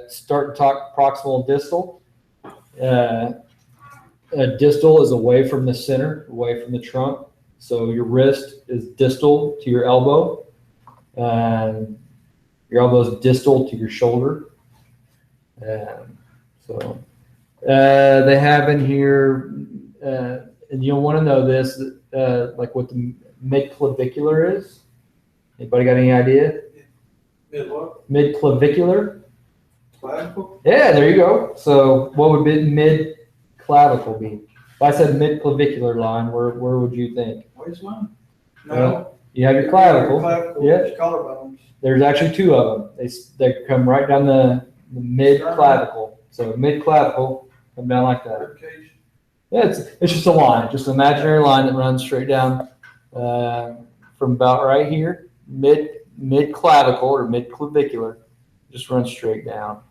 Speaker 5: start to talk proximal and distal, distal is away from the center, away from the trunk. So your wrist is distal to your elbow. Your elbow is distal to your shoulder. So they have in here, and you'll want to know this, like what the midclavicular is. Anybody got any idea?
Speaker 2: Mid what?
Speaker 5: Midclavicular?
Speaker 2: Clavicle?
Speaker 5: Yeah, there you go. So what would mid-clavicle be? If I said mid-clavicular line, where would you think?
Speaker 2: Waistline?
Speaker 5: Well, you have your clavicle. Yeah.
Speaker 2: Collarbones.
Speaker 5: There's actually two of them. They come right down the mid-clavicle. So mid-clavicle, come down like that.
Speaker 2: Ribcage.
Speaker 5: Yeah, it's just a line, just an imaginary line that runs straight down from about right here, mid-clavicle or mid-clavicular, just runs straight down.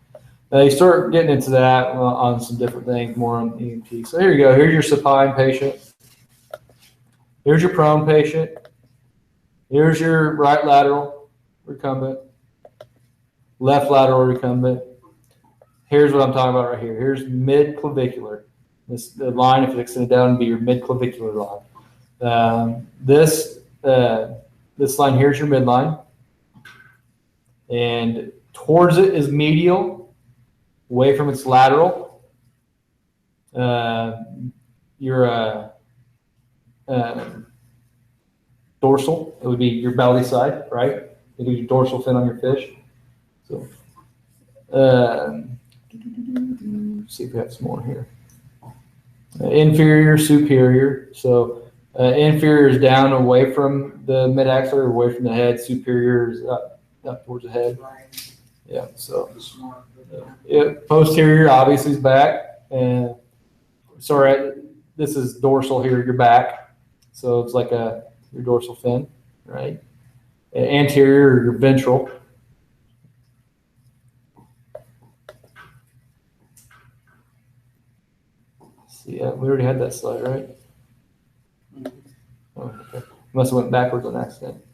Speaker 5: You start getting into that on some different things, more on ENT. So here you go. Here's your supine patient. Here's your prone patient. Here's your right lateral recumbent, left lateral recumbent. Here's what I'm talking about right here. Here's mid-clavicular. The line, if it extended down, would be your mid-clavicular line. This line here is your midline. And towards it is medial, away from its lateral. Your dorsal, it would be your belly side, right? It would be your dorsal fin on your fish. So, see if we have some more here. Inferior, superior. So inferior is down away from the mid-axillary, away from the head. Superior is up towards the head. Yeah, so posterior obviously is back. Sorry, this is dorsal here, your back. So it's like your dorsal fin, right? Anterior, your ventral. Yeah, we already had that slide, right? Oh, okay. Must have went backwards on accident.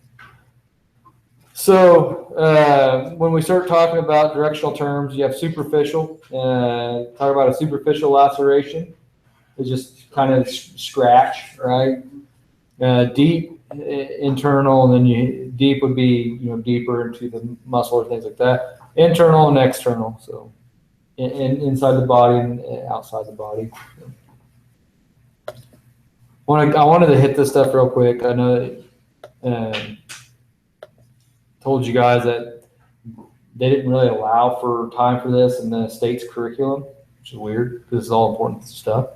Speaker 5: So when we start talking about directional terms, you have superficial. Talk about a superficial laceration. It's just kind of scratch, right? deep internal, and then deep would be, deeper into the muscle or things like that. Internal and external, so inside the body and outside the body. I wanted to hit this stuff real quick. I know told you guys that they didn't really allow for time for this in the state's curriculum, which is weird because it's all important stuff.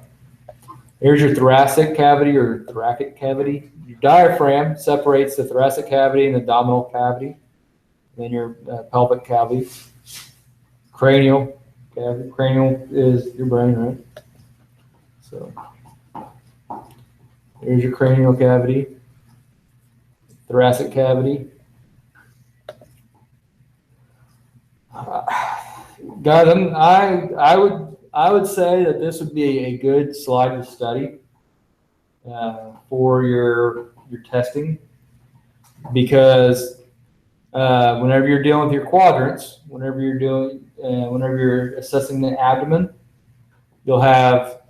Speaker 5: Here's your thoracic cavity or thoracic cavity. Your diaphragm separates the thoracic cavity and the abdominal cavity. Then your pelvic cavity. Cranial cavity. Cranial is your brain, right? So here's your cranial cavity. Thoracic cavity. Guys, I would say that this would be a good slide to study for your testing, because whenever you're dealing with your quadrants, whenever you're assessing the abdomen, you'll have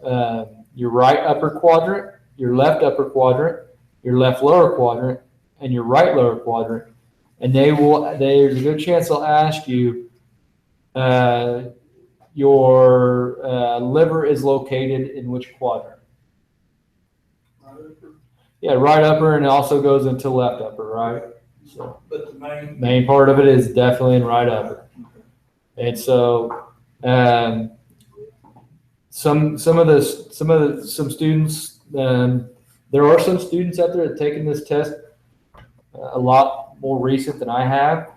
Speaker 5: your right upper quadrant, your left upper quadrant, your left lower quadrant, and your right lower quadrant, and there's a good chance they'll ask you. Your liver is located in which quadrant? Yeah, right upper, and it also goes into left upper, right? So,
Speaker 2: But the
Speaker 5: main part of it is definitely in right upper. And so, some students, there are some students out there that taken this test a lot more recent than I have.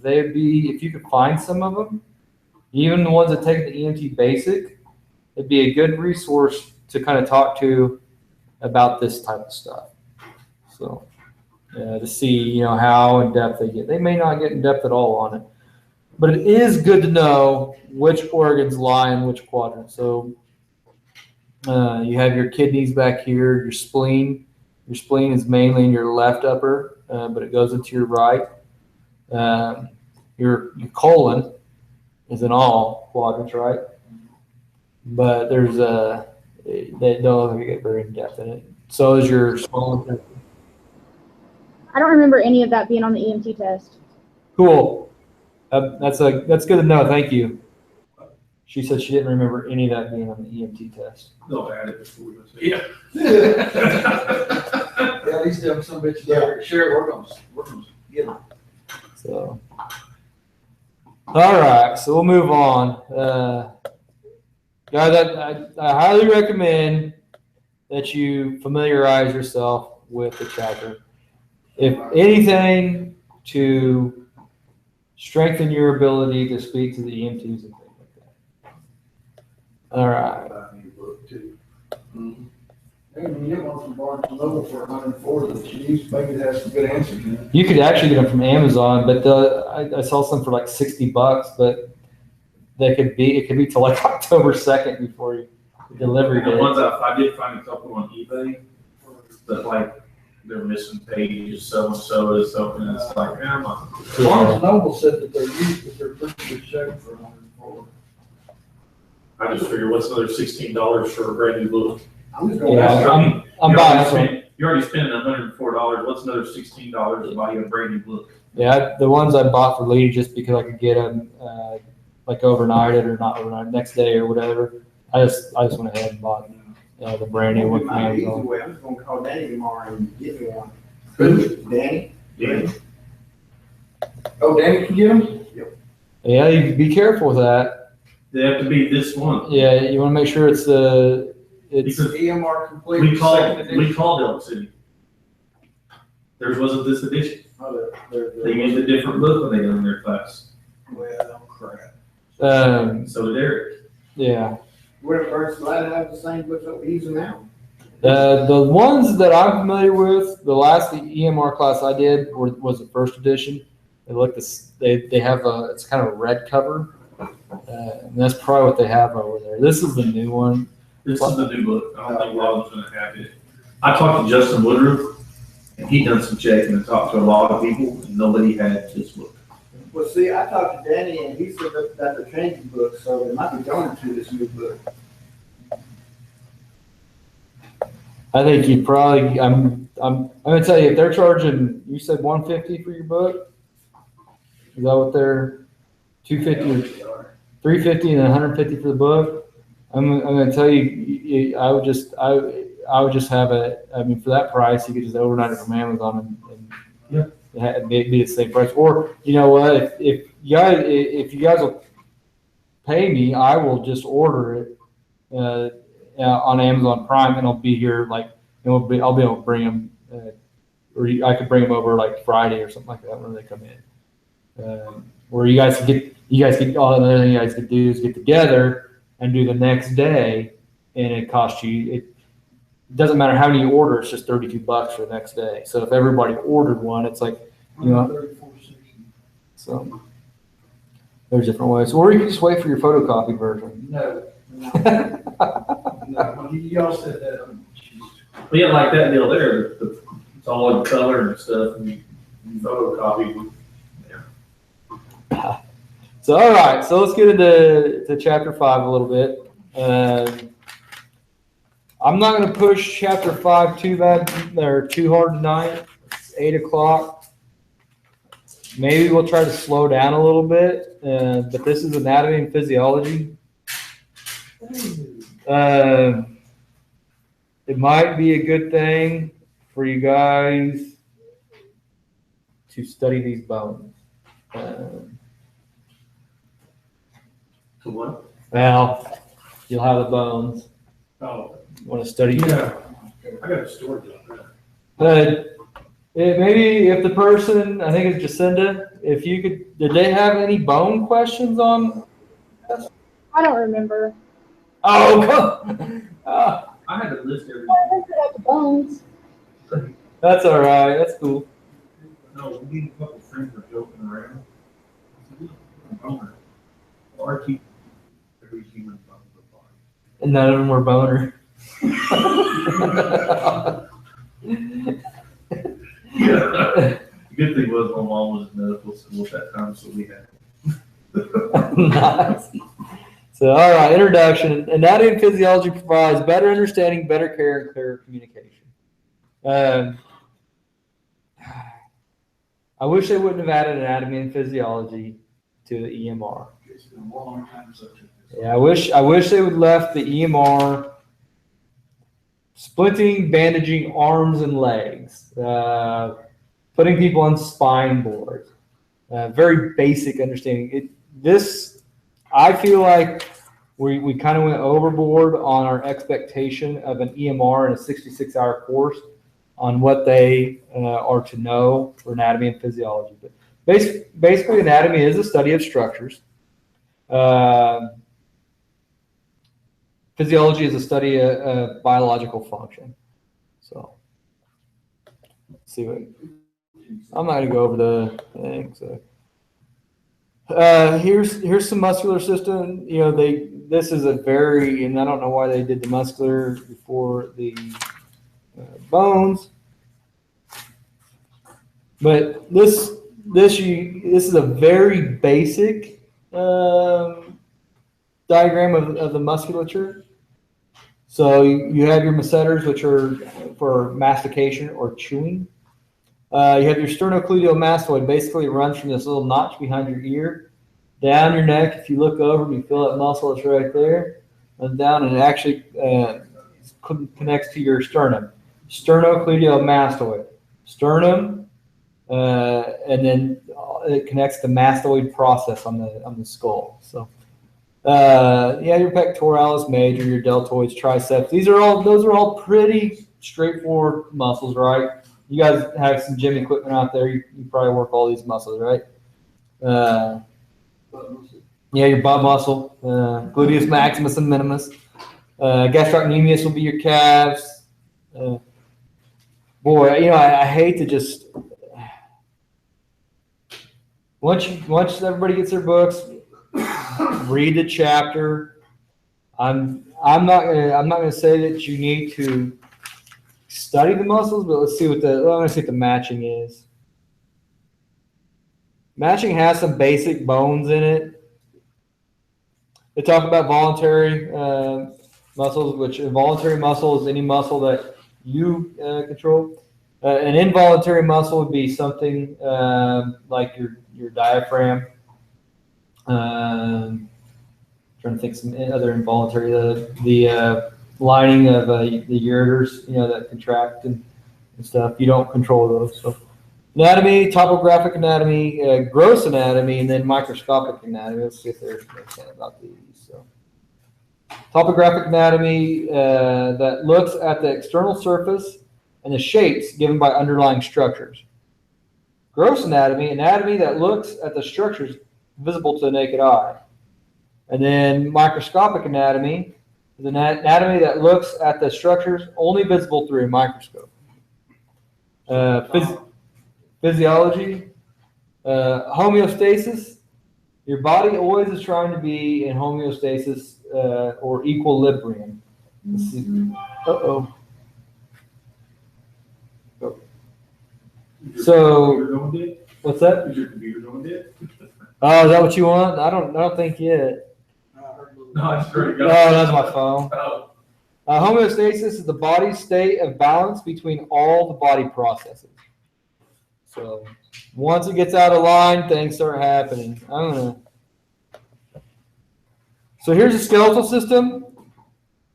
Speaker 5: If you could find some of them, even the ones that take the EMT basic, it'd be a good resource to kind of talk to about this type of stuff. So to see, how in depth they get. They may not get in depth at all on it, but it is good to know which organs lie in which quadrant. So you have your kidneys back here, your spleen. Your spleen is mainly in your left upper, but it goes into your right. Your colon is in all quadrants, right? But there's they don't get very in depth in it. So is your small intestine.
Speaker 7: I don't remember any of that being on the EMT test.
Speaker 5: Cool. That's good to know. Thank you. She said she didn't remember any of that being on the EMT test.
Speaker 3: They'll add it before we say,
Speaker 2: Yeah, at least them some bitches there. Sure, we're gonna get them.
Speaker 5: So, all right, so we'll move on. Guys, I highly recommend that you familiarize yourself with the chapter. If anything, to strengthen your ability to speak to the EMTs and things like that. All right.
Speaker 2: Hey, when you get one from Barnes and Noble for $140 that you use, maybe it has some good answers in it.
Speaker 5: You could actually get them from Amazon, but I saw some for like $60, but it could be till like October 2nd before the delivery
Speaker 3: The
Speaker 5: date.
Speaker 3: ones I did find a couple on eBay, but like they're missing pages, so and so is something. It's like,
Speaker 2: Barnes and Noble said that they're used, but they're pretty good shape for $140.
Speaker 3: I just figured what's another $16 for a brand new book?
Speaker 2: I'm just gonna
Speaker 5: Yeah,
Speaker 2: ask.
Speaker 5: I'm buying some.
Speaker 3: You're already spending $104. What's another $16 to buy you a brand new book?
Speaker 5: Yeah, the ones I bought for Lee just because I could get them like overnighted or not overnight, next day or whatever. I just went ahead and bought the brand new one from Amazon.
Speaker 8: I'm just gonna call Danny tomorrow and get me one. Who? Danny?
Speaker 3: Yeah.
Speaker 2: Oh, Danny can get them?
Speaker 5: Yeah, you be careful with that.
Speaker 3: They have to be this one.
Speaker 5: Yeah, you want to make sure it's
Speaker 3: Because
Speaker 2: EMR complete.
Speaker 3: we
Speaker 2: second edition.
Speaker 3: called Elk City. Theirs wasn't this edition.
Speaker 2: Oh, they're-
Speaker 3: They used a different book when they done their class.
Speaker 2: Well, crap.
Speaker 3: So did Eric.
Speaker 5: Yeah.
Speaker 8: We're the first glad to have the same books that we're using now.
Speaker 5: The ones that I'm familiar with, the last EMR class I did was the first edition. They have it's kind of a red cover, and that's probably what they have over there. This is the new one.
Speaker 3: This is the new book. I don't think Robin's gonna have it. I talked to Justin Woodruff, and he done some checking and talked to a lot of people, and nobody had this book.
Speaker 8: Well, see, I talked to Danny and he said that they're changing books, so they might be going to this new book.
Speaker 5: I think you probably, I'm gonna tell you, if they're charging, you said 150 for your book? Is that what they're, 250 or 350 and 150 for the book? I'm gonna tell you, I would just have it, I mean, for that price, you could just overnight it from Amazon and it'd be the same price. Or, you know what, if you guys will pay me, I will just order it, on Amazon Prime, and it'll be here like I'll be able to bring them, or I could bring them over like Friday or something like that when they come in. Or you guys could all another thing you guys could do is get together and do the next day, and it costs you. It doesn't matter how many you order; it's just $32 for the next day. So if everybody ordered one, it's like, you know, so there's different ways. Or you can just wait for your photocopy version.
Speaker 1: No. No, y'all said that.
Speaker 3: But yeah, like that deal there, it's all in color and stuff, and you photocopy.
Speaker 5: So, all right, so let's get into chapter 5 a little bit. I'm not going to push chapter 5 too bad or too hard tonight. It's 8 o'clock. Maybe we'll try to slow down a little bit, but this is anatomy and physiology. It might be a good thing for you guys to study these bones.
Speaker 3: To what?
Speaker 5: Well, you'll have the bones.
Speaker 3: Oh,
Speaker 5: You want to study?
Speaker 3: yeah. I got a story on that.
Speaker 5: Maybe if the person, I think it's Jacinda, if you could, did they have any bone questions on?
Speaker 7: I don't remember.
Speaker 5: Oh,
Speaker 3: I had to list everything.
Speaker 7: I looked at the bones.
Speaker 5: that's all right. That's cool.
Speaker 3: No, we need a couple friends were joking around. Boner. RT, every human bone of the body.
Speaker 5: And none of them were boner.
Speaker 3: Yeah. Good thing was my mom was in medical school at that time, so we had.
Speaker 5: Nice. So, all right, introduction. Anatomy and physiology provides better understanding, better care, and clearer communication. I wish they wouldn't have added anatomy and physiology to the EMR.
Speaker 1: It's been a long time since it.
Speaker 5: Yeah, I wish they would left the EMR splitting, bandaging arms and legs, putting people on spine boards. Very basic understanding. I feel like we kind of went overboard on our expectation of an EMR in a 66-hour course on what they are to know for anatomy and physiology. But basically, anatomy is a study of structures. Physiology is a study of biological function. So, let's see what. I'm not going to go over the thing. So, here's some muscular system. You know, this is a very, and I don't know why they did the muscular before the bones, but this is a very basic diagram of the musculature. So you have your masseters, which are for mastication or chewing. You have your sternocleidomastoid. Basically, it runs from this little notch behind your ear down your neck. If you look over, you feel that muscle. It's right there, and down, and it actually connects to your sternum. Sternocleidomastoid. Sternum, and then it connects the mastoid process on the skull. So. Your pectoralis major, your deltoids, triceps. Those are all pretty straightforward muscles, right? You guys have some gym equipment out there. You probably work all these muscles, right? Your butt muscle, gluteus maximus and minimus. Gastrocnemius will be your calves. I hate to just once everybody gets their books, read the chapter. I'm not gonna say that you need to study the muscles, but let's see what the matching is. Matching has some basic bones in it. They talk about voluntary muscles, which involuntary muscle is any muscle that you control. An involuntary muscle would be something like your diaphragm. Trying to think some other involuntary, the lining of the ureters, that contract and stuff. You don't control those. So anatomy, topographic anatomy, gross anatomy, and then microscopic anatomy. Let's see if there's anything about these. So topographic anatomy that looks at the external surface and the shapes given by underlying structures. Gross anatomy, anatomy that looks at the structures visible to the naked eye. And then microscopic anatomy is an anatomy that looks at the structures only visible through a microscope. Physiology, homeostasis. Your body always is trying to be in homeostasis or equilibrium. Let's see. Uh-oh. So, what's that?
Speaker 3: Is your computer going dead?
Speaker 5: Oh, is that what you want? I don't think yet.
Speaker 3: No, it's pretty
Speaker 5: Oh,
Speaker 3: good.
Speaker 5: that's my phone.
Speaker 3: Oh.
Speaker 5: Homeostasis is the body's state of balance between all the body processes. So once it gets out of line, things start happening. So here's a skeletal system.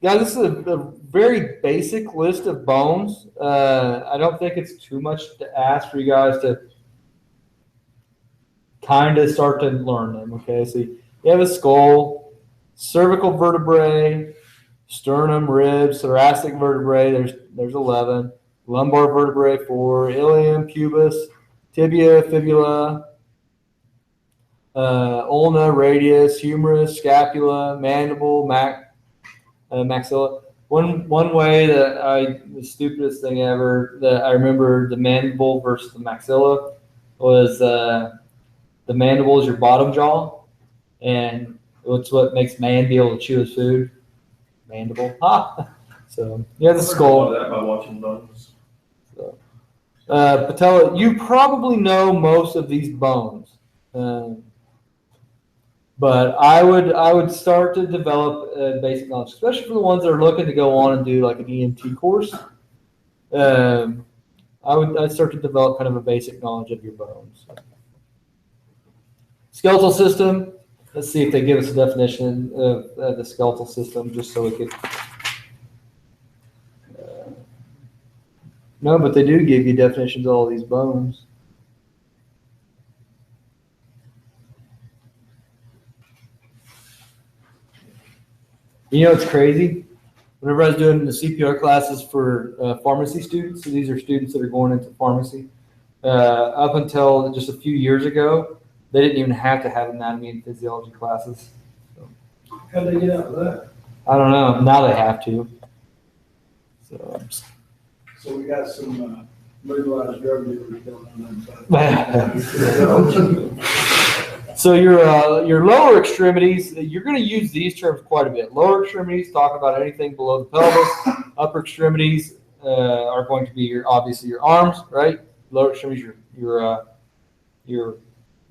Speaker 5: Guys, this is a very basic list of bones. I don't think it's too much to ask for you guys to kind of start to learn them, okay? So you have a skull, cervical vertebrae, sternum, ribs, thoracic vertebrae, there's 11, lumbar vertebrae 4, ilium, pubis, tibia, fibula, ulna, radius, humerus, scapula, mandible, maxilla. One way that the stupidest thing ever that I remember the mandible versus the maxilla was the mandible is your bottom jaw, and it's what makes man be able to chew his food. Mandible. So yeah, the skull.
Speaker 3: That by watching bones.
Speaker 5: So, patella. You probably know most of these bones, but I would start to develop basic knowledge, especially for the ones that are looking to go on and do like an EMT course. I'd start to develop kind of a basic knowledge of your bones. Skeletal system. Let's see if they give us a definition of the skeletal system, just so we could. No, but they do give you definitions of all these bones. It's crazy. Whenever I was doing the CPR classes for pharmacy students, so these are students that are going into pharmacy, up until just a few years ago, they didn't even have to have anatomy and physiology classes. So,
Speaker 2: How'd they get out of that?
Speaker 5: I don't know. Now they have to.
Speaker 2: So we got some legalized drug dealers going on inside.
Speaker 5: So your lower extremities, you're going to use these terms quite a bit. Lower extremities talk about anything below the pelvis. Upper extremities are going to be obviously your arms, right? Lower extremities, your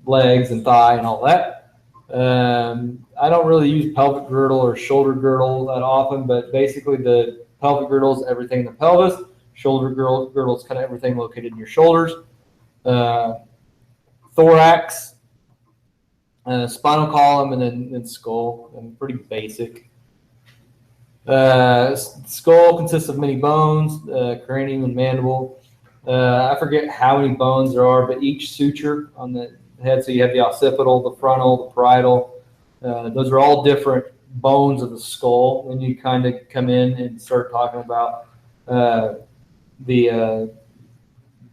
Speaker 5: legs and thigh and all that. I don't really use pelvic girdle or shoulder girdle that often, but basically the pelvic girdle is everything in the pelvis. Shoulder girdle is kind of everything located in your shoulders. Thorax, spinal column, and then skull. And pretty basic. Skull consists of many bones, cranium and mandible. I forget how many bones there are, but each suture on the head, so you have the occipital, the frontal, the parietal. Those are all different bones of the skull. Then you kind of come in and start talking about the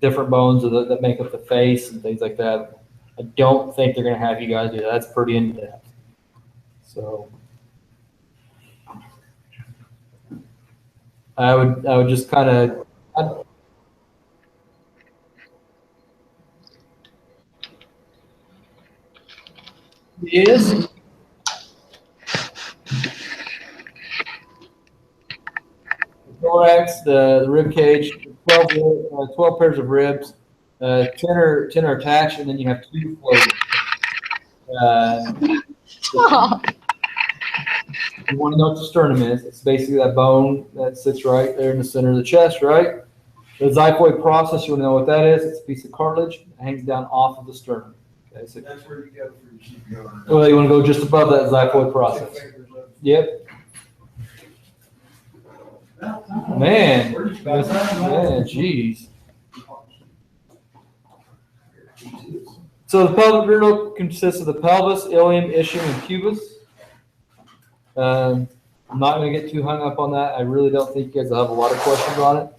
Speaker 5: different bones that make up the face and things like that. I don't think they're going to have you guys do that. That's pretty in depth. So I would just kind of. Yes. Thorax, the rib cage, 12 pairs of ribs, 10 are attached, and then you have 2 floating. You want to know what the sternum is. It's basically that bone that sits right there in the center of the chest, right? The xiphoid process, you want to know what that is. It's a piece of cartilage that hangs down off of the sternum. Okay, so,
Speaker 2: That's where you go for your CPR.
Speaker 5: well, you want to go just above that xiphoid process. Yep. Man, jeez. So the pelvic girdle consists of the pelvis, ilium, ischium, and pubis. I'm not going to get too hung up on that. I really don't think you guys will have a lot of questions on it.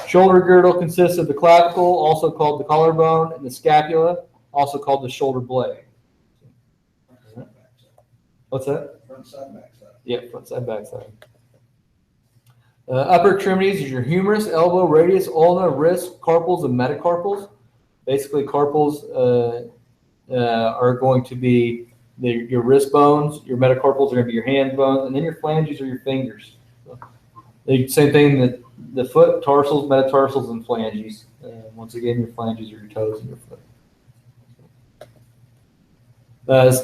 Speaker 5: Shoulder girdle consists of the clavicle, also called the collarbone, and the scapula, also called the shoulder blade. What's that?
Speaker 2: Front side, back side.
Speaker 5: Yeah, front side, back side. Upper extremities is your humerus, elbow, radius, ulna, wrist, carpals, and metacarpals. Basically, carpals are going to be your wrist bones, your metacarpals are going to be your hand bones, and then your phalanges are your fingers. So, the same thing that the foot, tarsals, metatarsals, and phalanges. Once again, your phalanges are your toes and your foot.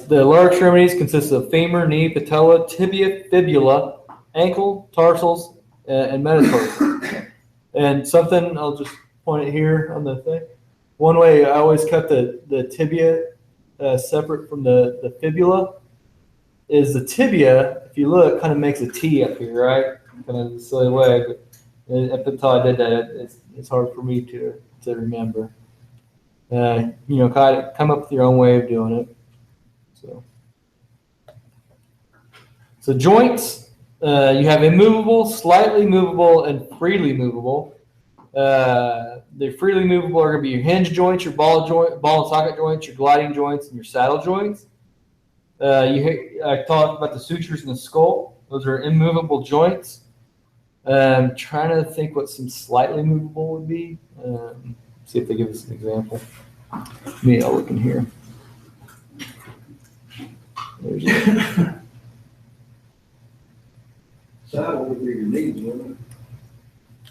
Speaker 5: The lower extremities consist of femur, knee, patella, tibia, fibula, ankle, tarsals, and metatarsals. And something, I'll just point it here on the thing. One way I always cut the tibia separate from the fibula is the tibia, if you look, kind of makes a T up here, right? Kind of a silly way, but up until I did that, it's hard for me to remember. Kind of come up with your own way of doing it. So joints, you have immovable, slightly movable, and freely movable. The freely movable are going to be your hinge joints, your ball and socket joints, your gliding joints, and your saddle joints. I talked about the sutures in the skull. Those are immovable joints. I'm trying to think what some slightly movable would be. See if they give us an example. Me, I'll look in here. There's it.
Speaker 2: Saddle would be your knees, wouldn't it?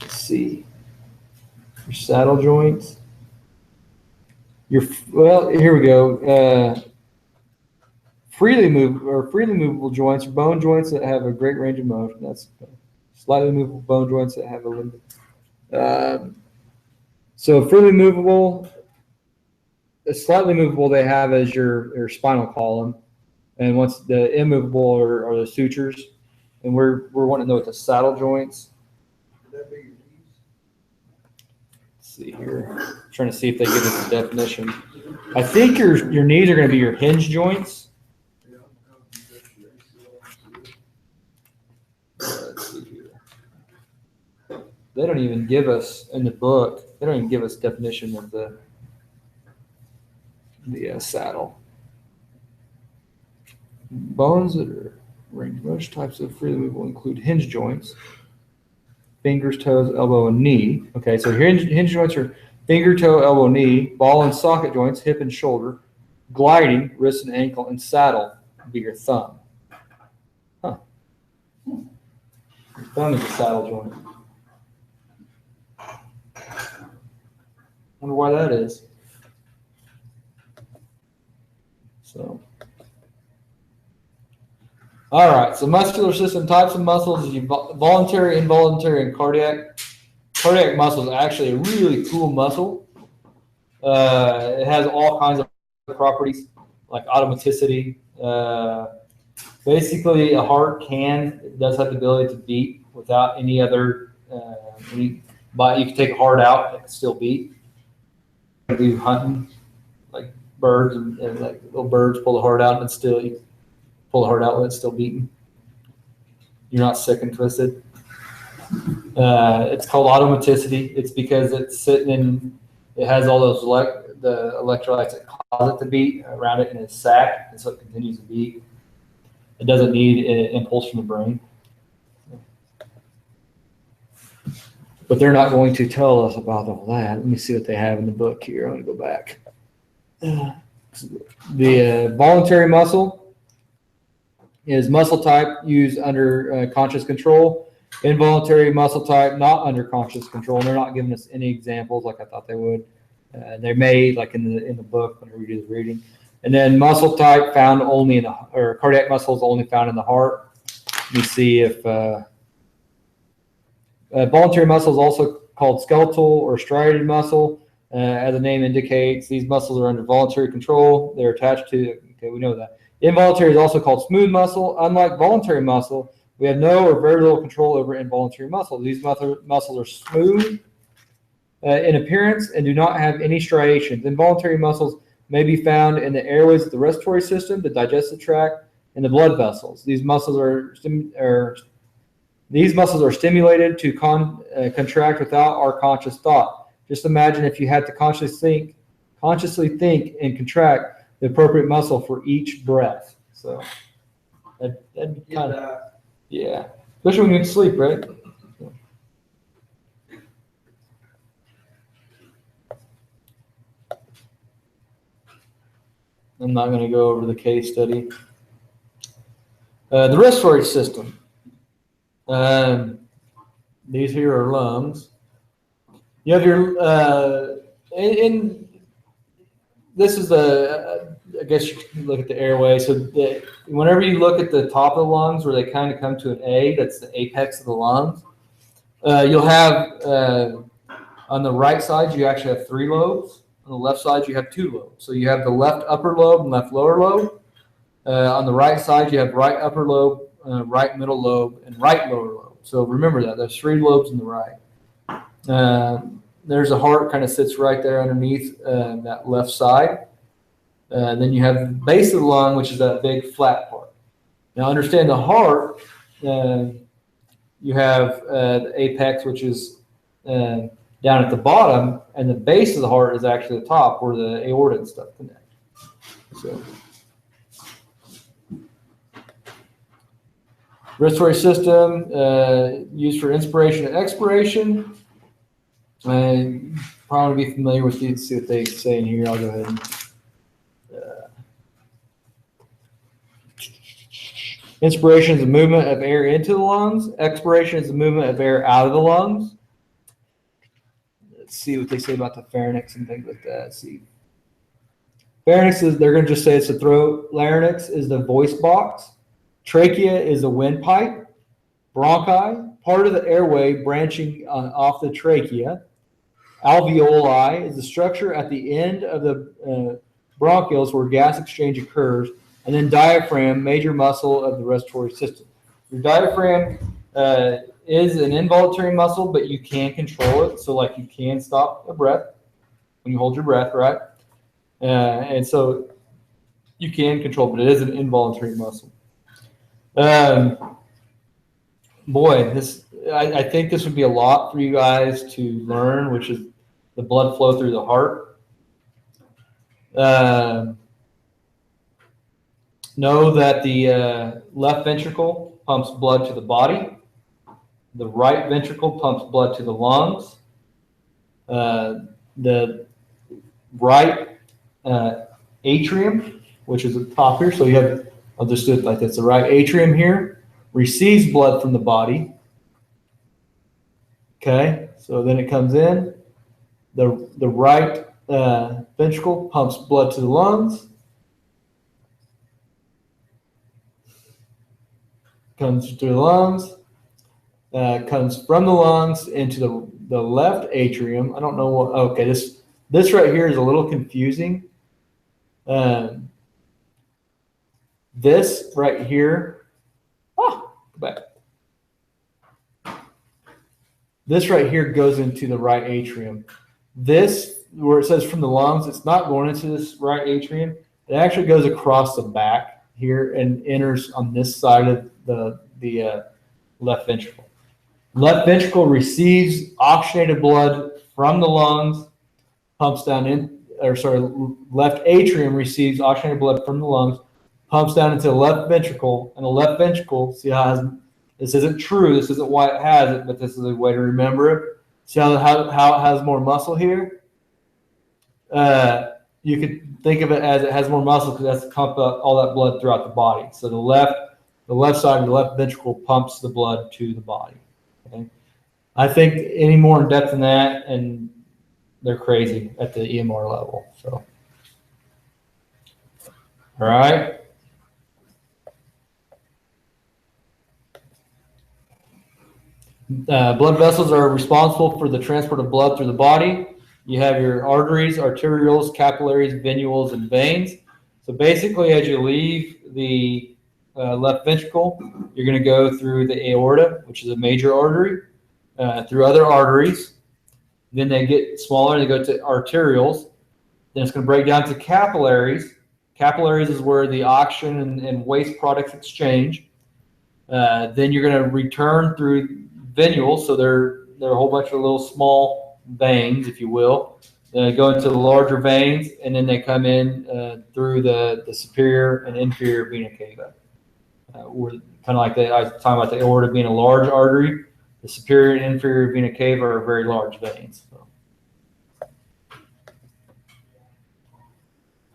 Speaker 5: Let's see. Your saddle joints. Here we go. Freely movable joints are bone joints that have a great range of motion. That's slightly movable bone joints that have a limit. So freely movable, slightly movable they have as your spinal column, and once the immovable are the sutures, and we're wanting to know what the saddle joints.
Speaker 2: Would that be your knees?
Speaker 5: Let's see here, trying to see if they give us a definition. I think your knees are going to be your hinge joints.
Speaker 2: Yeah.
Speaker 5: Let's see here. They don't even give us in the book. They don't even give us definition of the saddle. Bones that are range most types of freely movable include hinge joints, fingers, toes, elbow, and knee. Okay, so hinge joints are finger, toe, elbow, knee. Ball and socket joints, hip and shoulder. Gliding, wrist and ankle, and saddle would be your thumb. Huh. Your thumb is a saddle joint. Wonder why that is. So. All right, so muscular system types of muscles is voluntary, involuntary, and cardiac. Cardiac muscle is actually a really cool muscle. It has all kinds of properties like automaticity. Basically, a heart does have the ability to beat without any other. But you can take a heart out, it can still beat. Do hunting, like birds and like little birds pull the heart out and still you pull the heart out when it's still beating. You're not sick and twisted. It's called automaticity. It's because it's sitting in. It has all those the electrolytes that cause it to beat around it in its sac, and so it continues to beat. It doesn't need an impulse from the brain. But they're not going to tell us about all that. Let me see what they have in the book here. I'm going to go back. The voluntary muscle is muscle type used under conscious control. Involuntary muscle type not under conscious control. And they're not giving us any examples like I thought they would. They may, like in the book whenever we do the reading. And then muscle type found only in cardiac muscle is only found in the heart. let me see if voluntary muscle is also called skeletal or striated muscle. As the name indicates, these muscles are under voluntary control. They're attached to, okay, we know that. Involuntary is also called smooth muscle. Unlike voluntary muscle, we have no or very little control over involuntary muscle. These muscles are smooth in appearance and do not have any striations. Involuntary muscles may be found in the airways of the respiratory system, the digestive tract, and the blood vessels. These muscles are stimulated to contract without our conscious thought. Just imagine if you had to consciously think and contract the appropriate muscle for each breath. So that'd be kind of, yeah, especially when you sleep, right? I'm not going to go over the case study. The respiratory system. These here are lungs. You have your, this is I guess you can look at the airway. So whenever you look at the top of the lungs where they kind of come to an A, that's the apex of the lungs, you'll have, on the right side, you actually have 3 lobes. On the left side, you have 2 lobes. So you have the left upper lobe and left lower lobe. On the right side, you have right upper lobe, right middle lobe, and right lower lobe. So remember that. There's 3 lobes in the right. There's a heart kind of sits right there underneath that left side. Then you have the base of the lung, which is that big flat part. Now understand the heart, you have the apex, which is down at the bottom, and the base of the heart is actually the top where the aorta and stuff connect. So, respiratory system used for inspiration and expiration. And probably be familiar with these. See what they say in here. I'll go ahead and. Inspiration is the movement of air into the lungs. Expiration is the movement of air out of the lungs. Let's see what they say about the pharynx and things like that. Let's see. Pharynx is, they're going to just say it's the throat. Larynx is the voice box. Trachea is the windpipe. Bronchi, part of the airway branching off the trachea. Alveoli is the structure at the end of the bronchioles where gas exchange occurs. And then diaphragm, major muscle of the respiratory system. Your diaphragm is an involuntary muscle, but you can control it. So like you can stop a breath when you hold your breath, right? And so you can control, but it is an involuntary muscle. Boy, I think this would be a lot for you guys to learn, which is the blood flow through the heart. Know that the left ventricle pumps blood to the body. The right ventricle pumps blood to the lungs. The right atrium, which is at the top here. So you have, I'll just do it like this. The right atrium here receives blood from the body. Okay, so then it comes in. The right ventricle pumps blood to the lungs. Comes through the lungs, comes from the lungs into the left atrium. I don't know what, okay, this right here is a little confusing. This right here, go back. This right here goes into the right atrium. This, where it says from the lungs, it's not going into this right atrium. It actually goes across the back here and enters on this side of the left ventricle. Left ventricle receives oxygenated blood from the lungs, pumps down in, left atrium receives oxygenated blood from the lungs, pumps down into the left ventricle, and the left ventricle, see how it has, this isn't true, this isn't why it has it, but this is a way to remember it. See how it has more muscle here? You could think of it as it has more muscle because it has to pump up all that blood throughout the body. So the left side of the left ventricle pumps the blood to the body. Okay? I think any more in depth than that, and they're crazy at the EMR level. So, all right. Blood vessels are responsible for the transport of blood through the body. You have your arteries, arterioles, capillaries, venules, and veins. So basically, as you leave the left ventricle, you're going to go through the aorta, which is a major artery, through other arteries. Then they get smaller, they go to arterioles. Then it's going to break down to capillaries. Capillaries is where the oxygen and waste products exchange. Then you're going to return through venules, so they're a whole bunch of little small veins, if you will. They go into the larger veins, and then they come in through the superior and inferior vena cava. We're kind of like I was talking about the aorta being a large artery. The superior and inferior vena cava are very large veins.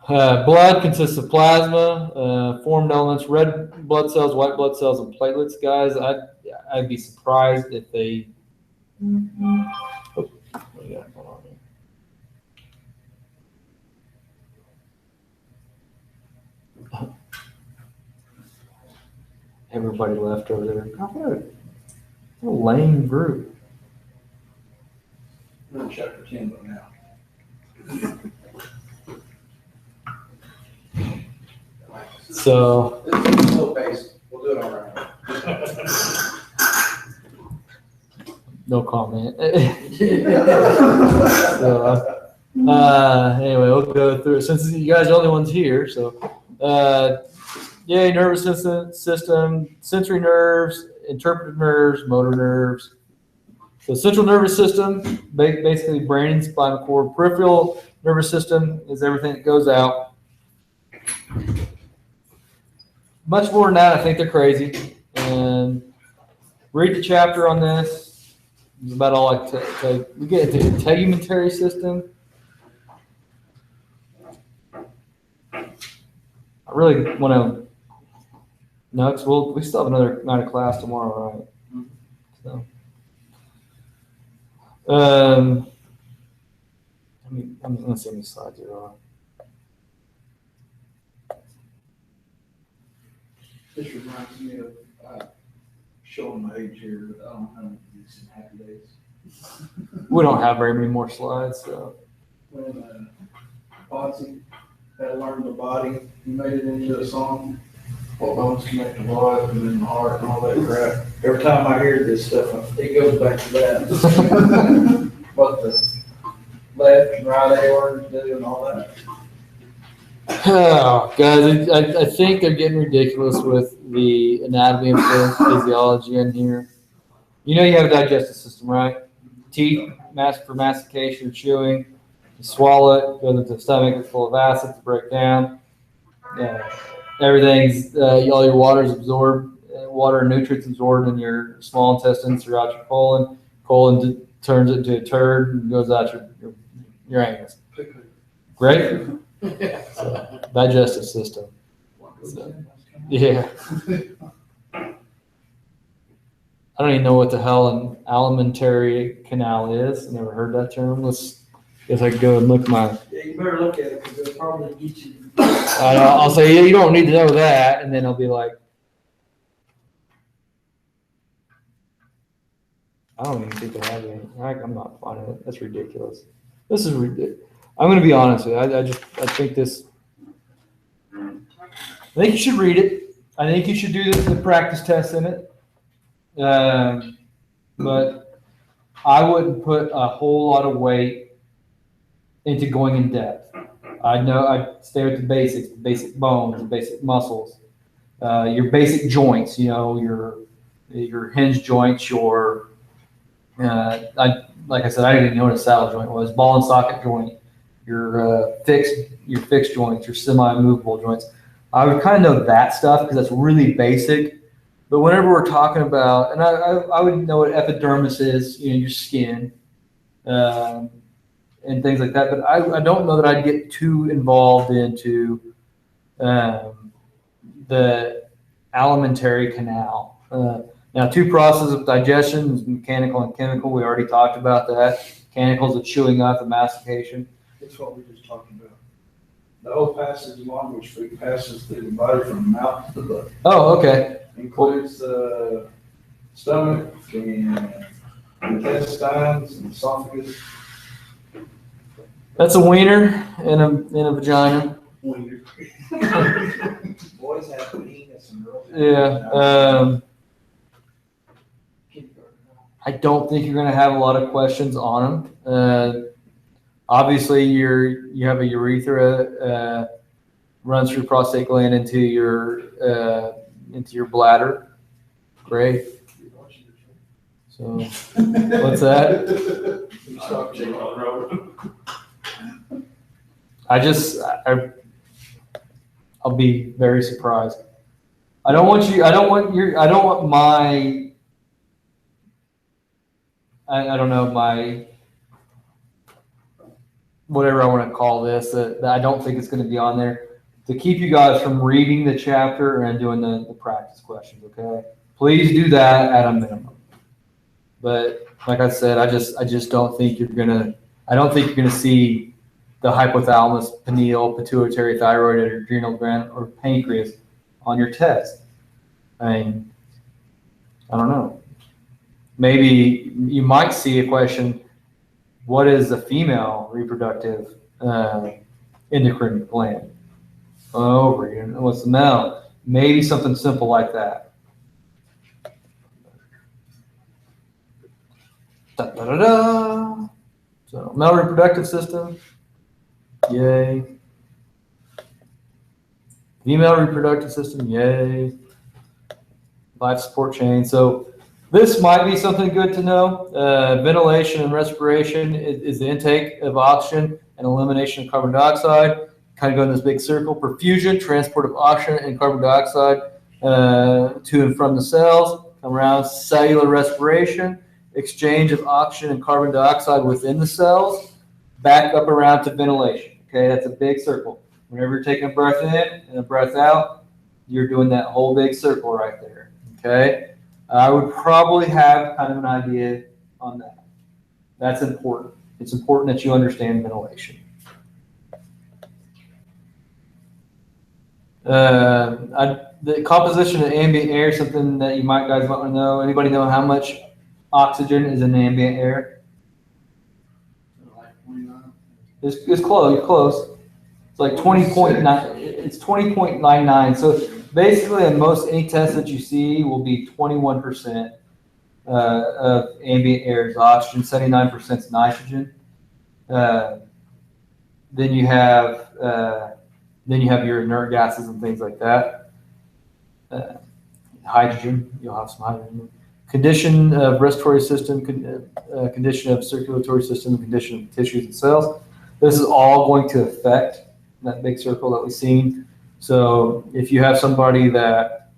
Speaker 5: Blood consists of plasma, formed elements, red blood cells, white blood cells, and platelets. Guys, I'd be surprised if they. Oh, what do you got going on here? Everybody left over there. God, what a lame group.
Speaker 1: We're in chapter 10 by now.
Speaker 5: So.
Speaker 8: This is slow pace. We'll do it all right.
Speaker 5: No comment. So, anyway, we'll go through it since you guys are the only ones here. So, nervous system, sensory nerves, interpretive nerves, motor nerves. So, central nervous system, basically brain and spinal cord. Peripheral nervous system is everything that goes out. Much more than that, I think they're crazy. And read the chapter on this. It's about all I take. We get into the integumentary system. I really want to. No, because we still have another night of class tomorrow, right? So, I'm going to see how many slides there are.
Speaker 1: This reminds me of showing my age here, but I don't have these in happy days.
Speaker 5: We don't have very many more slides, so.
Speaker 2: When Fonzie had learned the body, he made it into a song. What bones connect the blood and then the heart and all that crap. Every time I hear this stuff, it goes back to that. What the left and right aortas do and all that.
Speaker 5: Oh, guys, I think they're getting ridiculous with the anatomy and physiology in here. You know you have a digestive system, right? Teeth, for mastication or chewing. You swallow it, goes into the stomach, it's full of acid to break down. Everything's, all your water is absorbed, water and nutrients absorbed in your small intestines throughout your colon. Colon turns it into a turd and goes out your anus. Great? So, digestive system. So, yeah. I don't even know what the hell an alimentary canal is. I never heard that term. Guess I could go and look my.
Speaker 2: Yeah, you better look at it because they'll probably get you.
Speaker 5: I'll say, yeah, you don't need to know that. And then I'll be like, I don't even think they have any. I'm not finding it. That's ridiculous. This is ridiculous. I'm going to be honest with you. I think this. I think you should read it. I think you should do the practice test in it. But I wouldn't put a whole lot of weight into going in depth. I'd stay with the basic bones, the basic muscles, your basic joints, your hinge joints, like I said, I didn't even know what a saddle joint was, ball and socket joint, your fixed joints, your semi-movable joints. I would kind of know that stuff because that's really basic. But whenever we're talking about, and I would know what epidermis is, your skin, and things like that. But I don't know that I'd get too involved into the alimentary canal. Now, two processes of digestion is mechanical and chemical. We already talked about that. Mechanical is the chewing up and mastication.
Speaker 2: That's what we just talked about. The whole passage along which passes through the body from the mouth to the butt.
Speaker 5: Oh, okay.
Speaker 2: Includes stomach and intestines and esophagus.
Speaker 5: That's a wiener and a vagina.
Speaker 2: Boys have penis and girls.
Speaker 5: Yeah. I don't think you're going to have a lot of questions on them. Obviously, you have a urethra runs through prostate gland into your bladder. Great. So what's that? I'll be very surprised. I don't want my, I don't know, my, whatever I want to call this, that I don't think it's going to be on there, to keep you guys from reading the chapter and doing the practice questions, okay? Please do that at a minimum. But like I said, I just don't think you're going to see the hypothalamus, pineal, pituitary, thyroid, or adrenal gland, or pancreas on your test. I mean, I don't know. Maybe you might see a question, what is the female reproductive endocrine gland? Ovary. And what's the male? Maybe something simple like that. Da, da, da, da. So, male reproductive system. Yay. Female reproductive system. Yay. Life support chain. So this might be something good to know. Ventilation and respiration is the intake of oxygen and elimination of carbon dioxide. Kind of go in this big circle. Perfusion, transport of oxygen and carbon dioxide to and from the cells. Come around cellular respiration, exchange of oxygen and carbon dioxide within the cells. Back up around to ventilation. Okay, that's a big circle. Whenever you're taking a breath in and a breath out, you're doing that whole big circle right there. Okay, I would probably have kind of an idea on that. That's important. It's important that you understand ventilation. The composition of ambient air is something that you guys might want to know. Anybody know how much oxygen is in ambient air? It's close. You're close. It's like 20.9. It's 20.99. So basically, in most any test that you see will be 21% of ambient air is oxygen, 79% is nitrogen. Then you have your inert gases and things like that. Hydrogen, you'll have some hydrogen. Condition of respiratory system, condition of circulatory system, condition of tissues and cells. This is all going to affect that big circle that we've seen. So if you have somebody that,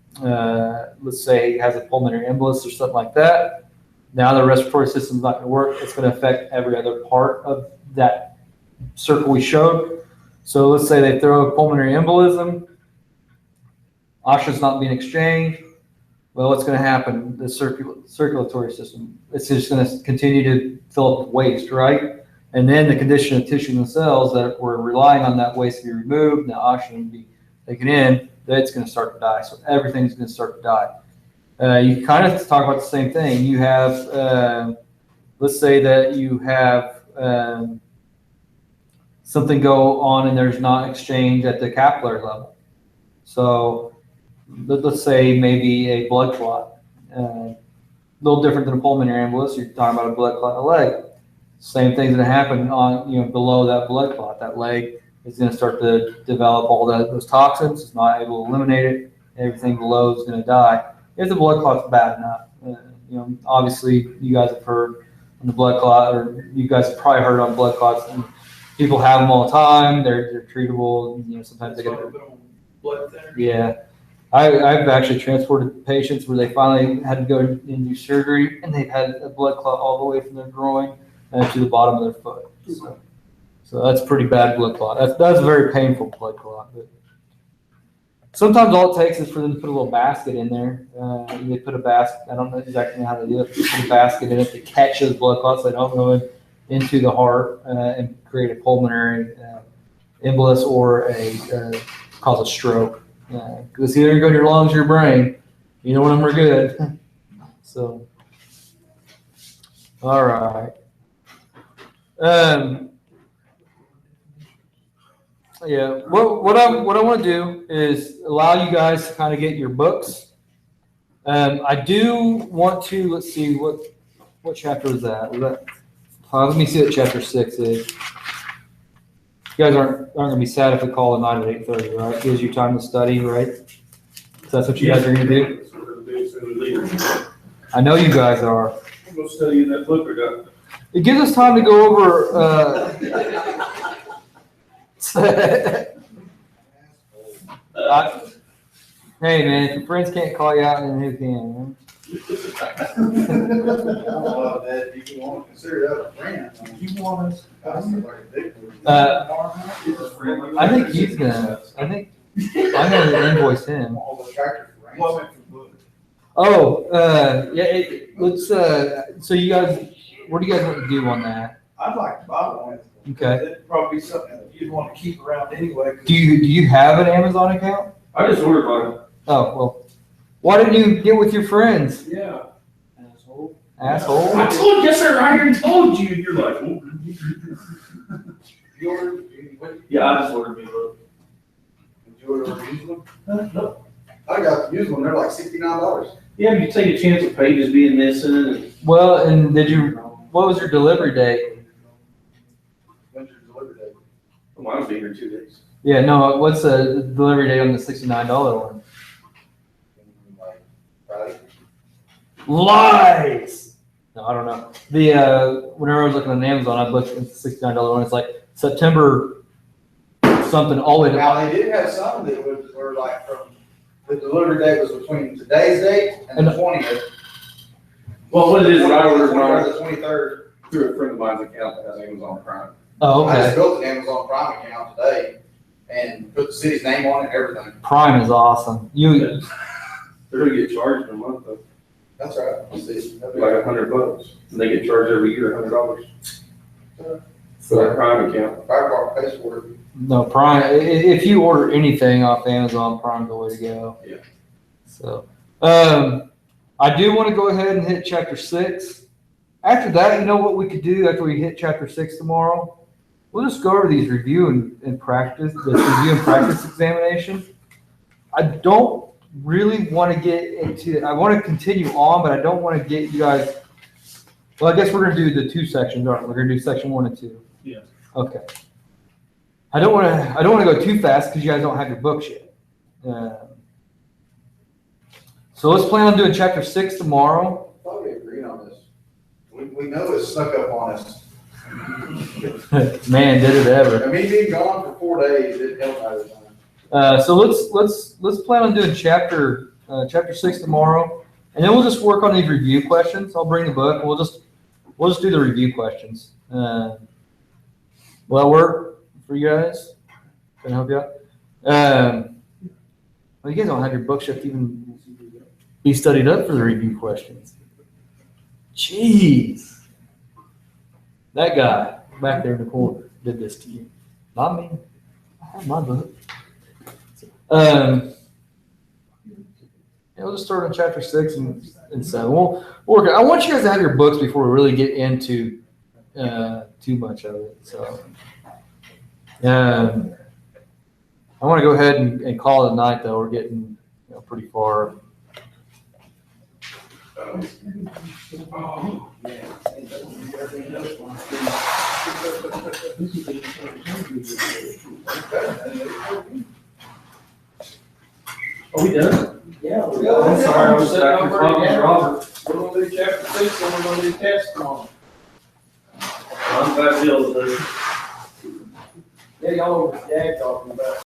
Speaker 5: let's say, has a pulmonary embolus or something like that, now the respiratory system is not going to work. It's going to affect every other part of that circle we showed. So let's say they throw a pulmonary embolism, oxygen's not being exchanged. Well, what's going to happen? The circulatory system, it's just going to continue to fill up with waste, right? And then the condition of tissue and cells that were relying on that waste to be removed, the oxygen to be taken in, that's going to start to die. So everything's going to start to die. You kind of talk about the same thing. You have, let's say that you have something go on and there's not exchange at the capillary level. So let's say maybe a blood clot. A little different than a pulmonary embolus. You're talking about a blood clot in the leg. Same thing's going to happen on, below that blood clot. That leg is going to start to develop all those toxins. It's not able to eliminate it. Everything below is going to die. If the blood clot's bad enough, obviously you guys have heard on the blood clot, or you guys have probably heard on blood clots. And people have them all the time. They're treatable. Sometimes they get
Speaker 2: blood thinner.
Speaker 5: Yeah. I've actually transported patients where they finally had to go and do surgery, and they've had a blood clot all the way from their groin to the bottom of their foot. So that's pretty bad blood clot. That's a very painful blood clot. But sometimes all it takes is for them to put a little basket in there. They put a basket. I don't know exactly how they do it. They put a basket in it to catch those blood clots. They don't go into the heart and create a pulmonary embolus or cause a stroke. Because either go to your lungs or your brain. Either one of them are good. So, all right. Yeah, what I want to do is allow you guys to kind of get your books. I do want to, let's see, what chapter is that? Let me see what chapter 6 is. You guys aren't gonna be sad if we call tonight at 8:30, right? Gives you time to study, right? So that's what you guys are gonna do? I know you guys are.
Speaker 3: Go study in that book or not?
Speaker 5: It gives us time to go over, hey man, if your friends can't call you out, then who can?
Speaker 10: You want to consider that a friend. You want us.
Speaker 5: I think he's gonna, I'm gonna invoice him.
Speaker 10: All the tractor friends.
Speaker 5: Oh, yeah, let's, so you guys, what do you guys want to do on that?
Speaker 2: I'd like to buy one.
Speaker 5: Okay.
Speaker 2: That'd probably be something that you'd want to keep around anyway. 'Cause
Speaker 5: Do you have an Amazon account?
Speaker 3: I just ordered one.
Speaker 5: Oh, well, why didn't you get with your friends?
Speaker 3: Yeah.
Speaker 5: Asshole.
Speaker 3: I told, yes sir, I already told you. You're like, oh.
Speaker 10: You ordered,
Speaker 3: Yeah, I just ordered me a book.
Speaker 10: did you order a used one?
Speaker 3: No.
Speaker 10: I got the used one, they're like $69.
Speaker 3: Yeah, you take a chance of pages being missing and.
Speaker 5: Well, and what was your delivery date?
Speaker 10: When's your delivery date?
Speaker 3: Well, I'll be here 2 days.
Speaker 5: Yeah, no, what's the delivery date on the $69 one?
Speaker 10: Like Friday.
Speaker 5: Lies! No, I don't know. Whenever I was looking on Amazon, I looked at the $69 one, it's like September something all the way to.
Speaker 10: Now, they did have some that were like from, the delivery date was between today's date and the 20th.
Speaker 3: Well, what it is, what I ordered
Speaker 10: Or
Speaker 3: mine
Speaker 10: the 23rd.
Speaker 3: through a friend of mine's account that has Amazon Prime.
Speaker 5: Oh,
Speaker 10: I just
Speaker 5: okay.
Speaker 10: built an Amazon Prime account today and put the city's name on it and everything.
Speaker 5: Prime is awesome.
Speaker 3: They're gonna get charged in a month though,
Speaker 10: That's right. Let's see.
Speaker 3: like $100. And they get charged every year, $100. For that Prime account.
Speaker 10: Fire department pays for it.
Speaker 5: No, Prime, if you order anything off Amazon, Prime's the way to go.
Speaker 3: Yeah.
Speaker 5: So, I do want to go ahead and hit chapter 6. After that, you know what we could do after we hit chapter 6 tomorrow? We'll just go over these review and practice, this review and practice examination. I don't really want to get into it. I want to continue on, but I don't want to get you guys, well, I guess we're going to do the 2 sections, aren't we? We're going to do section 1 and 2.
Speaker 3: Yeah.
Speaker 5: Okay. I don't want to go too fast because you guys don't have your books yet. So let's plan on doing chapter 6 tomorrow.
Speaker 10: I thought we agreed on this. We know it snuck up on us.
Speaker 5: Man, did it ever.
Speaker 10: I mean, being gone for 4 days didn't help either time.
Speaker 5: So let's plan on doing chapter 6 tomorrow, and then we'll just work on these review questions. I'll bring the book, and we'll just do the review questions. Will that work for you guys? Can I help you out? Well, you guys don't have your books yet to even be studied up for the review questions. Jeez. That guy back there in the corner did this to you. Not me. I have my book. Yeah, we'll just start on chapter 6 and 7. We'll work. I want you guys to have your books before we really get into too much of it. So, I want to go ahead and call it a night, though. We're getting pretty far.
Speaker 3: Are we done?
Speaker 2: Yeah.
Speaker 3: I'm sorry, I was sitting over here.
Speaker 2: Robert. We're gonna do chapter 6 and we're gonna do test tomorrow.
Speaker 3: I'm glad Bill's done.
Speaker 2: Yeah, y'all over there talking about